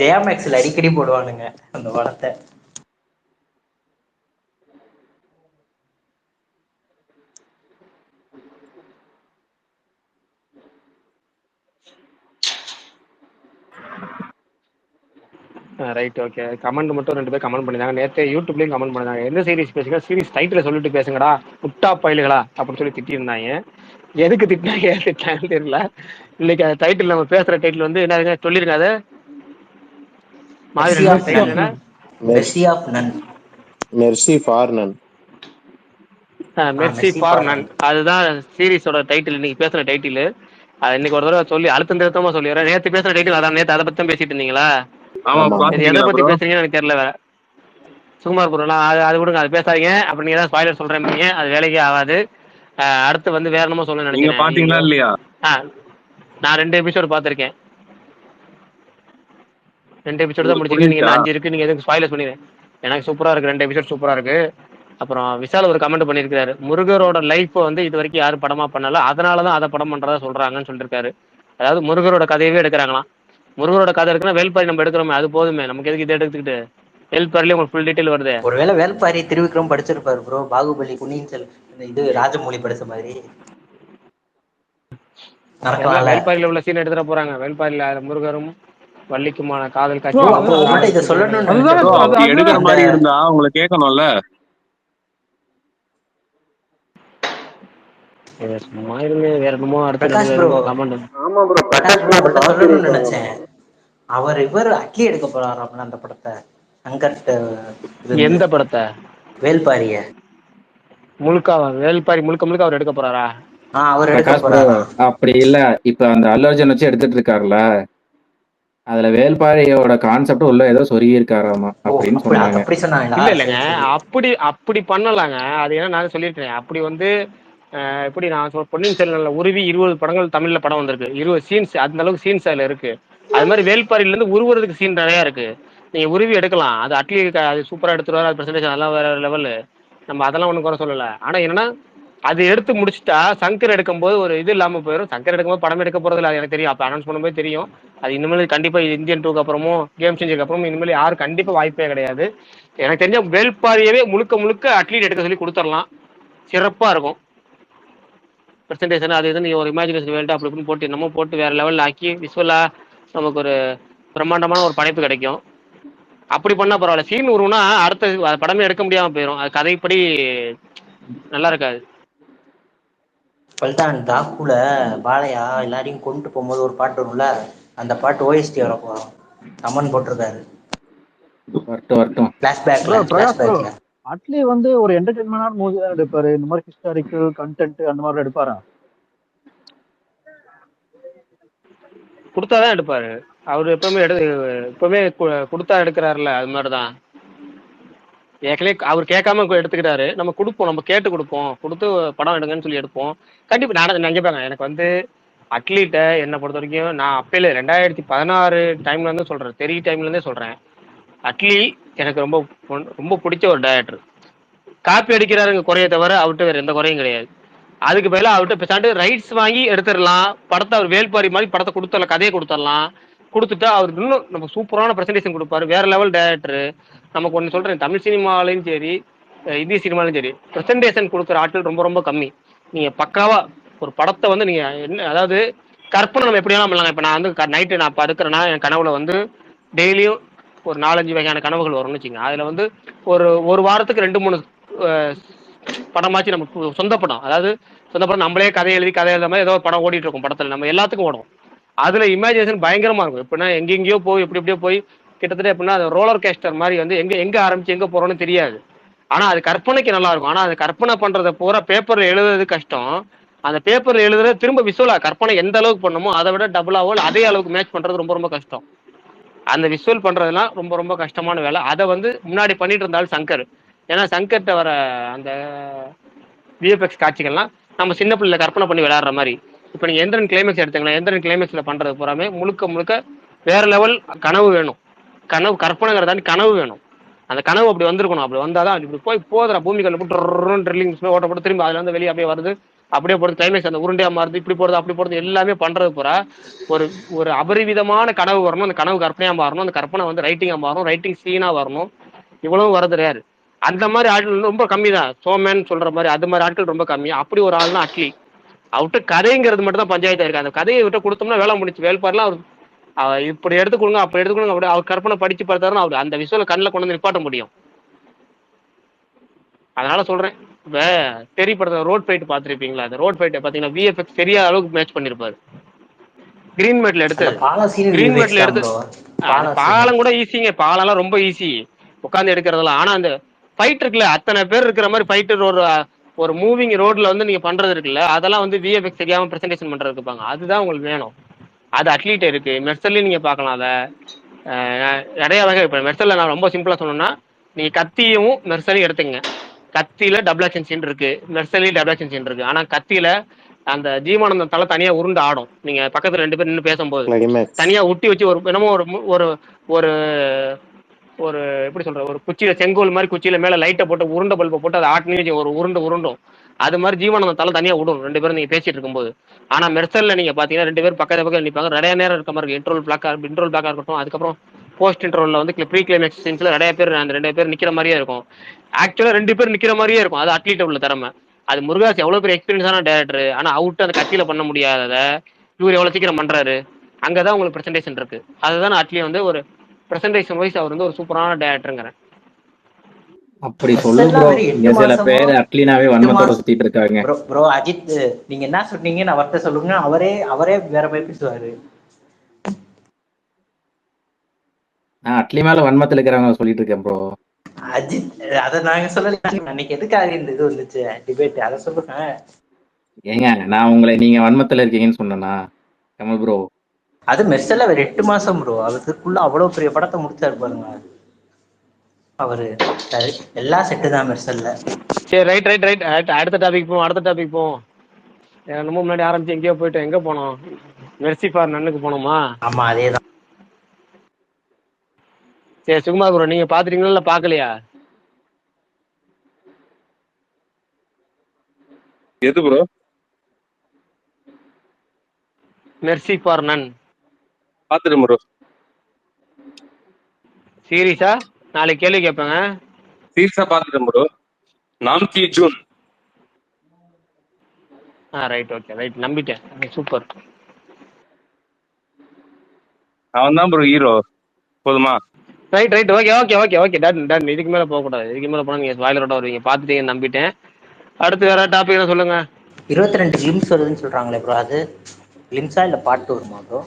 ஜெயாமேக்ஸ்ல அடிக்கடி போடுவானுங்க அந்த படத்தை. Right, okay. கமெண்ட் மட்டும் 2 பேர் கமெண்ட் பண்ணிருந்தாங்க. நேற்று யூடியூப்லயும் கமெண்ட் பண்ணிருந்தாங்க, எந்த சீரிஸ் பேசுங்க, சீரிஸ் டைட்டில் சொல்லிட்டு பேசுங்கடா, முட்டா பயிலுகளா அப்படின்னு சொல்லி திட்டிருந்தாங்க. எதுக்கு திட்டினாங்க, ஏன் திட்டினாங்கன்னு தெரியல. இன்னைக்கு டைட்டில் நம்ம பேசுற டைட்டில் வந்து என்ன சொல்லிருங்க, அது மெர்சி ஃபார் நன். அதுதான் சீரிஸோட டைட்டில், இன்னைக்கு பேசுற டைட்டில். அது இன்னைக்கு ஒரு தடவை சொல்லி அழுத்தம் திருத்தமா சொல்லிடுறேன். நேற்று பேசுற டைட்டில் அதான். நேற்று அதை பத்தி பேசிட்டு இருந்தீங்களா? எதை பத்தி பேசுறீங்கன்னு எனக்கு தெரியல. வேற சுகுமார் ப்ரோலாம் அது விடுங்க, அது பேசாதீங்க. அப்படி நீங்க தான் ஸ்பாயிலர் சொல்றேன், அது வேலைக்கே ஆகாது. அடுத்து வந்து வேற என்னமோ சொல்ல நினைக்கிறேன். பாத்தீங்களா இல்லையா? நான் 2 எபிசோடு பார்த்திருக்கேன். 2 எபிசோடு தான் முடிச்சிருக்கேன். நீங்க 5 இருக்கு, நீங்க எதுக்கு ஸ்பாயிலர் பண்ணிடுறேன். எனக்கு சூப்பரா இருக்கு, 2 எபிசோட் சூப்பரா இருக்கு. அப்புறம் விஷால் ஒரு கமெண்ட் பண்ணியிருக்காரு, முருகரோட லைஃப் வந்து இது வரைக்கும் யாரும் படமா பண்ணல, அதனாலதான் அதை படம் பண்றதா சொல்றாங்கன்னு சொல்லிருக்காரு. அதாவது முருகரோட கதையவே எடுக்கிறாங்களாம். முருகரோட கதை இருக்குன்னா வேல்பாரி நம்ம எடுக்கிறோமே, அது போதுமே, நமக்கு எதுக்கு இதை எடுத்துக்கிட்டு. வேல்பாரில உங்களுக்கு ஃபுல் டீடைல் வருது. ஒருவேளை வேல்பாரி திருவிக்ரம் படிச்சிருப்பாரு ப்ரோ, பாகுபலி பொன்னியின் செல்வன் இது ராஜமௌழி படிச்ச மாதிரி. வேல்பாரியில உள்ள சீன் எடுத்துட போறாங்க. வேல்பாரியில முருகரும் வள்ளிக்குமான காதல் ப்ரோ காட்சி ப்ரோ ரொம்ப அப்போ உங்கள்கிட்ட இதை நாளைக்கு சொல்லணும்னு அதுதானே நினைச்சேன் ப்ரோ ப்ரோ. அப்படி எடுக்கிற அதுதானே அந்த மாதிரி இருந்தா உங்களை கேட்கணும்ல. சும்மா இருங்க, வேற என்னமோ அடுத்து பிரகாஷ் ப்ரோ, ரெண்டு கமெண்ட். ஆமா bro, Prakash Prakash bro bro உங்கள்கிட்ட டாப் சொல்லணும்னு சீரிஸ் நினைச்சேன். இவர் அட்லி எடுக்க போறாராம்ல அந்த படத்தை, சங்கர்ட்ட இருந்து எந்த படத்தை? வேல்பாரிய. முழுக்காவா? வேல்பாரி முழுக்க முழுக்க அவர் எடுக்க போறாரா? அவர் எடுக்க பிரகாஷ் ப்ரோ போறாராம். அப்படி இல்ல, இப்ப அந்த அல்லு அர்ஜுன் வச்சு எடுத்துட்டு இருக்காருல, அதுல வேல்பாரியோட கான்செப்ட் உள்ள ஏதோ சொருகி இருக்காராமா ஓ அப்படின்னு அப்படி சொன்னாங்க. அப்படி சொன்னாங்களா? இல்ல இல்லைங்க, சரி சரி. அப்படி பண்ணலாங்க. அது ஏன்னா நான் சொல்லியிருக்கேன். அப்படி வந்து எப்படி நான் பொன்னியின் செல்வன்ல உருவி 20 படங்கள் தமிழ்ல படம் வந்திருக்கு, 20 சீன்ஸ், அந்த அளவுக்கு சீன்ஸ் அதுல இருக்கு. அது மாதிரி வேல்பாரியில இருந்து உருவுறதுக்கு சீன் நிறைய இருக்கு. நீங்க உருவி எடுக்கலாம். அது அட்லி அது சூப்பரா எடுத்துருவாரு, அது பிரசன்டேஷன் அதெல்லாம் வேற லெவலு. நம்ம அதெல்லாம் ஒன்றும் குறை சொல்லல. ஆனா என்னன்னா, அது எடுத்து முடிச்சுட்டா சங்கர் எடுக்கும்போது ஒரு இது இல்லாம போயிடும். சங்கர் எடுக்கும்போது படம் எடுக்க போறது இல்லை, அது எனக்கு தெரியும். அப்ப அனௌன்ஸ் பண்ணும்போது தெரியும். அது இனிமேல் கண்டிப்பா இந்தியன் 2க்கு அப்புறமும் கேம் சேஞ்சருக்கு அப்புறமும் இனிமேல் யாரும் கண்டிப்பா வாய்ப்பே கிடையாது. எனக்கு தெரிஞ்ச வேல்பாரியவே முழுக்க முழுக்க அட்லீட் எடுக்க சொல்லி கொடுத்துடலாம், சிறப்பா இருக்கும். பிரசன்டேஷன் அது இது நீங்க ஒரு இமேஜினேஷன் வேல்டு அப்படி இப்படின்னு போட்டு என்னமோ போட்டு வேற லெவலில் ஆக்கி விசுவலா நமக்கு ஒரு பிரம்மாண்டமான ஒரு படைப்பு கிடைக்கும். அப்படி பண்ணா பரவாயில்ல. சீன் உருவுனா அடுத்த படமே எடுக்க முடியாம போயிடும். அது கதைப்படி நல்லா இருக்காது. பல்தான் டாக்குல பாலையா எல்லாரையும் கொண்டு போகும்போது ஒரு பாட்டு வரும்ல, அந்த பாட்டு ஓஎஸ்டி வர போறோம். கமன் போட்டிருக்காரு வரட்டும். பிளாஷ்பேக்ல. ப்ரோ பிரகாஷ் ப்ரோ, பிளாஷ்பேக்ல அட்லி வந்து ஒரு என்டர்டைன்மெண்டான மூவி தான் எடுப்பாரு. இந்த மாதிரி ஹிஸ்டாரிக்கல் கண்டென்ட் அந்த மாதிரி எடுப்பாரா? கொடுத்தாதான் எடுப்பாரு. அவர் எப்பவுமே எப்பவுமே கொடுத்தா எடுக்கிறாருல, அது மாதிரிதான். ஏற்கனவே அவர் கேட்காம எடுத்துக்கிறாரு, நம்ம கொடுப்போம், நம்ம கேட்டு கொடுப்போம், கொடுத்து படம் எடுங்கன்னு சொல்லி எடுப்போம். கண்டிப்பா நான் நினைப்பாங்க. எனக்கு வந்து அட்லீட்டை என்னை பொறுத்த வரைக்கும் நான் அப்பயில 2016 டைம்ல இருந்து சொல்றேன், தெரிய டைம்ல இருந்தே சொல்றேன். அட்லி எனக்கு ரொம்ப ரொம்ப பிடிச்ச ஒரு டைரக்டர். காப்பி அடிக்கிறாருங்க குறைய தவிர அவர்கிட்ட வேற எந்த குறையும் கிடையாது. அதுக்கு பதிலாக அவர்கிட்ட பேசாண்டு ரைட்ஸ் வாங்கி எடுத்துடலாம் படத்தை. அவர் வேல்பாரி மாதிரி படத்தை கொடுத்துடலாம், கதையை கொடுத்துடலாம். கொடுத்துட்டா அவருக்கு இன்னும் நம்ம சூப்பரான பிரசன்டேஷன் கொடுப்பாரு, வேற லெவல் டைரக்டர். நமக்கு ஒன்று சொல்றேன், தமிழ் சினிமாலையும் சரி இந்திய சினிமாலையும் சரி பிரசன்டேஷன் கொடுக்குற ஆட்கள் ரொம்ப ரொம்ப கம்மி. நீங்க பக்காவா ஒரு படத்தை வந்து நீங்க என்ன, அதாவது கற்பனை நம்ம எப்படி வேணாம் பண்ணலாம். இப்போ நான் வந்து நைட்டு நான் படுக்கிறேன்னா என் கனவுல வந்து டெய்லியும் ஒரு 4-5 வகையான கனவுகள் வரும்னு வச்சுங்க. அதுல வந்து ஒரு வாரத்துக்கு 2-3 படமாச்சு நம்ம சொந்த படம். அதாவது சொந்த படம் நம்மளே கதை எழுத மாதிரி ஏதோ படம் ஓடிட்டு இருக்கும். படத்துல நம்ம எல்லாத்துக்கும் ஓடும். அதுல இமேஜினேஷன் பயங்கரமா இருக்கும். எப்படின்னா எங்கெங்கயோ போய் எப்படியோ போய் கிட்டத்தட்ட எப்படின்னா அது ரோலர் கேஸ்டர் மாதிரி வந்து எங்க ஆரம்பிச்சு எங்க போறோம்னு தெரியாது. ஆனா அது கற்பனைக்கு நல்லா இருக்கும். ஆனா அது கற்பனை பண்றதை பூரா பேப்பர்ல எழுதுறது கஷ்டம். அந்த பேப்பர்ல எழுதுறது திரும்ப விசுவலா கற்பனை எந்த அளவுக்கு பண்ணணுமோ அதை விட டபுளாவோ அதே அளவுக்கு மேட்ச் பண்றது ரொம்ப ரொம்ப கஷ்டம். அந்த விசுவல் பண்றதுலாம் ரொம்ப ரொம்ப கஷ்டமான வேலை. அதை வந்து முன்னாடி பண்ணிட்டு இருந்தாலும் சங்கர். ஏன்னா சங்கர்கிட்ட வர அந்த விஎஃப்எக்ஸ் காட்சிகள்லாம் நம்ம சின்ன பிள்ளைல கற்பனை பண்ணி விளையாடுற மாதிரி. இப்போ நீங்க எந்திரன் கிளைமேக்ஸ் எடுத்துக்கலாம். எந்திரன் கிளைமேக்ஸ்ல பண்றது பூராமே முழுக்க முழுக்க வேற லெவல் கனவு வேணும். கற்பனைங்கிறத தாண்டி கனவு வேணும். அந்த கனவு அப்படி வந்திருக்கணும். அப்படி வந்தாதான் இப்படி போய் போதுற பூமிகள் போட்டு ட்ரில்லிங் ஓட்ட போட்டு திரும்ப அதுல வந்து வெளியே அப்படியே வருது, அப்படியே போடுறது, கிளைமேக்ஸ் அந்த உருண்டையா மாறுது, இப்படி போடுறது அப்படி போடுறது, எல்லாமே பண்றது பூரா ஒரு ஒரு அபரிவிதமான கனவு வரணும். அந்த கனவு கற்பனையா மாறணும். அந்த கற்பனை வந்து ரைட்டிங்கா மாறணும், ரைட்டிங் சீனா வரணும். இவ்வளவு வரது ரேர். அந்த மாதிரி ஆட்கள் ரொம்ப கம்மி தான். சோமேன் சொல்ற மாதிரி அது மாதிரி ஆட்கள் ரொம்ப கம்மி. அப்படி ஒரு ஆள் தான் அட்லி. அவர்கிட்ட கதைங்கிறது மட்டும் தான் பஞ்சாயத்தா இருக்கு. அந்த கதையை விட்டு கொடுத்தோம்னா வேலை முடிச்சு. வேல்பாரிலாம் அவர் இப்படி எடுத்துக்கொடுங்க அப்படி எடுத்துக்கொடுங்க அப்படி அவர் கற்பனை படிச்சு பார்த்தாருன்னா அவர் அந்த விஷயம் கண்ணில் கொண்டு வந்து நிப்பாட்ட முடியும். அதனால சொல்றேன். இப்ப தெரி படத்துல ரோட் ஃபைட் பார்த்துருப்பீங்களா? அந்த ரோட் ஃபைட்டை பார்த்தீங்கன்னா விஎஃப்எக்ஸ் சரியா அளவுக்கு மேட்ச் பண்ணிருப்பாரு. கிரீன் மேட்ல எடுத்தது. கிரீன் மேட்ல எடுத்து அது பாலம் கூட ஈஸிங்க. பாலம்லாம் ரொம்ப ஈஸி உட்காந்து எடுக்கிறதெல்லாம். ஆனா அந்த ஃபைட் இருக்குல்ல, அத்தனை பேர் இருக்கிற மாதிரி ஃபைட்டர் ஒரு மூவிங் ரோட்ல வந்து நீங்க பண்றது இருக்குல்ல, அதெல்லாம் வந்து விஎஃப்எக்ஸ் தெரியாம பிரசன்டேஷன் பண்றதுக்கு இருப்பாங்க. அதுதான் உங்களுக்கு வேணும். அது அட்லீட் இருக்கு. மெர்சல்லையும் நீங்க பார்க்கலாம். அதை நிறைய வகை. இப்போ மெர்சல்ல நான் ரொம்ப சிம்பிளா சொன்னோம்னா, நீங்க கத்தியும் மெர்சலையும் எடுத்துங்க. கத்தியில டபுள் ஆக்ஷன் சீன் இருக்கு, மெர்சலையும் டபுள் ஆக்ஷன் சீன் இருக்கு. ஆனா கத்தியில அந்த ஜீவானந்தம் தலை தனியா உருண்டு ஆடும். நீங்க பக்கத்துல 2 பேர் நின்று பேசும்போது தனியா ஒட்டி வச்சு ஒரு என்னமோ ஒரு ஒரு ஒரு எப்படி சொல்ற, ஒரு குச்சியில செங்கோல் மாதிரி குச்சியில மேல லைட்டை போட்டு உருண்டை பல்பை போட்டு அதை ஆட்டினு ஒரு உருண்டும். அது மாதிரி ஜீவானந்தம் தலை தனியா விடும் 2 பேரும் நீங்க பேசிட்டு இருக்கும்போது. ஆனா மெர்சல்ல நீங்க பாத்தீங்கன்னா 2 பேரும் பக்கத்துல நிற்பாங்க. நிறைய நேரம் இருக்க மாதிரி இன்ட்ரோல் பிளாக்கா இருக்கட்டும், அதுக்கப்புறம் போஸ்ட் இன்ட்ரோல்ல வந்து ப்ரீ கிளைமேக்ஸ் சீன்ஸ்ல நிறைய பேர் அந்த 2 பேர் நிக்கிற மாதிரியே இருக்கும். ஆக்சுவலா 2 பேர் நிக்கிற மாதிரியே இருக்கும். அது அட்லீட் உள்ள திறமை. அது முருகாஸ் எவ்வளவு பெரிய எக்ஸ்பீரியன்ஸான டேரக்டர். ஆனா அவுட் அந்த கத்தியில பண்ண முடியாதத இவர் எவ்வளவு சீக்கிரம் பண்றாரு. அங்கதான் உங்களுக்கு பிரசன்டேஷன் இருக்கு. அதுதான் அட்லி வந்து ஒரு பிரசன்டேஷன் வைஸ் அவர் வந்து ஒரு சூப்பரான டேரக்டருங்கிறேன். அப்படி சொல்லு ப்ரோ. இங்க சில பேர் அட்லினாவே வன்மத்தோட சுத்திட்டு இருக்காங்க. ப்ரோ அஜித், நீங்க என்ன சொன்னீங்கன்னு அவர்கிட்ட சொல்லுங்க, அவரே வேற மாதிரி பேசுவாரு. நான் அட்லி மேல வன்மத்துல இருக்கிறவங்க சொல்லிட்டு இருக்கேன் ப்ரோ. அஜித் அத நாங்க சொல்லல. அன்னைக்கு எதுக்காக இந்த இது வந்துச்சு டிபேட், அதை சொல்லுங்க. ஏங்க நான் உங்களை நீங்க வன்மத்துல இருக்கீங்கன்னு சொன்னேனா கமல் ப்ரோ? அது மெர்சல்ல ஒரு 8 மாசம் ப்ரோ, அதுக்குள்ள அவ்வளவு பெரிய படத்தை முடிச்சாரு பாருங்க அவரு. எல்லா செட்டு தான் மெர்சல்ல. சரி, ரைட். அடுத்த டாபிக் போவோம். என்னமோ முன்னாடி ஆரம்பிச்சு எங்கேயோ போயிட்டு எங்க போனோம்? மெர்சி ஃபார் நன்னுக்கு போனோமா? ஆமா, அதேதான். சரி சுகுமார் ப்ரோ, நீங்க பாத்துட்டீங்களா இல்ல பாக்கலையா? எது ப்ரோ? மெர்சி ஃபார் நன் பாத்துட்டேன் ப்ரோ. சீரியஸா? நாளைக்கு கேள்வி கேட்பேங்க. சீரியஸா பாத்துட்டேன் ப்ரோ. நாம் கி ஜூன். ரைட், ஓகே, ரைட், நம்பிட்டேன். சூப்பர். அவன் தான் ப்ரோ ஹீரோ. போதுமா? Right, okay, done. இதுக்கு மேல போக கூடாது. இதுக்கு மேல போனா நீங்க ஸ்பாயிலரோட வருவீங்க. பாத்துட்டீங்க, நம்பிட்டேன். அடுத்து வேற டாபிக் சொல்லுங்க. 22 கிளிம்ஸ் வருதுன்னு சொல்றாங்களே ப்ரோ, அது கிளிம்ஸா இல்ல பாட்டு வருமா ப்ரோ?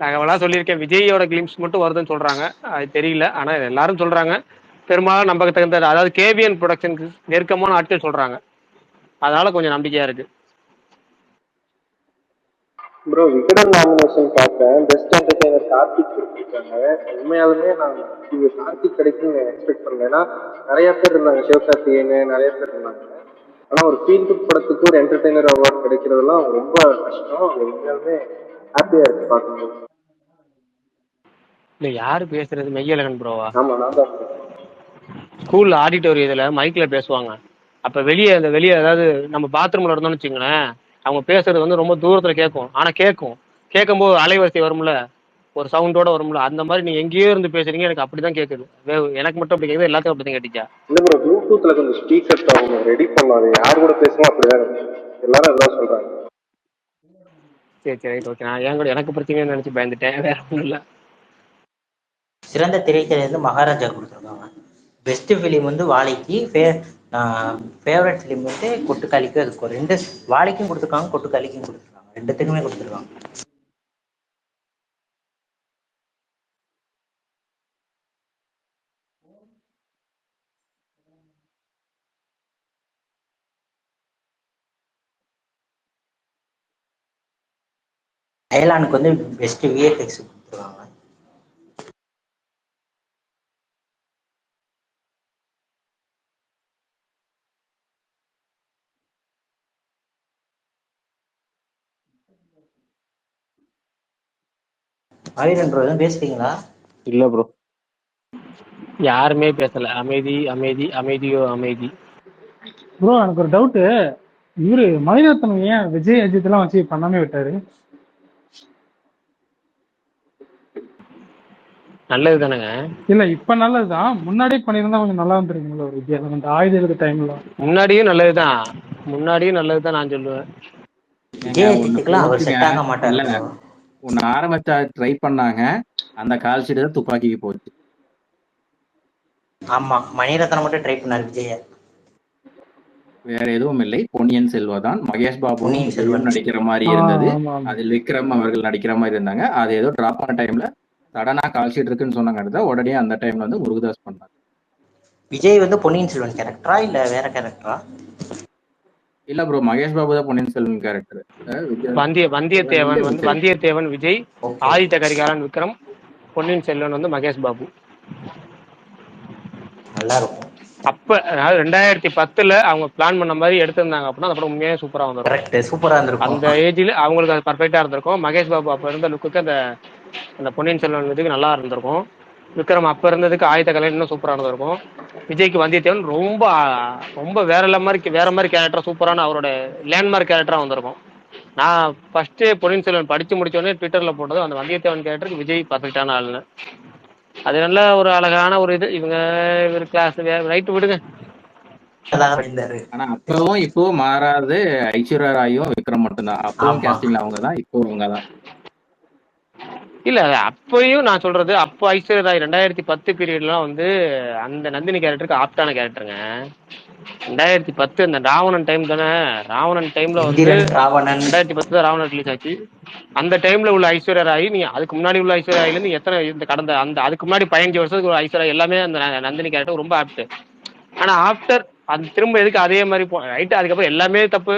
தகவலா சொல்லியிருக்கேன். விஜயோட கிளிம்ஸ் மட்டும் வருதுன்னு சொல்றாங்க. அது தெரியல, ஆனா எல்லாரும் சொல்றாங்க. பெரும்பாலும் நம்பக்கு தகுந்த, அதாவது கேவிஎன் ப்ரொடக்ஷனுக்கு நெருக்கமான ஆட்கள் சொல்றாங்க. அதனால கொஞ்சம் நம்பிக்கையா இருக்கு. ப்ரோ விகடன் நாமினேஷன் பார்த்தேன். பெஸ்ட் என்டர்டெய்னர் கார்த்திக் கொடுத்துருக்காங்க. உண்மையாலுமே நான் இது கார்த்திக் கிடைக்கும்னு எக்ஸ்பெக்ட் பண்ணல. ஏன்னா நிறைய பேர் இருந்தாங்க, சிவகார்த்திகேயன் நிறைய பேர் இருந்தாங்க. ஆனா ஒரு ஃபீல் குட் படத்துக்கு ஒரு என்டர்டெய்னர் அவார்டு கிடைக்கிறதுலாம் ரொம்ப கஷ்டம். அது உண்மையாலுமே ஹாப்பியா இருக்கு பார்க்கும்போது. இல்ல, யாரு பேசுறது? மெய்யழகன் ப்ரோவா? ஆமா, நான் தான். ஸ்கூல் ஆடிட்டோரியத்துல மைக்ல பேசுவாங்க. அப்ப வெளியே அதாவது நம்ம பாத்ரூம்ல இருந்தோம்னு வச்சுங்களேன், அவங்க பேசுறது வந்து ரொம்ப தூரத்துல கேட்கும். ஆனா கேட்கும்போது அலைவரிசை வரும்ல, ஒரு சவுண்டோட வரும்ல, அந்த மாதிரி நீங்க எங்கேயோ இருந்து பேசுறீங்க. எனக்கு அப்படிதான் கேட்குது. எனக்கு மட்டும் அப்படி கேட்குது, எல்லாத்துக்கும் அப்படிதான் கேட்டுச்சா? இல்ல ப்ரோ, ப்ளூடூத்ல கொஞ்சம் ஸ்பீக்கர்ஸ் அவங்க ரெடி பண்ணாது. யார் கூட பேசுவோம் அப்படிதான் எல்லாரும் அதான் சொல்றாங்க. சரி, ரைட், ஓகே. நான் என் கூட எனக்கு பிரச்சனைன்னு நினைச்சு பயந்துட்டேன், வேற ஒன்றும் இல்லை. சிறந்த திரைக்கதை வந்து மகாராஜா கொடுத்துருக்காங்க. பெஸ்ட் ஃபிலிம் வந்து வாழைக்கு, ஃபேவரட் ஃபிலிம் வந்து கொட்டுக்காளிக்கு. அதுக்கு ரெண்டு வாழைக்கும் கொடுத்துருக்காங்க, கொட்டுக்காளிக்கும் கொடுத்துருக்காங்க. ரெண்டுத்துக்குமே கொடுத்துருக்காங்க. அயலானுக்கு வந்து பெஸ்ட் விஎஃப்எக்ஸ் கொடுத்துருக்காங்க. ஆயிரம் ப்ரோ எதுவும் பேசுறீங்களா? இல்ல ப்ரோ, யாருமே பேசல. அமைதியோ அமைதி. ப்ரோ எனக்கு ஒரு டவுட்டு. இவரு மணிரத்னம் ஏன் விஜய் அஜித் எல்லாம் வச்சு பண்ணாமே விட்டாரு? நல்லது தானேங்க. இல்ல இப்ப நல்லதுதான், முன்னாடியே பண்ணியிருந்தா கொஞ்சம் நல்லா இருந்திருக்குங்களா ஒரு வித்தியாசம். அந்த ஆயுத எழுத டைம்ல முன்னாடியும் நல்லதுதான் நான் சொல்லுவேன். விஜய் அஜித்துக்குலாம் அவர் செட் ஆக மாட்டார். இல்ல ஒன்னு ஆரம்பிச்சா ட்ரை பண்ணாங்க, அந்த கால் ஷீட் தான் துப்பாக்கிக்கு போச்சு. ஆமா, மணிரத்னம் மட்டும் ட்ரை பண்ணார் விஜய. வேற எதுவும் இல்லை. பொன்னியின் செல்வா தான். மகேஷ் பாபுவும் விஜயும் நடிக்கிற மாதிரி இருந்தது. அதில் விக்ரம் அவர்கள் நடிக்கிற மாதிரி இருந்தாங்க. அது ஏதோ டிராப் பண்ண டைம்ல சடனா கால் ஷீட் இருக்குன்னு சொன்னாங்க. உடனே அந்த டைம்ல வந்து முருகதாஸ் பண்ணார். விஜய் வந்து பொன்னியின் செல்வன் கேரக்டரா இல்ல வேற கேரக்டரா? இல்ல ப்ரோ, மகேஷ் பாபு தான் பொன்னியின் செல்வன் கேரக்டர். வந்தியத்தேவன் விஜய், ஆதித்த கரிகாலன் விக்ரம், பொன்னியின் செல்வன் வந்து மகேஷ் பாபு. நல்லா இருக்கும். அப்ப அதாவது 2010 அவங்க பிளான் பண்ண மாதிரி எடுத்திருந்தாங்க அப்படின்னா அந்த படம் உண்மையாக சூப்பரா வந்திருக்கும். சூப்பரா இருந்திருக்கும். அந்த ஏஜ்ல அவங்களுக்கு அது பர்ஃபெக்டா இருந்திருக்கும். மகேஷ் பாபு அப்ப இருந்த லுக்குக்கு அந்த பொன்னியின் செல்வன் இதுக்கு நல்லா இருந்திருக்கும். விக்ரம் அப்ப இருந்ததுக்கு ஆயுத கலை இன்னும் சூப்பரா இருந்திருக்கும். விஜய்க்கு வந்தியத்தேவன் ரொம்ப ரொம்ப வேற மாதிரி கேரக்டர், சூப்பரான அவரோட லேண்ட்மார்க் கேரக்டரா வந்திருக்கும். நான் ஃபர்ஸ்ட் பொன்னியின் செல்வன் படிச்சு முடிச்சோடனே ட்விட்டர்ல போட்டது அந்த வந்தியத்தேவன் கேரக்டருக்கு விஜய் பர்ஃபெக்டான ஆளுன்னு. அது நல்ல ஒரு அழகான ஒரு இது. இவர் கிளாஸ் ரைட்டு விடுங்க. ஆனா அப்பவும் இப்போ மாறாது. ஐஸ்வர்யா ராயும் விக்ரம் மட்டும்தான். அப்பவும் கேஸ்டிங்ல அவங்க தான், இப்போ அவங்க தான். இல்ல அப்பயும் நான் சொல்றது, அப்போ ஐஸ்வர்யா ராய் 2010 பீரியட்லாம் வந்து அந்த நந்தினி கேரக்டருக்கு ஆப்டான கேரக்டருங்க. 2010 அந்த ராவணன் டைம் தானே. ராவணன் டைம்ல வந்து இந்திரன், ராவணன். 2010 தான் ராவணன் ரிலீஸ் ஆச்சு. அந்த டைம்ல உள்ள ஐஸ்வர்யா ராய், நீ அதுக்கு முன்னாடி உள்ள ஐஸ்வர்யா ராயில இருந்து எத்தனை இந்த கடந்த அந்த அதுக்கு முன்னாடி 15 வருஷத்துக்கு உள்ள ஐஸ்வர்யா எல்லாமே அந்த நந்தினி கேரக்டர் ரொம்ப ஆப்ட். ஆனா ஆஃப்டர் அது திரும்ப எதுக்கு அதே மாதிரி ரைட்டு. அதுக்கப்புறம் எல்லாமே தப்பு.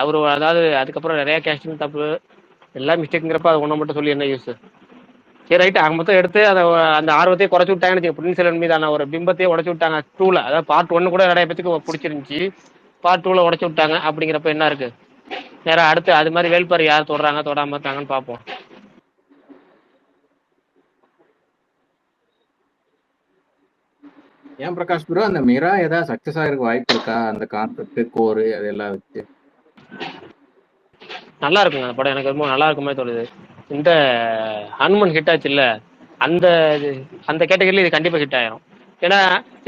அவரு அதாவது அதுக்கப்புறம் நிறைய கேஸ்டிங் தப்பு, எல்லாம் மிஸ்டேக்குங்கிறப்ப அது ஒன்றை மட்டும் சொல்லி என்ன யூஸ்? சரி ரைட்டு, அங்கே மொத்தம் எடுத்து அதை அந்த ஆர்வத்தையே குறைச்சி விட்டாங்கன்னு பிரின்சிபல் மீதான ஒரு பிம்பத்தையே உடச்சி விட்டாங்க 2ல. அதாவது பார்ட் 1 கூட நிறைய பேத்துக்கு பிடிச்சிருந்துச்சி, பார்ட் 2ல உடச்சி விட்டாங்க. அப்படிங்கிறப்ப என்ன இருக்கு? நேரம் அடுத்து அது மாதிரி வேல்பாரி யார் தொடுறாங்க தொடாம இருக்காங்கன்னு பார்ப்போம். ஏன் பிரகாஷ் ப்ரோ அந்த மிரா ஏதாவது சக்சஸ் ஆகிறதுக்கு வாய்ப்பு இருக்கா? அந்த கான்செப்ட் கோரு அதெல்லாம் வச்சு நல்லா இருக்குங்க அந்த படம். எனக்கு ரொம்ப நல்லா இருக்குமே தோணுது. இந்த ஹனுமன் ஹிட் ஆச்சு இல்ல, அந்த அந்த கேட்டகரியில இது கண்டிப்பா ஹிட் ஆயிரும். ஏன்னா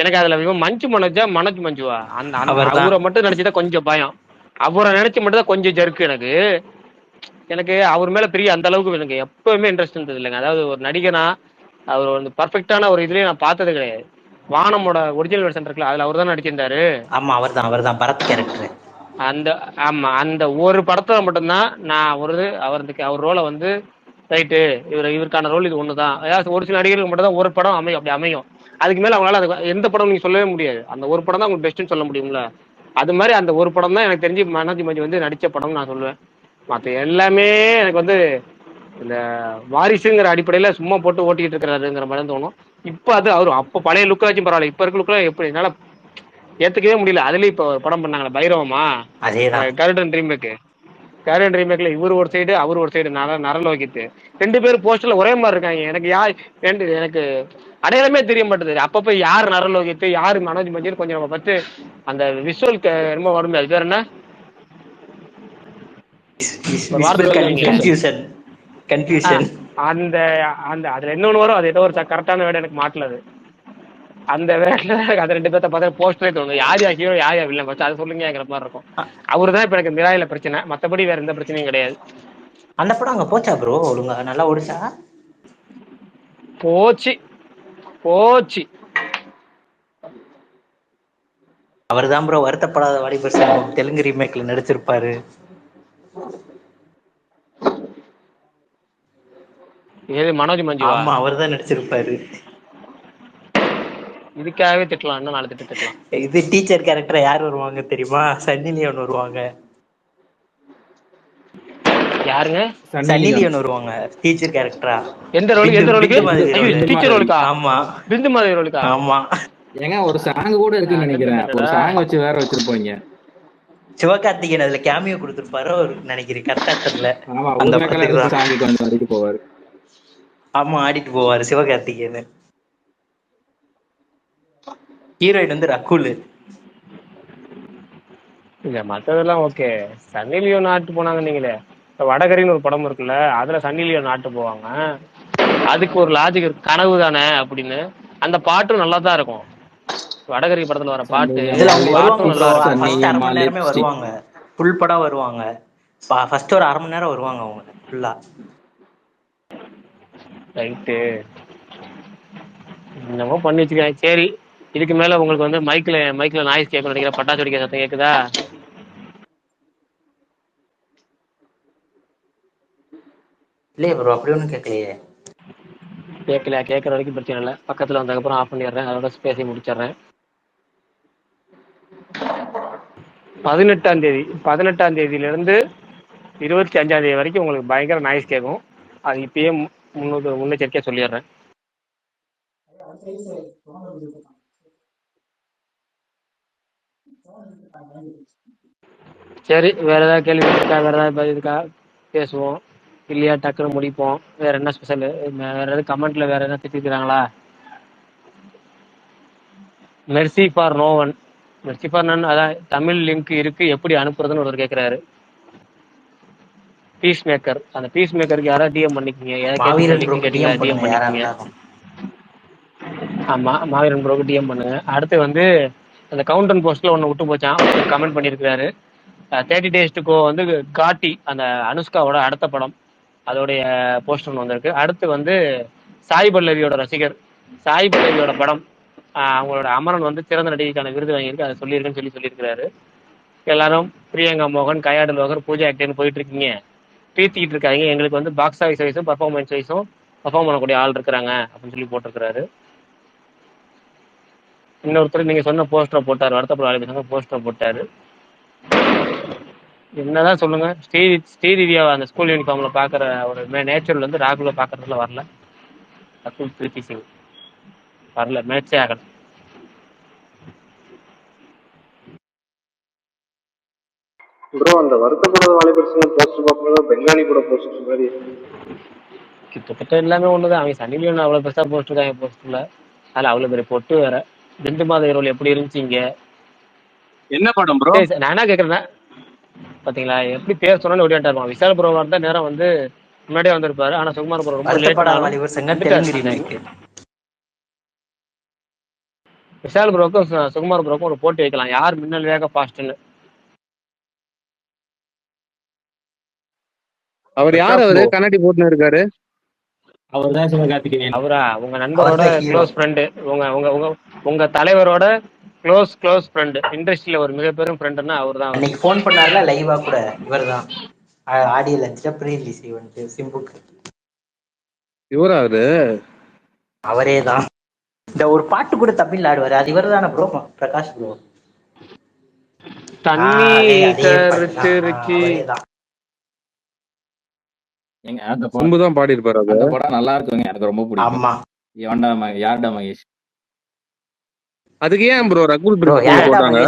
எனக்கு அதுல மஞ்சு மனோஜ் மஞ்சுவா அந்த அவரை மட்டும் நினைச்சுதான் கொஞ்சம் பயம். அவரை நினைச்சு மட்டும் தான் கொஞ்சம் ஜர்க்கு. எனக்கு அவர் மேல பெரிய அந்த அளவுக்கு எனக்கு எப்பவுமே இன்ட்ரெஸ்ட் இருந்தது இல்லைங்க. அதாவது ஒரு நடிகனா அவர் வந்து பர்ஃபெக்டான ஒரு இதுலயே நான் பார்த்தது கிடையாது. வானமோட ஒரிஜினல் வெர்ஷன் இருக்குல்ல, அதுல அவர் தான் நடிச்சிருந்தாரு. ஆமா, அவர் தான் பரத் கேரக்டர். ஆமா அந்த ஒரு படத்துல மட்டும்தான் நான் அவர் ரோலை வந்து ரைட்டு, இவருக்கான ரோல் இது ஒண்ணுதான். அதாவது ஒரு சில நடிகர்களுக்கு மட்டும் தான் ஒரு படம் அப்படி அமையும். அதுக்கு மேல அவங்களால அது எந்த படம் நீங்க சொல்லவே முடியாது. அந்த ஒரு படம் தான் உங்களுக்கு பெஸ்ட்னு சொல்ல முடியும்ல. அது மாதிரி அந்த ஒரு படம் தான் எனக்கு தெரிஞ்சு மனோஜ் மஞ்சு வந்து நடிச்ச படம் நான் சொல்லுவேன். மற்ற எல்லாமே எனக்கு வந்து இந்த வாரிசுங்கிற அடிப்படையில சும்மா போட்டு ஓட்டிக்கிட்டு இருக்கிறாருங்கிற மாதிரி தோணும். இப்ப அது அவரு அப்ப பழைய லுக்கா வச்சும் பரவாயில்ல, இப்ப இருக்க லுக்கெல்லாம் எப்படி என்னால ஏத்துக்கவே முடியல. அதுலயும் இப்ப படம் பண்ணாங்களே பைரவமா, கருடன் ரீமேக்ல இவர் ஒரு சைடு அவர் ஒரு சைடு நரலோகித்து, 2 பேரும் போஸ்டர்ல ஒரே மாதிரி இருக்காங்க. எனக்கு அடையாளமே தெரிய மாட்டேது. அப்பப்ப யார் நரலோகித்து யாரு மனோஜ் மஞ்சள் கொஞ்சம் நம்ம பத்து அந்த விஷுவல் ரொம்ப வருமே, அது பேர் என்ன? அந்த அந்த அதுல இன்னொன்னு வரும், அது ஏதோ ஒரு கரெக்டான வேர்டு எனக்கு மாட்டலது. அந்த வேர்ட்ல அது 2 பேர்த்த பார்த்தா போஸ்டரே தோணும். யார் ஹீரோ யார் வில்லன் ஃபர்ஸ்ட் அதை சொல்லுங்கிற மாதிரி இருக்கும். அவரு தான் இப்ப எனக்கு மிராயில பிரச்சனை, மத்தபடி வேற எந்த பிரச்சனையும் கிடையாது. அந்த படம் அங்க போச்சா ப்ரோ? ஒழுங்கா நல்லா ஓடிச்சா? போச்சு. அவர் தான் ப்ரோ வருத்தப்படாத வாலிபர் சங்கம் தெலுங்கு ரீமேக்ல நடிச்சிருப்பாரு. ஏது மனோஜ் மஞ்சு? ஆமா, அவர் தான் நடிச்சிருப்பாரு. இதுக்காகவே திட்டலாம், இன்னும் 4 திட்டலாம். இது டீச்சர் கேரக்டர் யார் வருவாங்க தெரியுமா? சன்னி லியோன் வருவாங்க. யாருங்க? சன்னி லியோன் வருவாங்க டீச்சர் கேரக்டரா. எந்த ரோலுக்கு? டீச்சர் ரோலுக்கா? ஆமா, பிந்து மாதிரி ரோலுக்கா? ஆமா. ஏங்க ஒரு சாங் கூட இருக்குன்னு நினைக்கிறேன். ஒரு சாங் வச்சு வேற வச்சிருப்பாங்க. சிவகார்த்திகேயன் அதுல கேமியோ கொடுத்திருப்பாரு நினைக்கிறேன், கரெக்டா தெரியல. ஆமா, அந்த சாங்குக்கு வந்து ஆடிட்டு போவாரு. ஆமா, ஆடிட்டு போவாரு சிவகார்த்திகேயன். ஹீரோயின் வந்து ரகுல். இல்ல மத்ததெல்லாம் ஓகே. சன்னி லியோன் ஆட்டு போனாங்க. நீங்களே வடகரின்னு ஒரு படம் இருக்குல்ல, அதுல சன்னி லியோன் ஆட்டு போவாங்க. அதுக்கு ஒரு லாஜிக் இருக்கு, கனவு தானே அப்படின்னு. அந்த பாட்டும் நல்லா தான் இருக்கும். வடகரி படத்துல வர பாட்டு வருவாங்க, ஃபுல் படம் வருவாங்க. ஃபர்ஸ்ட் ஒரு 1/2 மணி நேரம் வருவாங்க அவங்க ஃபுல்லா. ரைட்டு, என்னமோ பண்ணி வச்சுக்கேன். சரி, இதுக்கு மேல உங்களுக்கு வந்து மைக்ல நாய்ஸ் கேட்கணும் நினைக்கிற, பட்டாசு வெடிக்கிற சத்தம் கேக்குதா? இல்லையே ப்ரோ, அப்படி ஒன்றும் கேட்கலையே. கேட்குற வரைக்கும் பிரச்சனை இல்லை. பக்கத்துல வந்ததுக்கப்புறம் ஆஃப் பண்ணிடுறேன், அதோட பேசி முடிச்சிடுறேன். 18ஆம் தேதியிலிருந்து 25ஆம் தேதி வரைக்கும் உங்களுக்கு பயங்கர நாய்ஸ் கேட்கும். அது இப்பயே முன்னெச்சரிக்கையா சொல்லிடுறேன். சரி, வேற ஏதாவது கேள்வி இருக்கா? வேற ஏதாவது இருக்கா? பேசுவோம். இல்லையா டக்குன்னு முடிப்போம். வேற என்ன ஸ்பெஷல்? வேற ஏதாவது கமெண்ட்ல வேற என்ன திட்டிருக்கிறாங்களா? Mercy for no one. Mercy for none, அதான் தமிழ் லிங்க் இருக்கு, எப்படி அனுப்புறதுன்னு ஒருத்தர் கேட்கிறாரு. பீஸ் மேக்கர், அந்த பீஸ் மேக்கருக்கு யாராவது டிஎம் பண்ணிக்கீங்க. டிஎம் பண்ணிக்கீங்க. ஆமா, மாவீரன் ப்ரோக்கு டிஎம் பண்ணுங்க. அடுத்து வந்து அந்த கவுண்டன் போஸ்ட்ல ஒன்னு விட்டு போச்சான், கமெண்ட் பண்ணிருக்காரு. 30 Days to Go வந்து காட்டி அந்த அனுஷ்காவோட அடுத்த படம். அதோடைய போஸ்டர் ஒன்று வந்திருக்கு. அடுத்து வந்து சாய் பல்லவியோட ரசிகர், சாய் பல்லவியோட படம் அவங்களோட அமரன் வந்து சிறந்த நடிகைக்கான விருது வாங்கியிருக்கு, அதை சொல்லியிருக்கிறாரு. எல்லாரும் பிரியங்கா மோகன், கயாடு லோகர், பூஜா ஆக்டர்னு போயிட்டு இருக்கீங்க, பீத்திக்கிட்டு இருக்காங்க. எங்களுக்கு வந்து பாக்ஸ் ஆஃபீஸ் வைஸும் பர்ஃபார்மன்ஸ் வைஸும் பர்ஃபார்ம் பண்ணக்கூடிய ஆள் இருக்கிறாங்க அப்படின்னு சொல்லி போட்டிருக்கிறாரு. இன்னொருத்தர் நீங்க சொன்ன போஸ்டரை போட்டார், வருத்தப்பட வாலிபர் போஸ்டரை போட்டாரு. என்னதான் சொல்லுங்க, ஸ்ரீதிவியாவை அந்த ஸ்கூல் யூனிஃபார்ம்ல பாக்குற ஒரு நேச்சுரல் வந்து ராகுல பாக்குறதுல வரல. ரகுல் பிரீத்தி சிங் வரல, மேட்சே ஆகல. ப்ரோ அந்த வருத்தப்படாத வாலிபர் போஸ்டர் பார்க்கும்போது பெங்காலி கூட போஸ்டர் மாதிரி கிட்டத்தட்ட எல்லாமே ஒண்ணுதான். அவங்க சன்னி லியோன் அவ்வளவு பெருசா போட்டிருக்காங்க போஸ்டர்ல, அதுல அவ்வளவு பெரிய பொட்டு வேற. பிந்து மாத ரோல் எப்படி இருந்துச்சு? என்ன படம் ப்ரோ? நான் என்ன கேக்குறேன் பாத்தீங்களா, எப்படி பேர் சொன்னாலும் ஓடியாட்டாருமா. விஷால் ப்ரோவா இருந்தா நேரம் வந்து முன்னாடியே வந்திருப்பாரு. ஆனா சுகுமார் ப்ரோ ரொம்ப லேட் விஷால் ப்ரோக்கும் சுகுமார் ப்ரோக்கும் ஒரு போட்டி வைக்கலாம், யார் மின்னல் வேக ஃபாஸ்ட்னு. அவர் யார்? அவரு கண்ணாடி போட்டுன்னு இருக்காரு. அவர்தான் சிவகார்த்திகேயன். அவரா? உங்க நண்பரோட க்ளோஸ் ஃப்ரெண்டு, உங்க உங்க உங்க உங்க தலைவரோட க்ளோஸ் ஃப்ரெண்டு, இண்டஸ்ட்ரியில ஒரு மிகப்பெரும் ஃப்ரெண்டுன்னா அவர் தான். இன்னைக்கு ஃபோன் பண்ணார்ல லைவா கூட, இவர் தான் ஆடியோ லஞ்ச்ல ப்ரீ ரிலீஸ் ஈவென்ட் சிம்புக்கு. இவரா? அவரே தான். இந்த ஒரு பாட்டு கூட தமிழ்ல ஆடுவாரு, அது இவர் தானே ப்ரோ? பிரகாஷ் ப்ரோ. தண்ணி கருத்துருச்சு. சிம்பு தான் பாடி இருப்பாரு. அந்த படம் நல்லா இருக்குங்க, எனக்கு ரொம்ப பிடிக்கும். ஆமா. யார்டா மகேஷ். அதுக்கு ஏன் ப்ரோ ரகுல் பிரீத் போட்டாங்க?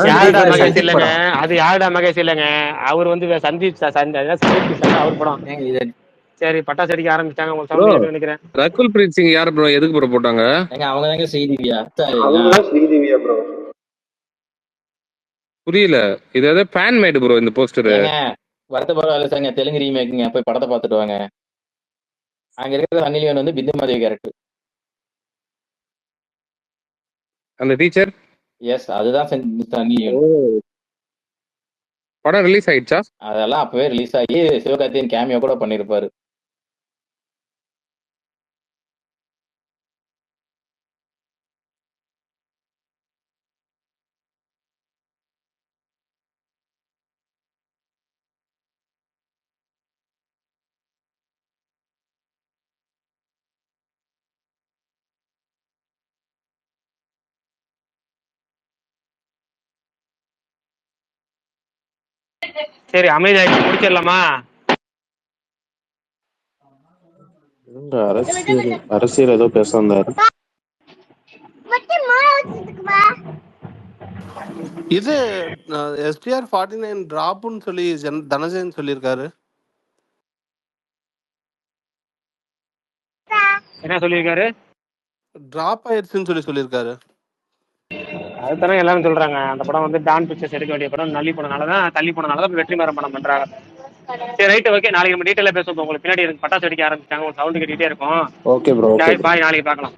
அது யார்டா மகேஷ் இல்லங்க, அவர் வந்து சந்தீப் அவர் படம். சரி பட்டாசு அடிக்க ஆரம்பிச்சாங்க நினைக்கிறேன். ரகுல் பிரீத் சிங் யார் ப்ரோ? எதுக்கு ப்ரோ போட்டாங்க? அவங்க தாங்க ஸ்ரீதிவியா. ஸ்ரீதிவியா ப்ரோ? புரியல. இது ஏதோ ஃபேன் மேட் ப்ரோ இந்த போஸ்டர். வருத்தப்படாத சாங்க, தெலுங்கு ரீமேக்குங்க, போய் படத்தை பார்த்துட்டு வாங்க. அங்க இருக்கிற சன்னி லியோன் வந்து பிந்து மாதவி கேரக்டர். அந்த டீச்சர்? எஸ், அதுதான் சன்னி லியோன். படம் ரிலீஸ் ஆயிடுச்சா? அதெல்லாம் அப்பவே ரிலீஸ் ஆகி சிவகார்த்திகேயன் கேமியோ கூட பண்ணிருப்பாரு. சரி அமைதியாகி முடிச்சிடலாமா? அரசியல் ஏதோ பேச வந்தாரு. இது எஸ்டிஆர் 49 டிராப்னு சொல்லி தனஜயன் சொல்லியிருக்காரு. என்ன சொல்லியிருக்காரு? டிராப் ஆயிடுச்சுன்னு சொல்லியிருக்காரு. அதுதானே எல்லாரும் சொல்றாங்க. அந்த படம் வந்து டான் பிக்சர்ஸ் எடுக்க வேண்டிய படம் தள்ளி போனனாலதான் வெற்றிமாறன் படம் பண்றாங்க. சரி ரைட், ஓகே, நாளைக்கு நம்ம டீட்டெயிலா பேசுவோம். உங்களுக்கு பின்னாடி எனக்கு பட்டாசு வெடிக்க ஆரம்பிச்சாங்க, ஒரு சவுண்ட் கேட்டுட்டே இருக்கும். ஓகே ப்ரோ, பாய், நாளைக்கு பார்க்கலாம்.